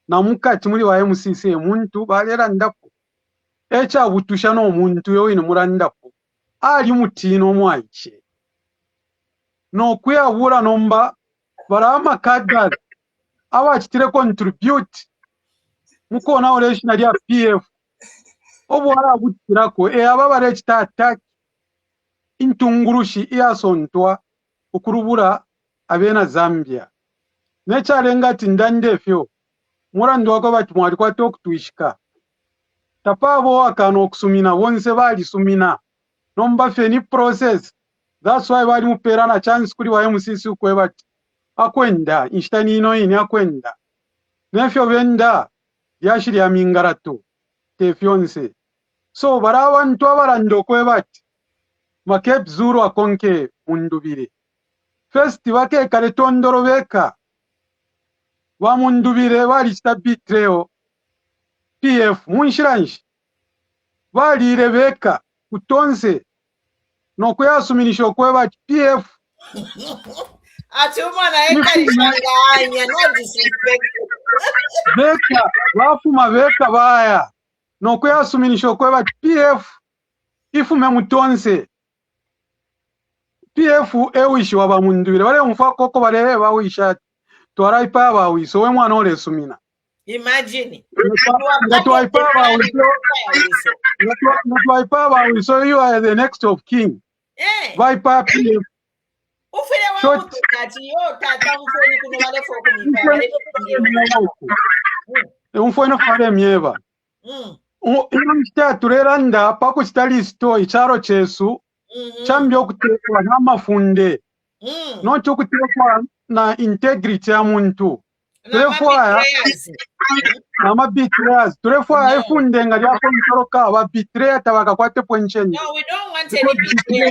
na mukati muri wa MCC muntu balera ndapo echa butusha no muntu yo ino murandapo ali mutino mwache no kuyabura nomba barama kadda abachitire contribute mukona oreshina lya PF obwara butirako ababare attack intungurushi iyasontwa ukurubura abena Zambia nechalenga tindandefyo murando wako bati mwali kwa talk tuishika tapabo akano okusumina bonse bali sumina nomba feni process. That's why bali muperana chance kuri wa MCC ukwe bati akwenda instani ino ini akwenda nefyo benda yashiri ya mingarato tefyonse so barabantu abarando kwe bati Cape Zulu akonke mundubire first bake kale tondoro beka wa mundubire bali betrayal PF munshiranshi bali rebeka kutonse no kuyasuminisha kwe bati PF atuma na ekalishanganya no disrespect beka bafuma beka baya no kuyasuminisha kwe bati PF ifume mutonse PF ewishi waba mundubire bale mfako ko bale bawisha twarayipa bawiso we mwana ole sumina. Imagine so you are the next of king. Viper PF ufire wa mukati yo tata mfoni kuno wale mfoni fare myeba tureranda pako stali sto icharo chesu chambyo kutekwa n'amafunde nocho kuterekwa na integrity ya muntu turefwaya ama betrayers turefwaya ifunde nga lyako ntoroka aba betray tabakakwate ponchenje. No, we don't want any betrayal near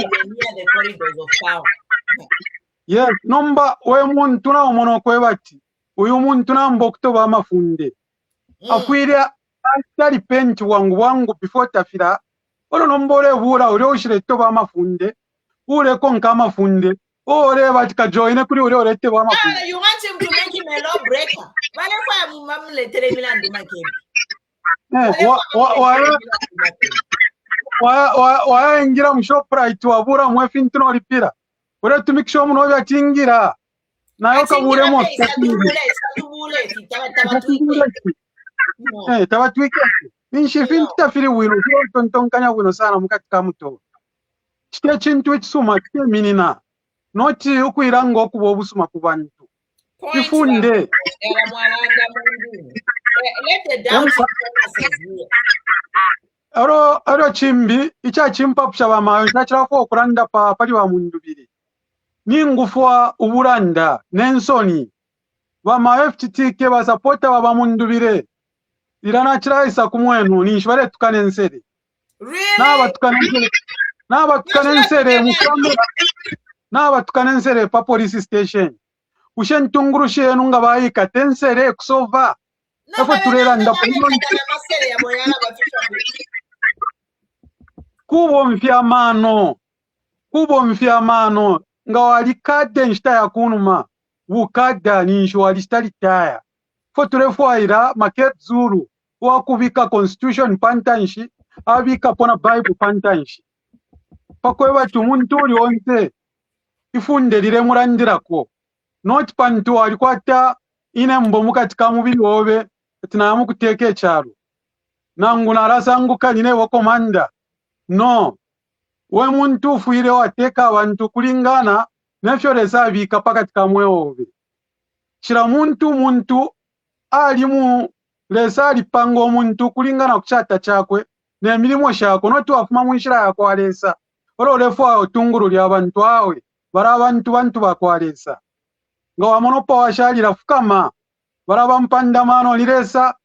the corridors of power. Yes, nomba we muntu na omono kwebati uyu muntu namba okutoba amafunde akwire atali penti wangu before tafira ono nombole bura uri oshire toba amafunde ure konka amafunde ore batika joine kuri uri orete ba amafunde. You want him to make him a lawbreaker? Wale kwa mumamletere milandi makebi. Wa ingira mu Shoprite wabura mu Fintuno ripira ure tumikisho mu no byatingira nayo kabure mo tabatwike inshi finta firi wino tontonkanya wino sana mukati kamuto kite chintu ekisuma kite minina noti ukuirango okuba obusuma ku bantu ifunde aro chimbi icha chimpa pshaba mayo nachirafo okuranda pali wa mundubiri ningufwa uburanda nensoni bama FTT ke basapota baba mundubire irana chiraisa kumwenu ninshibare tukanensere naba tukanensere mukambe naba tukanensere pa police station ushentunguru shenu nga bayika tensere kusova afo turera nda kubo mfyamano nga walikade nshita ya kunuma wukada ninsho walistalitaya fo turefwaira maket zuru wakubika constitution pantanshi abika pona bible pantanshi pakweba tumuntu uri onse ifunde lire murandirako not pantu alikwata ine mbomu katika mubiri wobe tinamu kuteke echaro nangu narasanguka nine wo komanda no we muntu fuire wateka abantu kulingana nefyo resabika pakatika mweobe shira muntu alimu lesali pango muntu kulingana kuchata chakwe ne milimo shako notu afuma mwishira yako alesa olo lefwa otunguru lya abantu awe bara abantu bakwalesa nga wamonopa washalira fukama baraba mpandamano liresa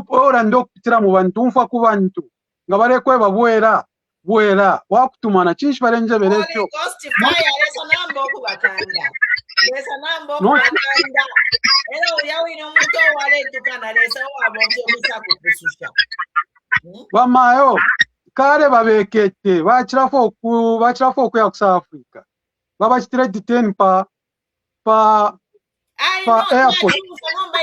ora ndokutira mu bantu mfa ku bantu nga barekwe babwera wakutumana chinshi barenje berekyo bamayo kare babekete bachirafo ku ya South Africa baba chitire detain pa airport but I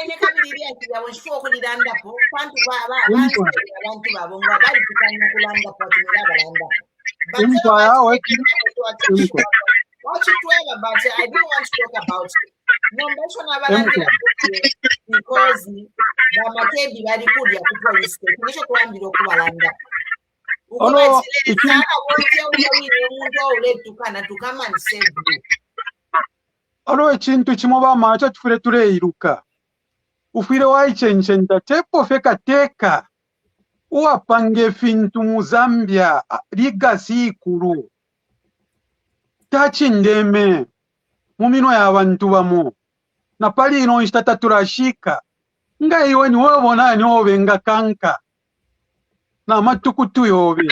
don't want to talk about it. No, because Makebi bari kuri akutwa state nisho kwambira okubalanda alo ekintu kimo bamacho tufure tureiruka ufire waichenchenda tepo feka teka uwapange fintu mu Zambia ligasi ikulu tachindeme mumino y'abantu bamo na pali ino nshitata turashika nga iwe ni wabona ni obenga kanka na matukutu yobe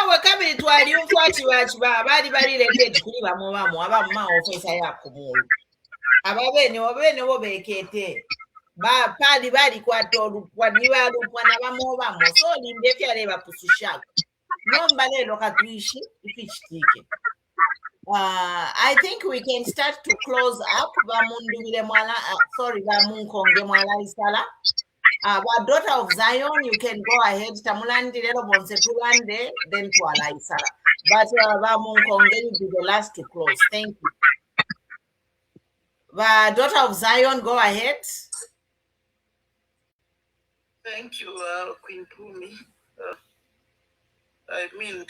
wakabiri twali umfwachi bari related kuri bamo abamma officer yakumulu ababene bo bekete ba pali bali kwatolu kwanibalu kwana bamo so linde fyale bapusushaka nomba lelo katwishi ifichitike. I think we can start to close up. Munkonge mwala isala. Daughter of Zion, you can go ahead. Tamulandi lero bonse tulande, then twala isala. But Munkonge will be the last to close. Thank you. Daughter of Zion, go ahead. Thank you, Queen Pumi. I mean,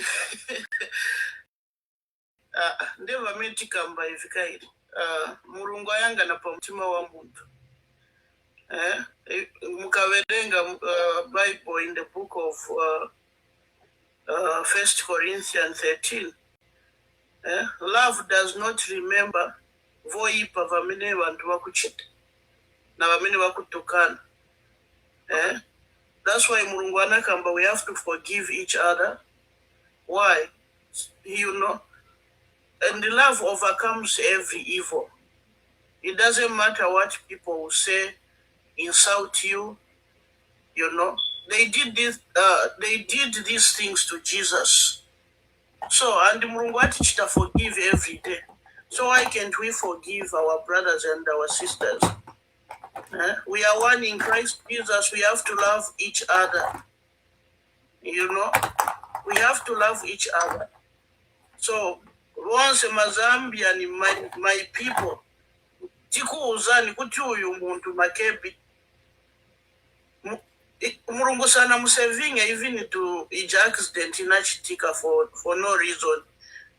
ndeva meti kamba ifikairi murungu ayanga na pamutima wa muntu mukaverenga Bible in the book of 1 Corinthians 13 Love does not remember voipa vamene vantu vakuchita na vamene vakutukana. That's why Mulungu anakamba we have to forgive each other. Why? You know, and the love overcomes every evil. It doesn't matter what people will say, insult you. You know, they did this. They did these things to Jesus. So, and Mulungu atichita forgive every day. So why can't we forgive our brothers and our sisters? We are one in Christ Jesus. We have to love each other. You know, we have to love each other. So once Mazambia ni my people, tikuuzani kuti uyu muntu Makebi. Mulungu sana musevinga even to each accident inachitika for no reason.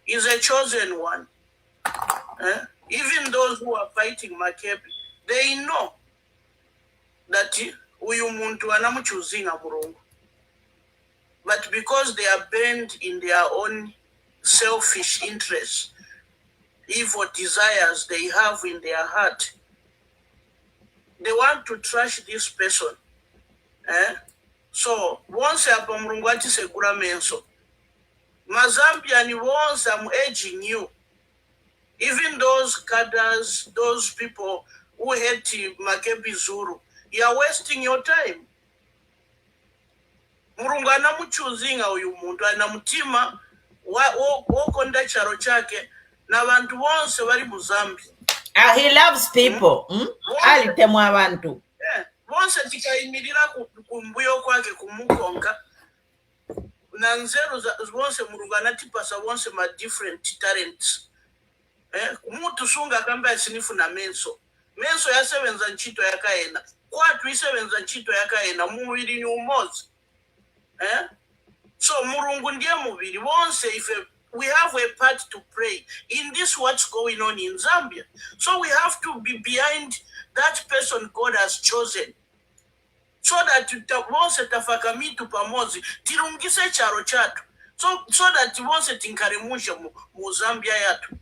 He's a chosen one. Even those who are fighting Makebi, they know that uyu muntu anamuchuzinga Mulungu. But because they are bent in their own selfish interests, evil desires they have in their heart, they want to trash this person. So once apa Mulungu atisegura menso, Mazambian once I'm urging you, even those cadres, those people who hate Makebi Zulu, you are wasting your time. Mulungu anamuchuzinga uyu muntu anamutima wokonda charo chake na vantu vonse vari muzambia. He loves people. Alitemwa abantu. Vonse tikayimirira kumbuyo kwake kumukonga na nzeru vonse Mulungu anatipasa vonse ma different talents. Mutu sunga kamba yasinifu na menso yasebenza nchito yakaena kwatu isebenza nchito yakaena muviri ni umozi. So Mulungu ndiye muviri vonse. If we have a part to play in this what's going on in Zambia, so we have to be behind that person God has chosen, so that vonse tafakamitu pamozi tirungise charo chatu, so that vonse tinkarimushe mu Zambia yatu.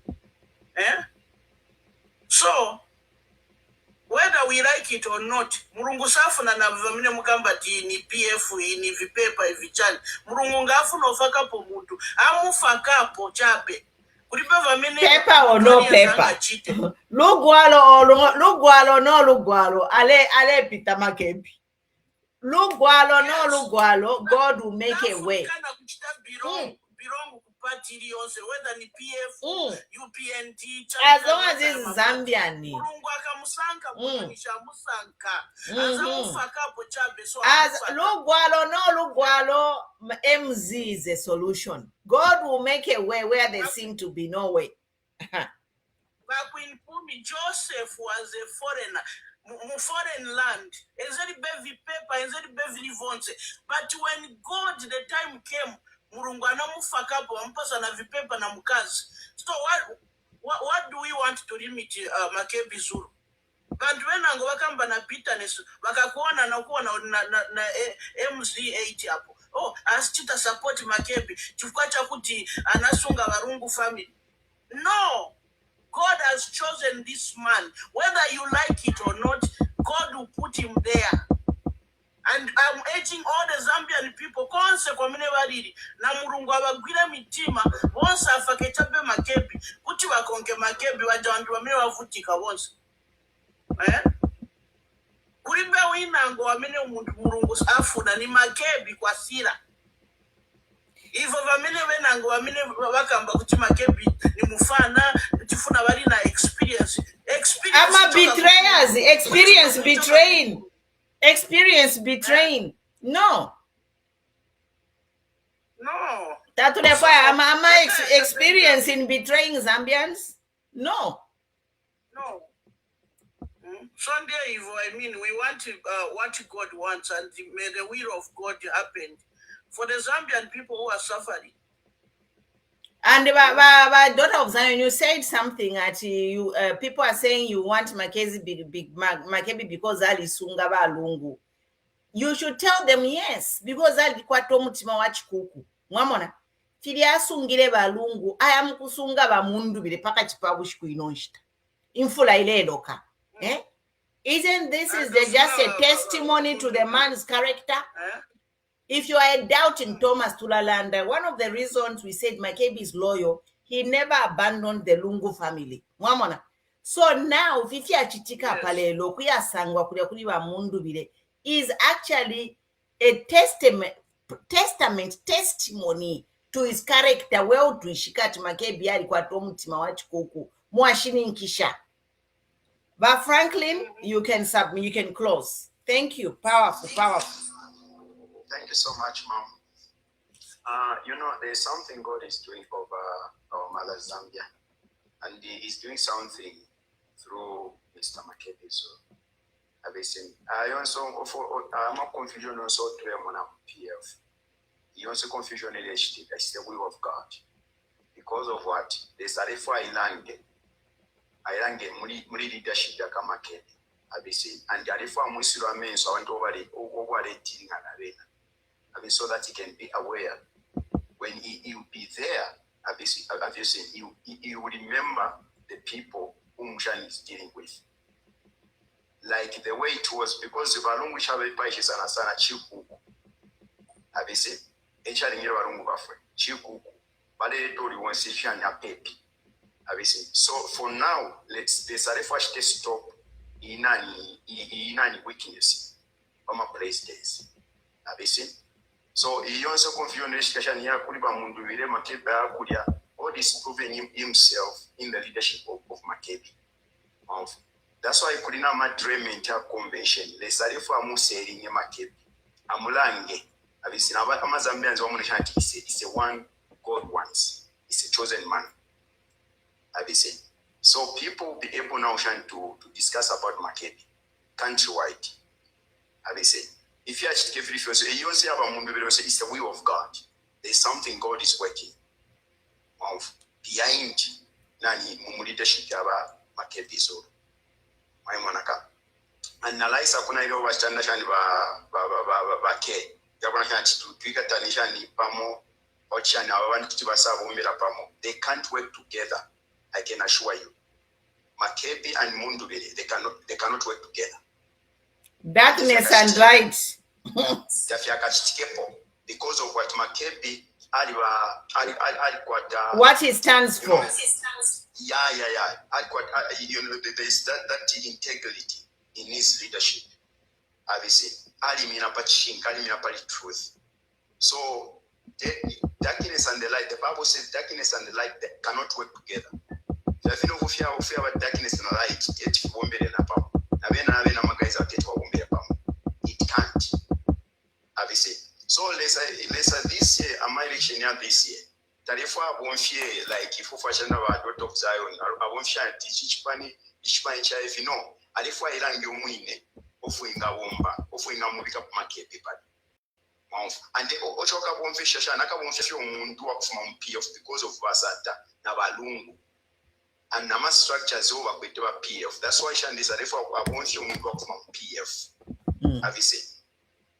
So whether we like it or not, Mulungu safuna na vamine mukamba ti ni PF ni vipepa ivichani. Mulungu ngafuna ofakapo muntu amufakapo chape kulipe vamine paper or no paper. Lugwalo no lugwalo ale pita Makebi. Lugwalo no lugwalo, God will make a way. Whether ni PF, UPND, as long as it's Zambian. As lugwalo no lugwalo, MZ is a solution. God will make a way where there seem to be no way. Joseph was a foreigner. Foreign land, but when God the time came, Mulungu anamufakapo ampasa na vipepa na mkazi. So what do we want to limit Makebi Zulu? Bantu wenango wakamba na bitterness wakakuona na kuwa na MZ8 hapo. Oh, asichita support Makebi. Chifukwacha kuti anasunga warungu family. No. God has chosen this man. Whether you like it or not, God will put him there. And I'm urging all the Zambian people, konse kwa mine bariri, na Mulungu abagwira mitima, once afaketabe Makebi, kuti wakonke Makebi, wajandu wamine wavutika once. Kulimbe winango wamine Mulungu afuna ni Makebi kwa sira. Ivo vamine wenango wamine wakamba kuti Makebi ni mufana, tifuna wali na experience. Ama betrayers, experience betraying. Experience betraying. No. That's why I'm experience in betraying Zambians. No. Sunday evil. I mean, we want what God wants, and may the will of God happen for the Zambian people who are suffering. And daughter of Zion, you said something that you people are saying you want Makebi because Ali Sungaba Lungu. You should tell them yes, because Ali Kwato Mutima Wachikuku. Mwamona. fili asungile balungu ayamukusunga bamundu bile paka chipabushi kuinonshita infula ile eloka isn't this is just a testimony to the man's character? If you are doubting Thomas Tulalanda, one of the reasons we said Makebi is loyal, he never abandoned the Lungu family. Mwamona. So now, Fifi Achitika Palelo, Kuya Sangwa, Kuya Kuliwa Mundu Bile, is actually a testimony to his character. Well, to Shikati Makebi, Alikuwa Tomutima Wachikoku, Mwashini Nkisha. But Franklin, you can submit, you can close. Thank you. Powerful, powerful. Thank you so much, Mom. You know, there's something God is doing over our mother Zambia, and He is doing something through Mr. Makebi. So, I also, I'm not confusion also to him on PF. He also confusion relationship. That's the will of God. Because of what? There's a refer Ilange muri leadership ya Makebi. And the refer Musura means I went over it dealing and so that he can be aware when he will be there. He will remember the people whom Shan is dealing with. Like the way it was, because the Balungu Shabe Paishes and Asana Chiku, Abisi, Echari Balungu Bafre, Chiku, Bale Tori one session ya Pepi. Abisi. So for now, let's the stop in any weakness from a place days. Abisi. So he also confused education here, all this proving himself in the leadership of Makebi. That's why I could not my dream in convention. Let's say for a museli in Makebi. Amulange. I've seen about Amazambians woman it's a one God wants. It's a chosen man. I've seen. So people will be able now to discuss about Makebi countrywide. I've seen. If you actually give reference, you also have a movie say it's the will of God. There's something God is working behind Nani leadership yaba Makebi so. My monaka. Analyze akuna ile wachana shani ba ke. Yabona kanti tuika tanisha ni pamo ochana abantu tibasaba umira pamo. They can't work together. I can assure you. Makebi and Mundubele, they cannot work together. Darkness and light. Because of what Makebi what he stands for. Yeah. There's that integrity in his leadership. Obviously, truth. So darkness and the light. The Bible says darkness and the light they cannot work together. If you know if you have darkness and light, it can't. Obviously. So let's say this year, my election year this year. Therefore, I won't fear like if you fashion about daughter of Zion, I won't fear teach Spanish if you know. And if I land you win, offering a womba, offering a movie up market people. And the Ochoka won't fish, Shanaka won't fish on do up from PF because of Vasata, Nabalungu. And Nama structures over with PF. That's why Shandis are therefore I won't you move up from PF. Have you seen?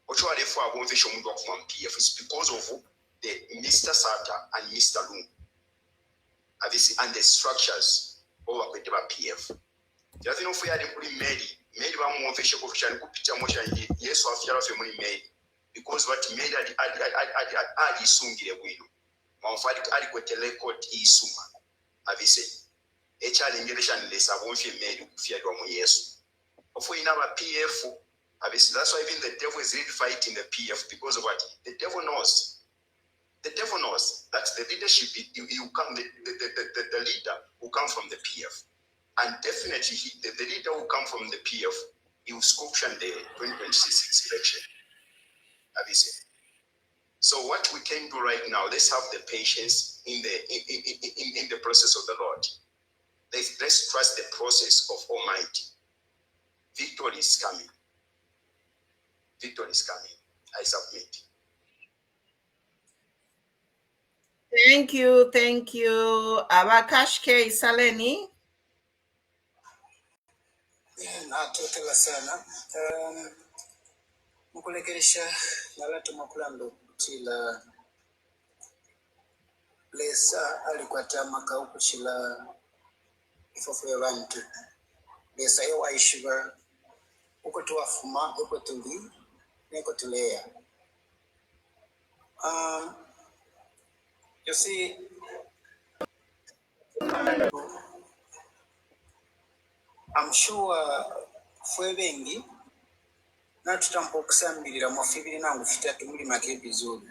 Ochoa therefore I won't fish on move up from PF. It's because of the Mr. Sata and Mr. Lung. Have you seen? And the structures over with PF. You know if we had made one more fish of Shan picture motion, yes, or fear of family made. Because what made Ali Sungi a window. Monfadi adequate record is Suma. Have you seen? A child in generation less I won't feel made fear from yes. Of we never PF. That's why even the devil is really fighting the PF because of what the devil knows. The devil knows that the leadership you come the leader will come from the PF. And definitely the leader will come from the PF, he will sculpture the 2026 election. Have you seen? So what we can do right now, let's have the patience in the process of the Lord. Let's trust the process of Almighty. Victory is coming. Victory is coming. I submit. Thank you. Abakashke Saleni. Natotela sana. Mukulekeresha nalatu makulando tila lesa alikwata makao kuchila ifofu ya bantu lesa ewa ishiba uko tuwafuma uko tuli neko tuleya. You see, I'm sure fwe bengi na tutampa okusambirira mu 2023 muli Makebi Zulu.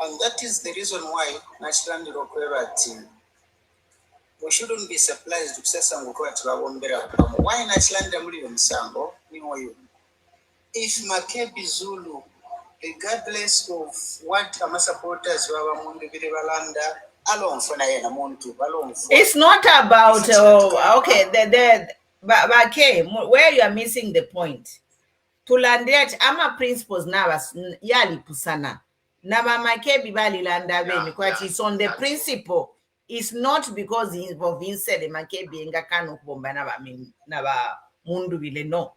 And that is the reason why nachilandira okweba ati we shouldn't be surprised kusasa nguko ati babombera kubamu. Why nachilandira muli omusango niwoyo? If Makebi Zulu, regardless of what our supporters were balanda, it's not about okay but okay, where you are missing the point. Tulandet ama principles nabas yali pusana. Naba Makebi bali landa beni kwa it's on the principle. It's not because he involved the Makebi nga kanu bomba naba mundu bile no.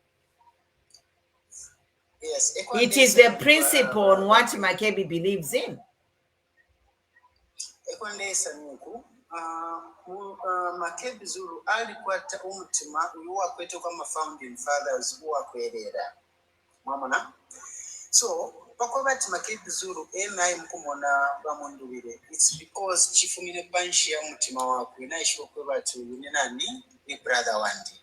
Yes, it is the principle on what Makebi believes in. Makebi Zulu alikwata umutima uwa kwetu kama founding fathers uwa kwerera. Mwamona? So, pakobati Makebi Zulu enai mkumona bamunduwire. It's because chifumile panshi ya umutima waku inaishiwa kwebati uyune nani ni brother wandi.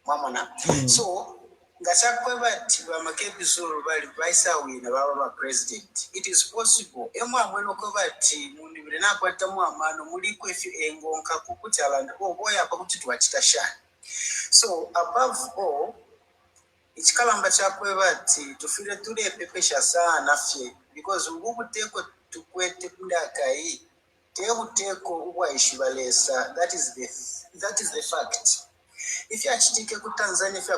Mwamona? So, ngasakwebati ba Makebi Zulu bali baisa wina baba president. It is possible emwa mweno kwebati munduwire nakwata mwamano muli kwefi engonka kukutalanda oboya pakuti twachitashana. So above all, ichikalamba chakwebati tufire tule pepesha sana fye because ubuteko tukwete kundakai teuteko ubwaishibalesa. That is the fact. If you actually take to Tanzania, if you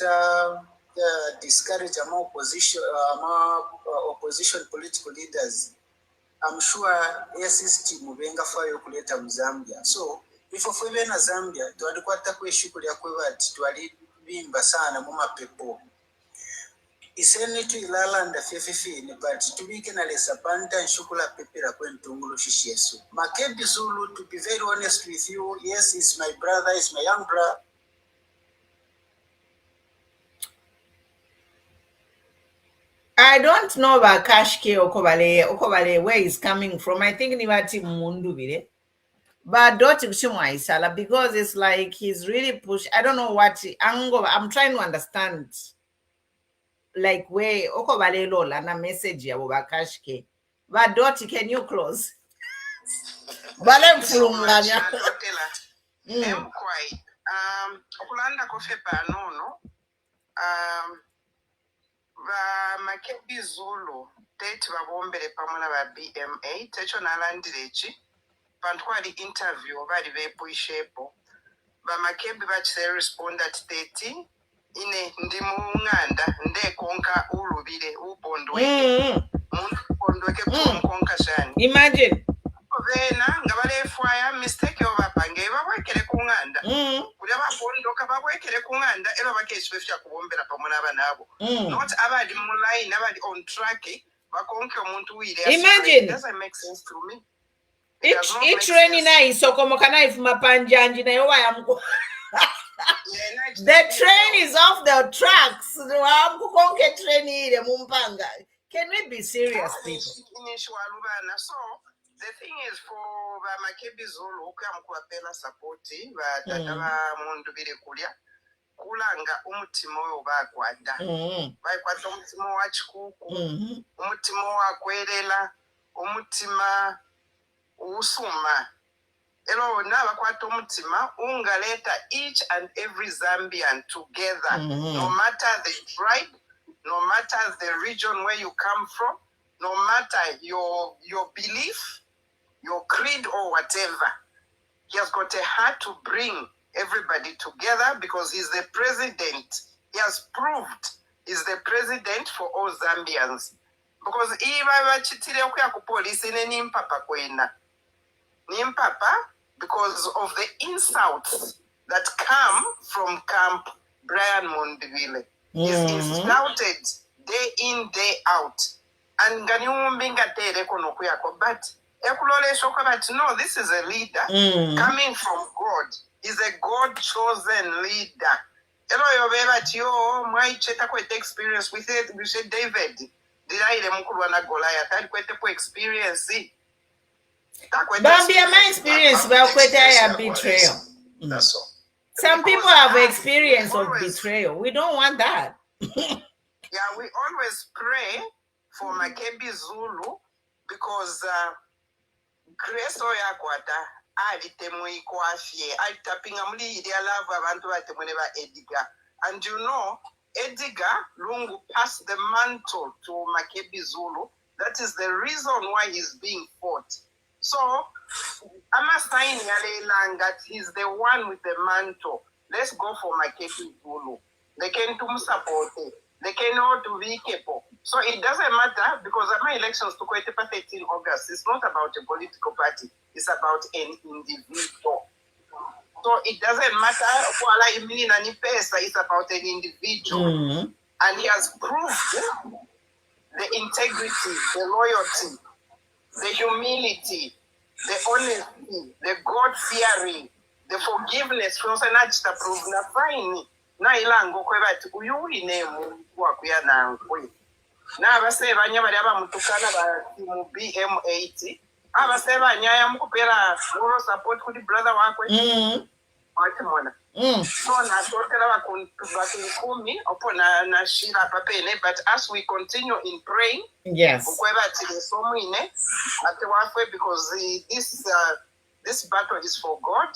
are discourage opposition political leaders, I'm sure system mubenga fayo kuleta Zambia. So if we na Zambia, tualikwata kweshukuli ya kwebati tuali bimba sana muma pepo. Isene tu ilalanda fefefini, but tubike na lesa panta nshukula pepera kwentungulu shishesu. Makebi Zulu, to be very honest with you, yes, he's my brother, he's my young brother. I don't know about Kashke Okobale, where he's coming from. I think Nivati Mundu bile. But don't Isala, because it's like he's really pushed. I don't know what I'm trying to understand. Like where Okobale Lola na message ya Kashke. But Doti, can you close? Balem fulunganya. Okulanda kofepa nono. Ba Makebi Zulu tete babombere pamona ba BMA techo nalandirechi pantwali interview bali bepuishepo ba Makebi bachise respond at 30 ine ndi munganda nde konka ulubire upondweke pondweke konka shani. Imagine Vena ngabale fwaya mistake obapange babwekere kunganda kulia bapondoka babwekere kunganda eba bakeshi befya kubombera pamona abanabo not abali mu line abali on track bakonke omuntu wire. Imagine. It doesn't make sense to me. It's training nice so como kana if mapanjanji na yowa yamko. The train is off the tracks. Amkukonke train ile mumpanga. Can we be serious, people? So the thing is for Makebi Zulu ukamkuapela supporti batata ba mundu bile kulia kulanga umutima we bakwada bakwata umutima wa chikuku umutima wa kwelela umutima usuma elo na bakwata umutima ungaleta each and every Zambian together, no matter the tribe, no matter the region where you come from, no matter your belief, your creed or whatever. He has got a heart to bring everybody together because he's the president. He has proved he's the president for all Zambians. Because because of the insults that come from Camp Brian Mundivile. He's insulted day in, day out. and Ganyumbinga Tere Konokuyako, but Ekulole Shoka, but no, this is a leader coming from God. He's a God chosen leader. Hello, but you my cheta quite experience with it. We said David, did I Mukurwana Goliath? I quite experience it. Bambia, my experience about quite betrayal. That's all. Some people have experience of betrayal. We don't want that. Yeah, we always pray for Makebi Zulu because Grace Oyakwata, alitemui kwafie, alitapinga muli idialava abantu batemuneba Edgar. And you know, Edgar Lungu passed the mantle to Makebi Zulu. That is the reason why he's being fought. So, Amasain Yale that he's the one with the mantle. Let's go for Makebi Zulu. They can do support it. They cannot do vehicle. So it doesn't matter because my elections to quite 13 August. It's not about a political party. It's about an individual. So it doesn't matter. It's about an individual. And he has proved the integrity, the loyalty, the humility, the honesty, the God-fearing, the forgiveness. Na ilango kwebati uyuine kwa kuyana nkwe na abaseba nya bali abamutukana ba mu BM8 abaseba nya mukupera uro support kuli brother wakwe ati mwana so na totela bakuni opo na shira papene, but as we continue in praying, yes, kwebati somwine ati wakwe, because this battle is for God.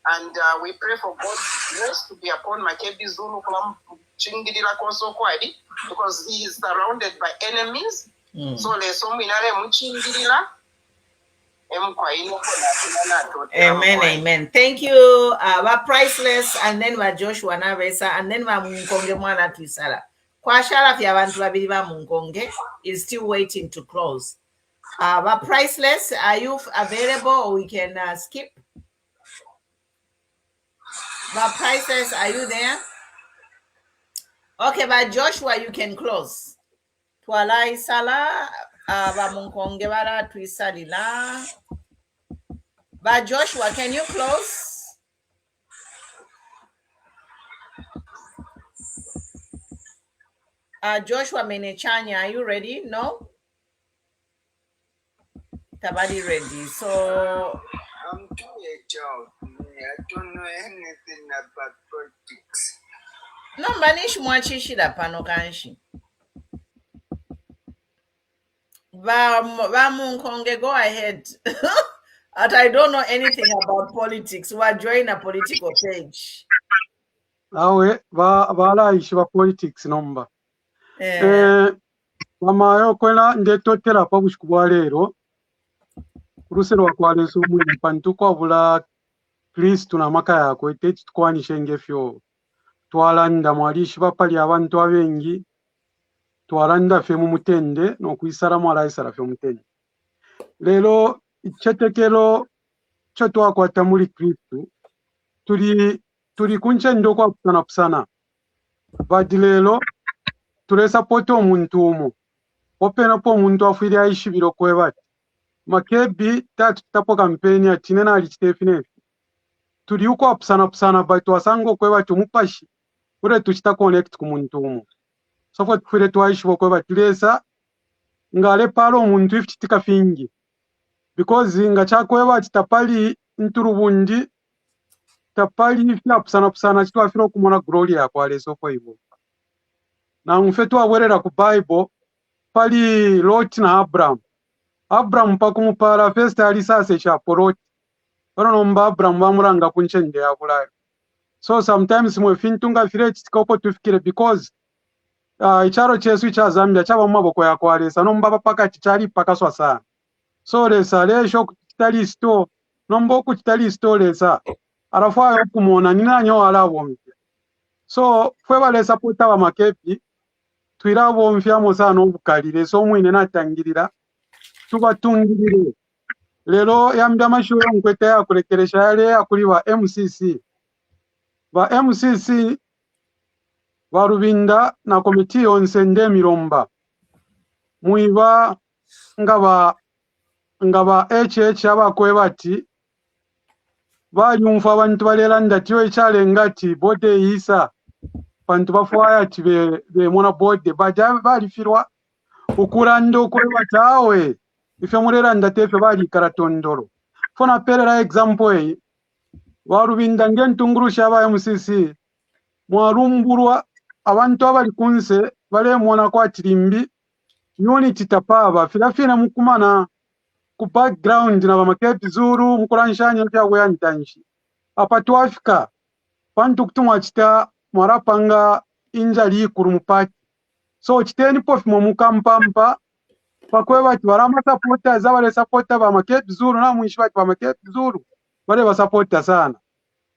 And we pray for God's grace to be upon Makebi Zulu because he is surrounded by enemies. So amen, amen. Thank you. Priceless, and then Joshua Navesa, and then Munkonge Mwana Twisala. Kwashala fya abantu babiri ba Munkonge is still waiting to close. Priceless, are you available or we can skip? But Priceless, are you there? Okay, but Joshua, you can close. Twala isala, ba Munkonge bara twisalila. But Joshua, can you close? Joshua Menechanya, are you ready? No? Tabadi ready. So I'm doing a job. I don't know anything about politics. No, manish mwachishida pano kanshi. Munkonge, go ahead. But I don't know anything about politics. We are joining a political page. Awe bala ishiba politics number. Mama yo kwela ndetotera pa bushikubwa lero. Rusero wakwaleso mwini pantuko abula Kristu na maka yako eteti tukwanisha ngefyo. Twalanda mwalishi bapali abantu abengi. Twalanda fe mu mutende n'okuyisala mwala isala fe mutende. Lero ichetekero kyo twakwata muri Kristu tuli kunchendo kwa kusana. Badi lero tulesapota omuntu omu. Opena po omuntu afiri aishibiro kwebati. Makebi tapo kampeni atinena alichitefinefi. Tuli uko apusana batu wasango kwebati umupashi. Ure tuchita connect kumuntu omu. Sofo tufire twaishibo kwebati lesa ngale palo omuntu ifichitika fingi. Because nga chakwebati tapali nturubundi tapali ifi apusana chitu afiro kumona glory ya kwa leso kwa hivyo. Na mfetu wawerera ku Bible pali Lot na Abraham pakumupala first alisase cha poroti. Nomba Abraham bamuranga kunchende ya bulayo. So sometimes mwe fintunga fire chikopo tufikire because icharo chesu cha Zambia chaba maboko ya kwalesa nomba paka chichali pakaswa sana. So lesa lesho kutali store nomba kutali store lesa arafa yo kumona ninanyo alabo mpya. So fwe bale supporta ba Makebi twirabo mfyamo sana obukalire so mwine natangirira tubatungirire. Lero yambya mashuro nkwete ya kurekeresha yale akuri ba MCC. Ba MCC barubinda na komiti yonse nde miromba. muiba ngaba HH abakwe bati bayumva abantu balelanda tiyo ichale ngati bode isa bantu bafwaya ti be mona bode baja balifirwa ukuranda okwe batawe ife mulelanda tefe bali karatondolo fona perera example yi warubinda ngentungurusha aba MCC mwalumburwa abantu abali kunse bale mona kwatirimbi unity tapaba filafina mukumana ku background na bamakepi zuru mukuranshanya byawe yantanshi apa twafika bantu kutumwa chita mwarapanga injali kuru mupaki so chiteni pofi mu mukampampa pakwe bati barama supporters abale supporter bamakepi zuru na mwishi bati bamakepi zuru bale ba supporter sana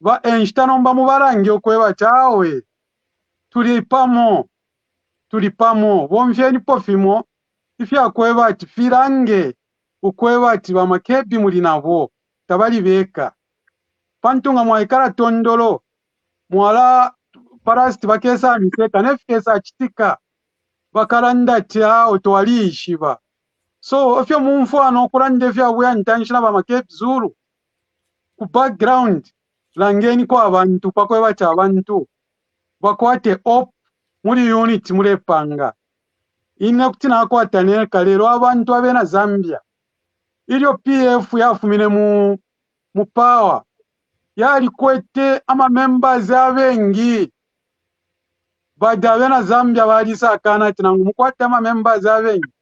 ba enshitanomba mubarange okwe bachawe tulipamo bomfyeni pofimo ifya kwe bati firange ukwewa ati bamakebi muli nabo tabali beka pantunga mwaikara tondolo mwala parasti bakesa miseka nefkesa chitika bakaranda tia otwali ishiba so ofyo mumfano okulande fya bwa intentional bamakebi zuru ku background langeni kwa abantu pakwe bacha abantu bakwate op muri unit mulepanga ina kutina akwatane kalero abantu abena Zambia ilio PF yafumine mu power yali kwete ama members abengi badabena Zambia bali sakana tinangu mukwate ama members abengi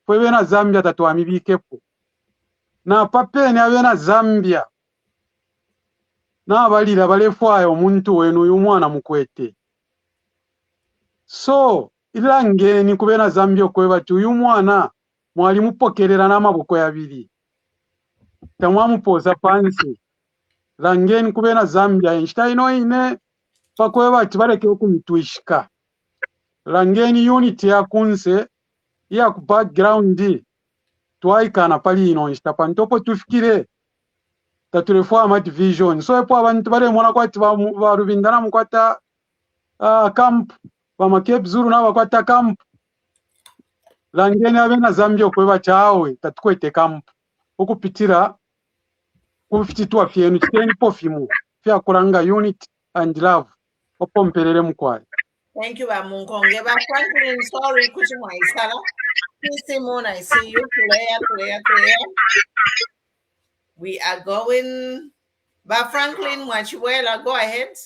kwebena Zambia tatwamibikepo na papeni abena Zambia na balira balefwayo omuntu wenu uyu mwana mukwete so ilangeni kubena Zambia kweba tu uyu mwana mwali mupokerera n'amaboko yabiri tamwamupoza pansi langeni kubena Zambia enshitaino ine pakwe bati bareke okumitwishika langeni unity ya kunse ya ku background twaikana pali ino nshitapa ntopo tufikire tatulefwa ama division so epo abantu bare mwana kwati barubindana mukwata camp bamakepi zuru na bakwata camp langeni abena Zambia okweba chawe tatukwete camp okupitira kufititwa fyenu chiteni pofimu fya kuranga unit and love opomperere mkwai. Thank you Munkonge. Ba Franklin, sorry kuti mwaisala. Simon, I see you clear. We are going. Ba Franklin Mwachiwela, go ahead.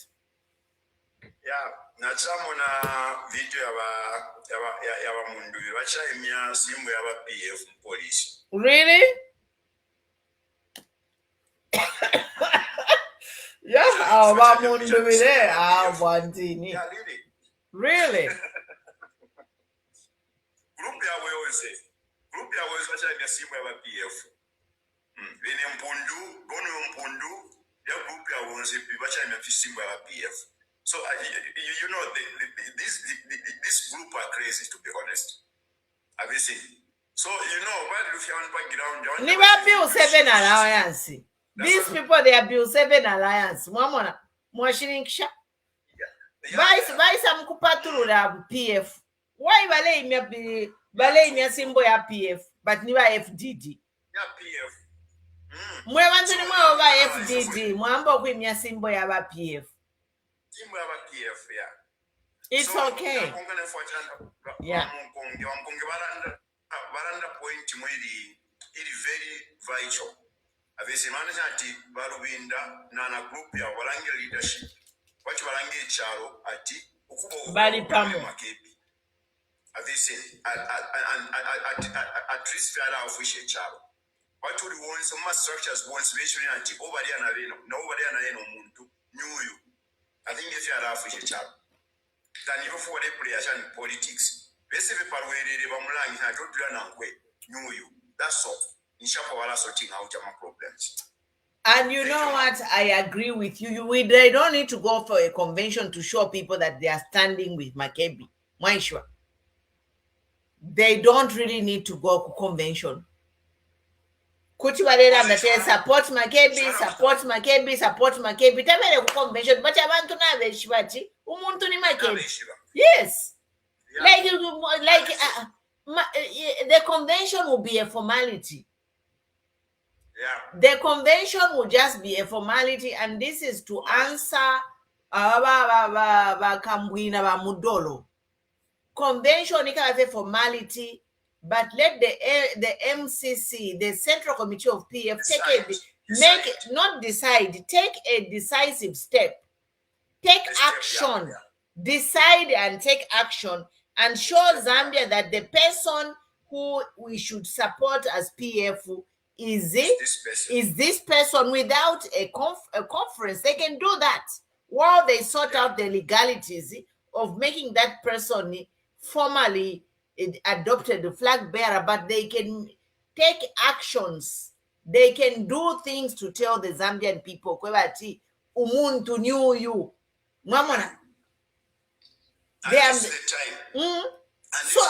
Yeah, nachamona video ya mundu bacha emya simu ya PF police. Really? Yeah, ba mundu bile wantini. Yeah, really. Really? Group ya weze bacha emya simu ya PF. Bene mpundu ya group ya weze bacha emya simu ya PF. So you know this group are crazy, to be honest. Have you seen? So you know what if you want background? Niba Bill 7 Alliance. These people they are Bill 7 Alliance. Mwamona mwashirinkisha. Vice mkupaturura PF. Why bale imya simbo ya PF but niba FDD. Ya PF. Mwe wantu ni mwe over FDD. Mwambo kuimya simbo ya ba PF. PF, yeah. It's so, okay. Yeah. Munkonge baranda point mwiri iri very vital. Avese manager ati barubinda na group ya warange leadership. Wachi warange charo ati ukubo bali pamo makebi. Avese at least fara official charo. Watu ri won some structures won especially ati obali ana reno muntu nyuyu. I think if you are official chap, then you for the players and politics. Basically, parwere bamulangi na totula na nkwe nyuyu. That's all. Nishapo wala sorting out your problems. And you know what? I agree with you. They don't need to go for a convention to show people that they are standing with Makebi. Mwaishwa. They don't really need to go to convention. Kuti barera ndate support Makebi. Tabere ku convention but abantu na beshibati umuntu ni Makebi. Yes. Yeah. Like The convention will be a formality. Yeah. The convention will just be a formality, and this is to answer Kambwili na Mudolo. Convention is a formality, but let the MCC, the Central Committee of PF, take a decisive step, take action, decide and take action, and show Zambia that the person who we should support as PF is this person. Without a conference. They can do that while they sort out the legalities of making that person formally adopted the flag bearer, but they can take actions. They can do things to tell the Zambian people, kwebati umuntu knew you. Mamona. This is the time. So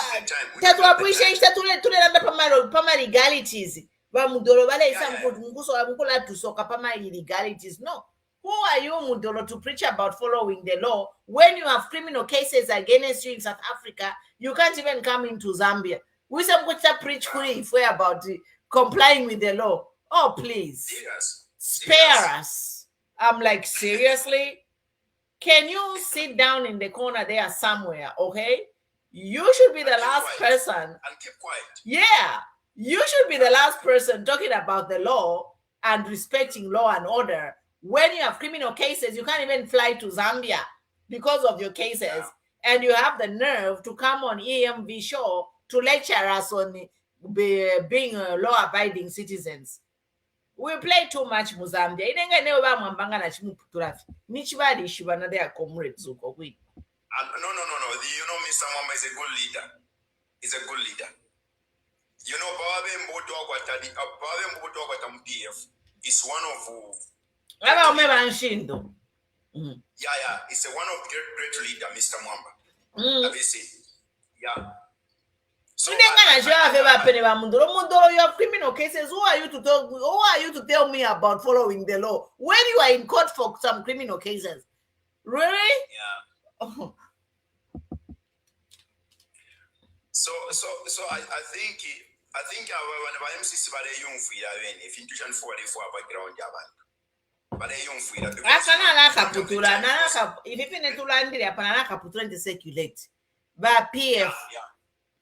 that we appreciate that to pama legalities. Mudolo bale isa mkuso mkula tusoka pama illegalities. No. Who are you, Mudolo, to preach about following the law when you have criminal cases against you in South Africa? You can't even come into Zambia. We some preach if we're about complying with the law. Oh, please. Spare us. I'm like, seriously? Can you sit down in the corner there somewhere, okay? You should be the last person. And keep quiet. Yeah. You should be the last person talking about the law and respecting law and order. When you have criminal cases, you can't even fly to Zambia because of your cases. And you have the nerve to come on EMV show to lecture us on being law-abiding citizens. We play too much Mozambia. No. Mr. Mwamba is a good leader. He's a good leader. You know, is one of it's one of great leader, Mr. Mwamba. Yeah. So Mudolo, you have criminal cases. Who are you to tell me about following the law when you are in court for some criminal cases? Really? Yeah. Oh. So I think our MCC by the young free if institution for background but PF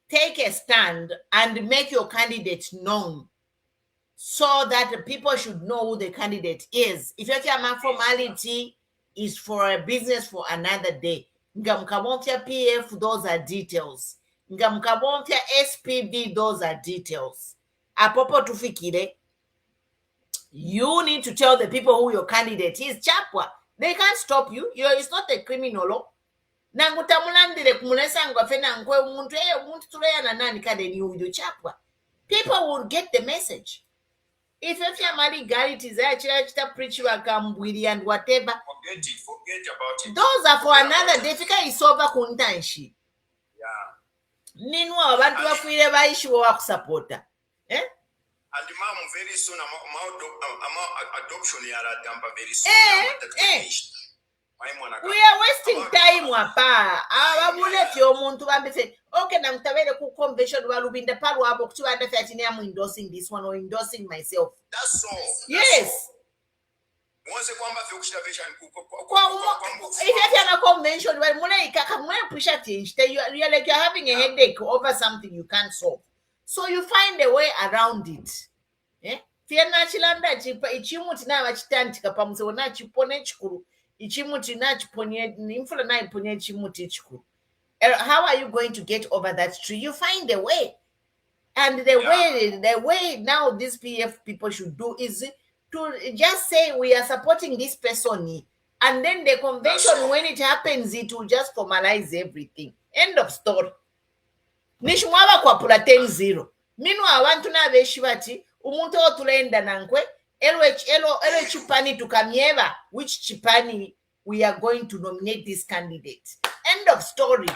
take a stand and make your candidate known so that the people should know who the candidate is. If you have formality is for a business for another day. PF, those are details. SPV, those are details. Apopo tufikire. You need to tell the people who your candidate is. Chapwa. They can't stop you. It's not a criminal law. People will get the message. If you legalities, preach Kambwili and whatever. Forget about it. Those are for another day. Is over kuntanshi. Yeah. Ninwa abantu bakwire bayishiwo wakusupporta. Eh? And mom, very soon adoption very soon. We are wasting time wapa. Abamulefye omuntu bambese okay namtabere ku convention balubinda palu abo kuchibanda fati I'm endorsing this one or endorsing myself. That's all. Yes. Once kwamba vision if you have a convention where muna push change you're like you're having a headache over something you can't solve. So you find a way around it. Eh? Fiana chilanda chipa ichimuti na wachitantika pamuze na chipone chikuru. Ichimuti na chiponye nimfula na iponye chimuti chikuru. How are you going to get over that tree? You find a way. And the way now these PF people should do is to just say we are supporting this person, and then the convention, when it happens, it will just formalize everything. End of story. Nishmwaba kwa pula 10-0. Minu awantu na veshibati umuntu otulenda nankwe elwe chipani tukamieva which chipani we are going to nominate this candidate. End of story.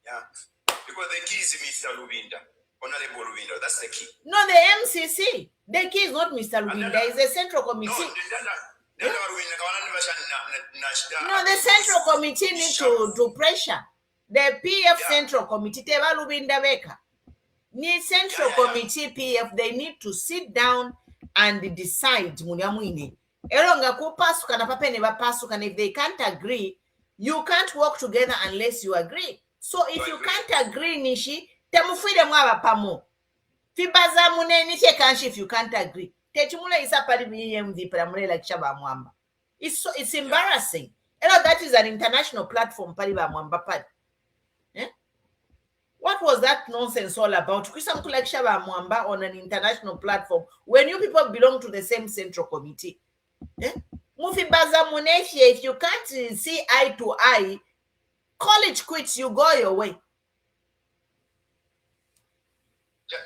Yeah. Because the key is Mr. Lubinda. Honorable Lubinda. That's the key. No, the MCC. The key is not Mr. Lubinda. It's the Central Committee. No, the Central Committee needs to pressure. The PF Central Committee, Tebalubinda Beka. Ni Central Committee PF, they need to sit down and decide munyamwini. Elonga kupasuka na pape ne bapasuka, and if they can't agree, you can't work together unless you agree. So if you can't agree, Nishi, temufide mwaba pamo. Fibaza mune nishe kanshi if you can't agree. Techimula isa pali BMV pramule like Shaba Mwamba. It's embarrassing. That is an international platform pali ba Mwamba pali. What was that nonsense all about? Kusa mtu like Shaba Mwamba on an international platform when you people belong to the same central committee. Mufibaza muneshi, if you can't see eye to eye, call it quits, you go your way.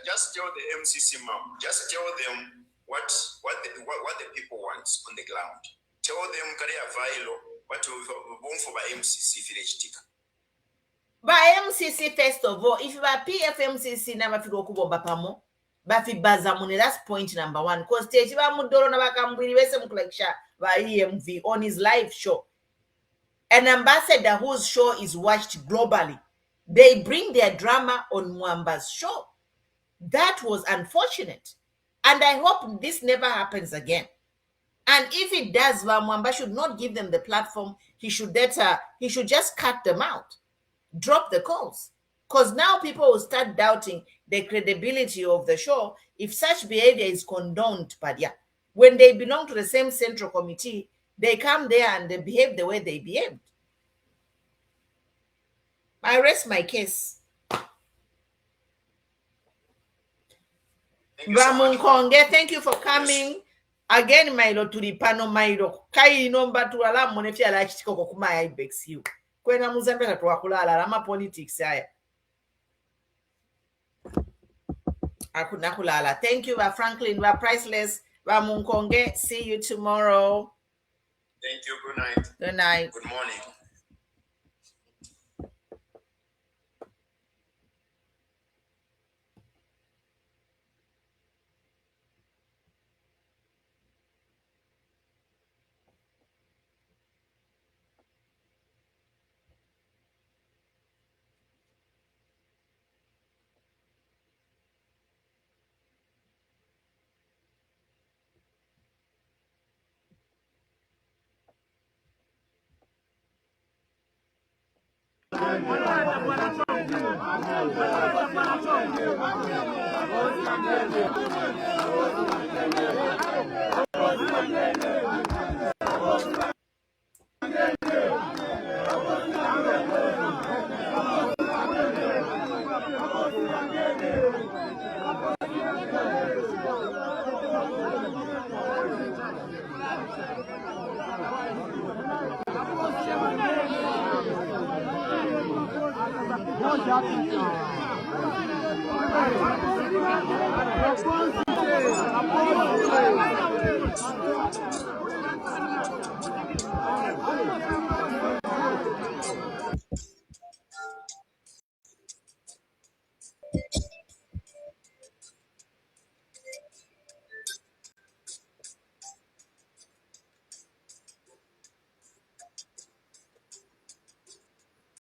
Just tell the MCC mom. Just tell them what the people want on the ground. Tell them career viral what we want for by MCC village ticker. By MCC first of all, if you are PFMCC never feel kubomba pamo, bafi bazamune, that's point number one. Because Tejiba Mudolo na Kambwili wese mkuleksha by EMV on his live show. An ambassador whose show is watched globally. They bring their drama on Mwamba's show. That was unfortunate. And I hope this never happens again. And if it does, Mwamba should not give them the platform. He should just cut them out. Drop the calls. Because now people will start doubting the credibility of the show if such behavior is condoned. But yeah, when they belong to the same central committee, they come there and they behave the way they behaved. I rest my case. Munkonge, thank you for coming. Again, Milo to the panel, Milo. Kai nomba to alarm monefia like Chiko Kuma, I begs you. Kwena Muzambe to Akula, Rama politics. Akunakulala. Thank you, Franklin. We're priceless. Munkonge. See you tomorrow. Thank you. Good night. Good night. Good morning.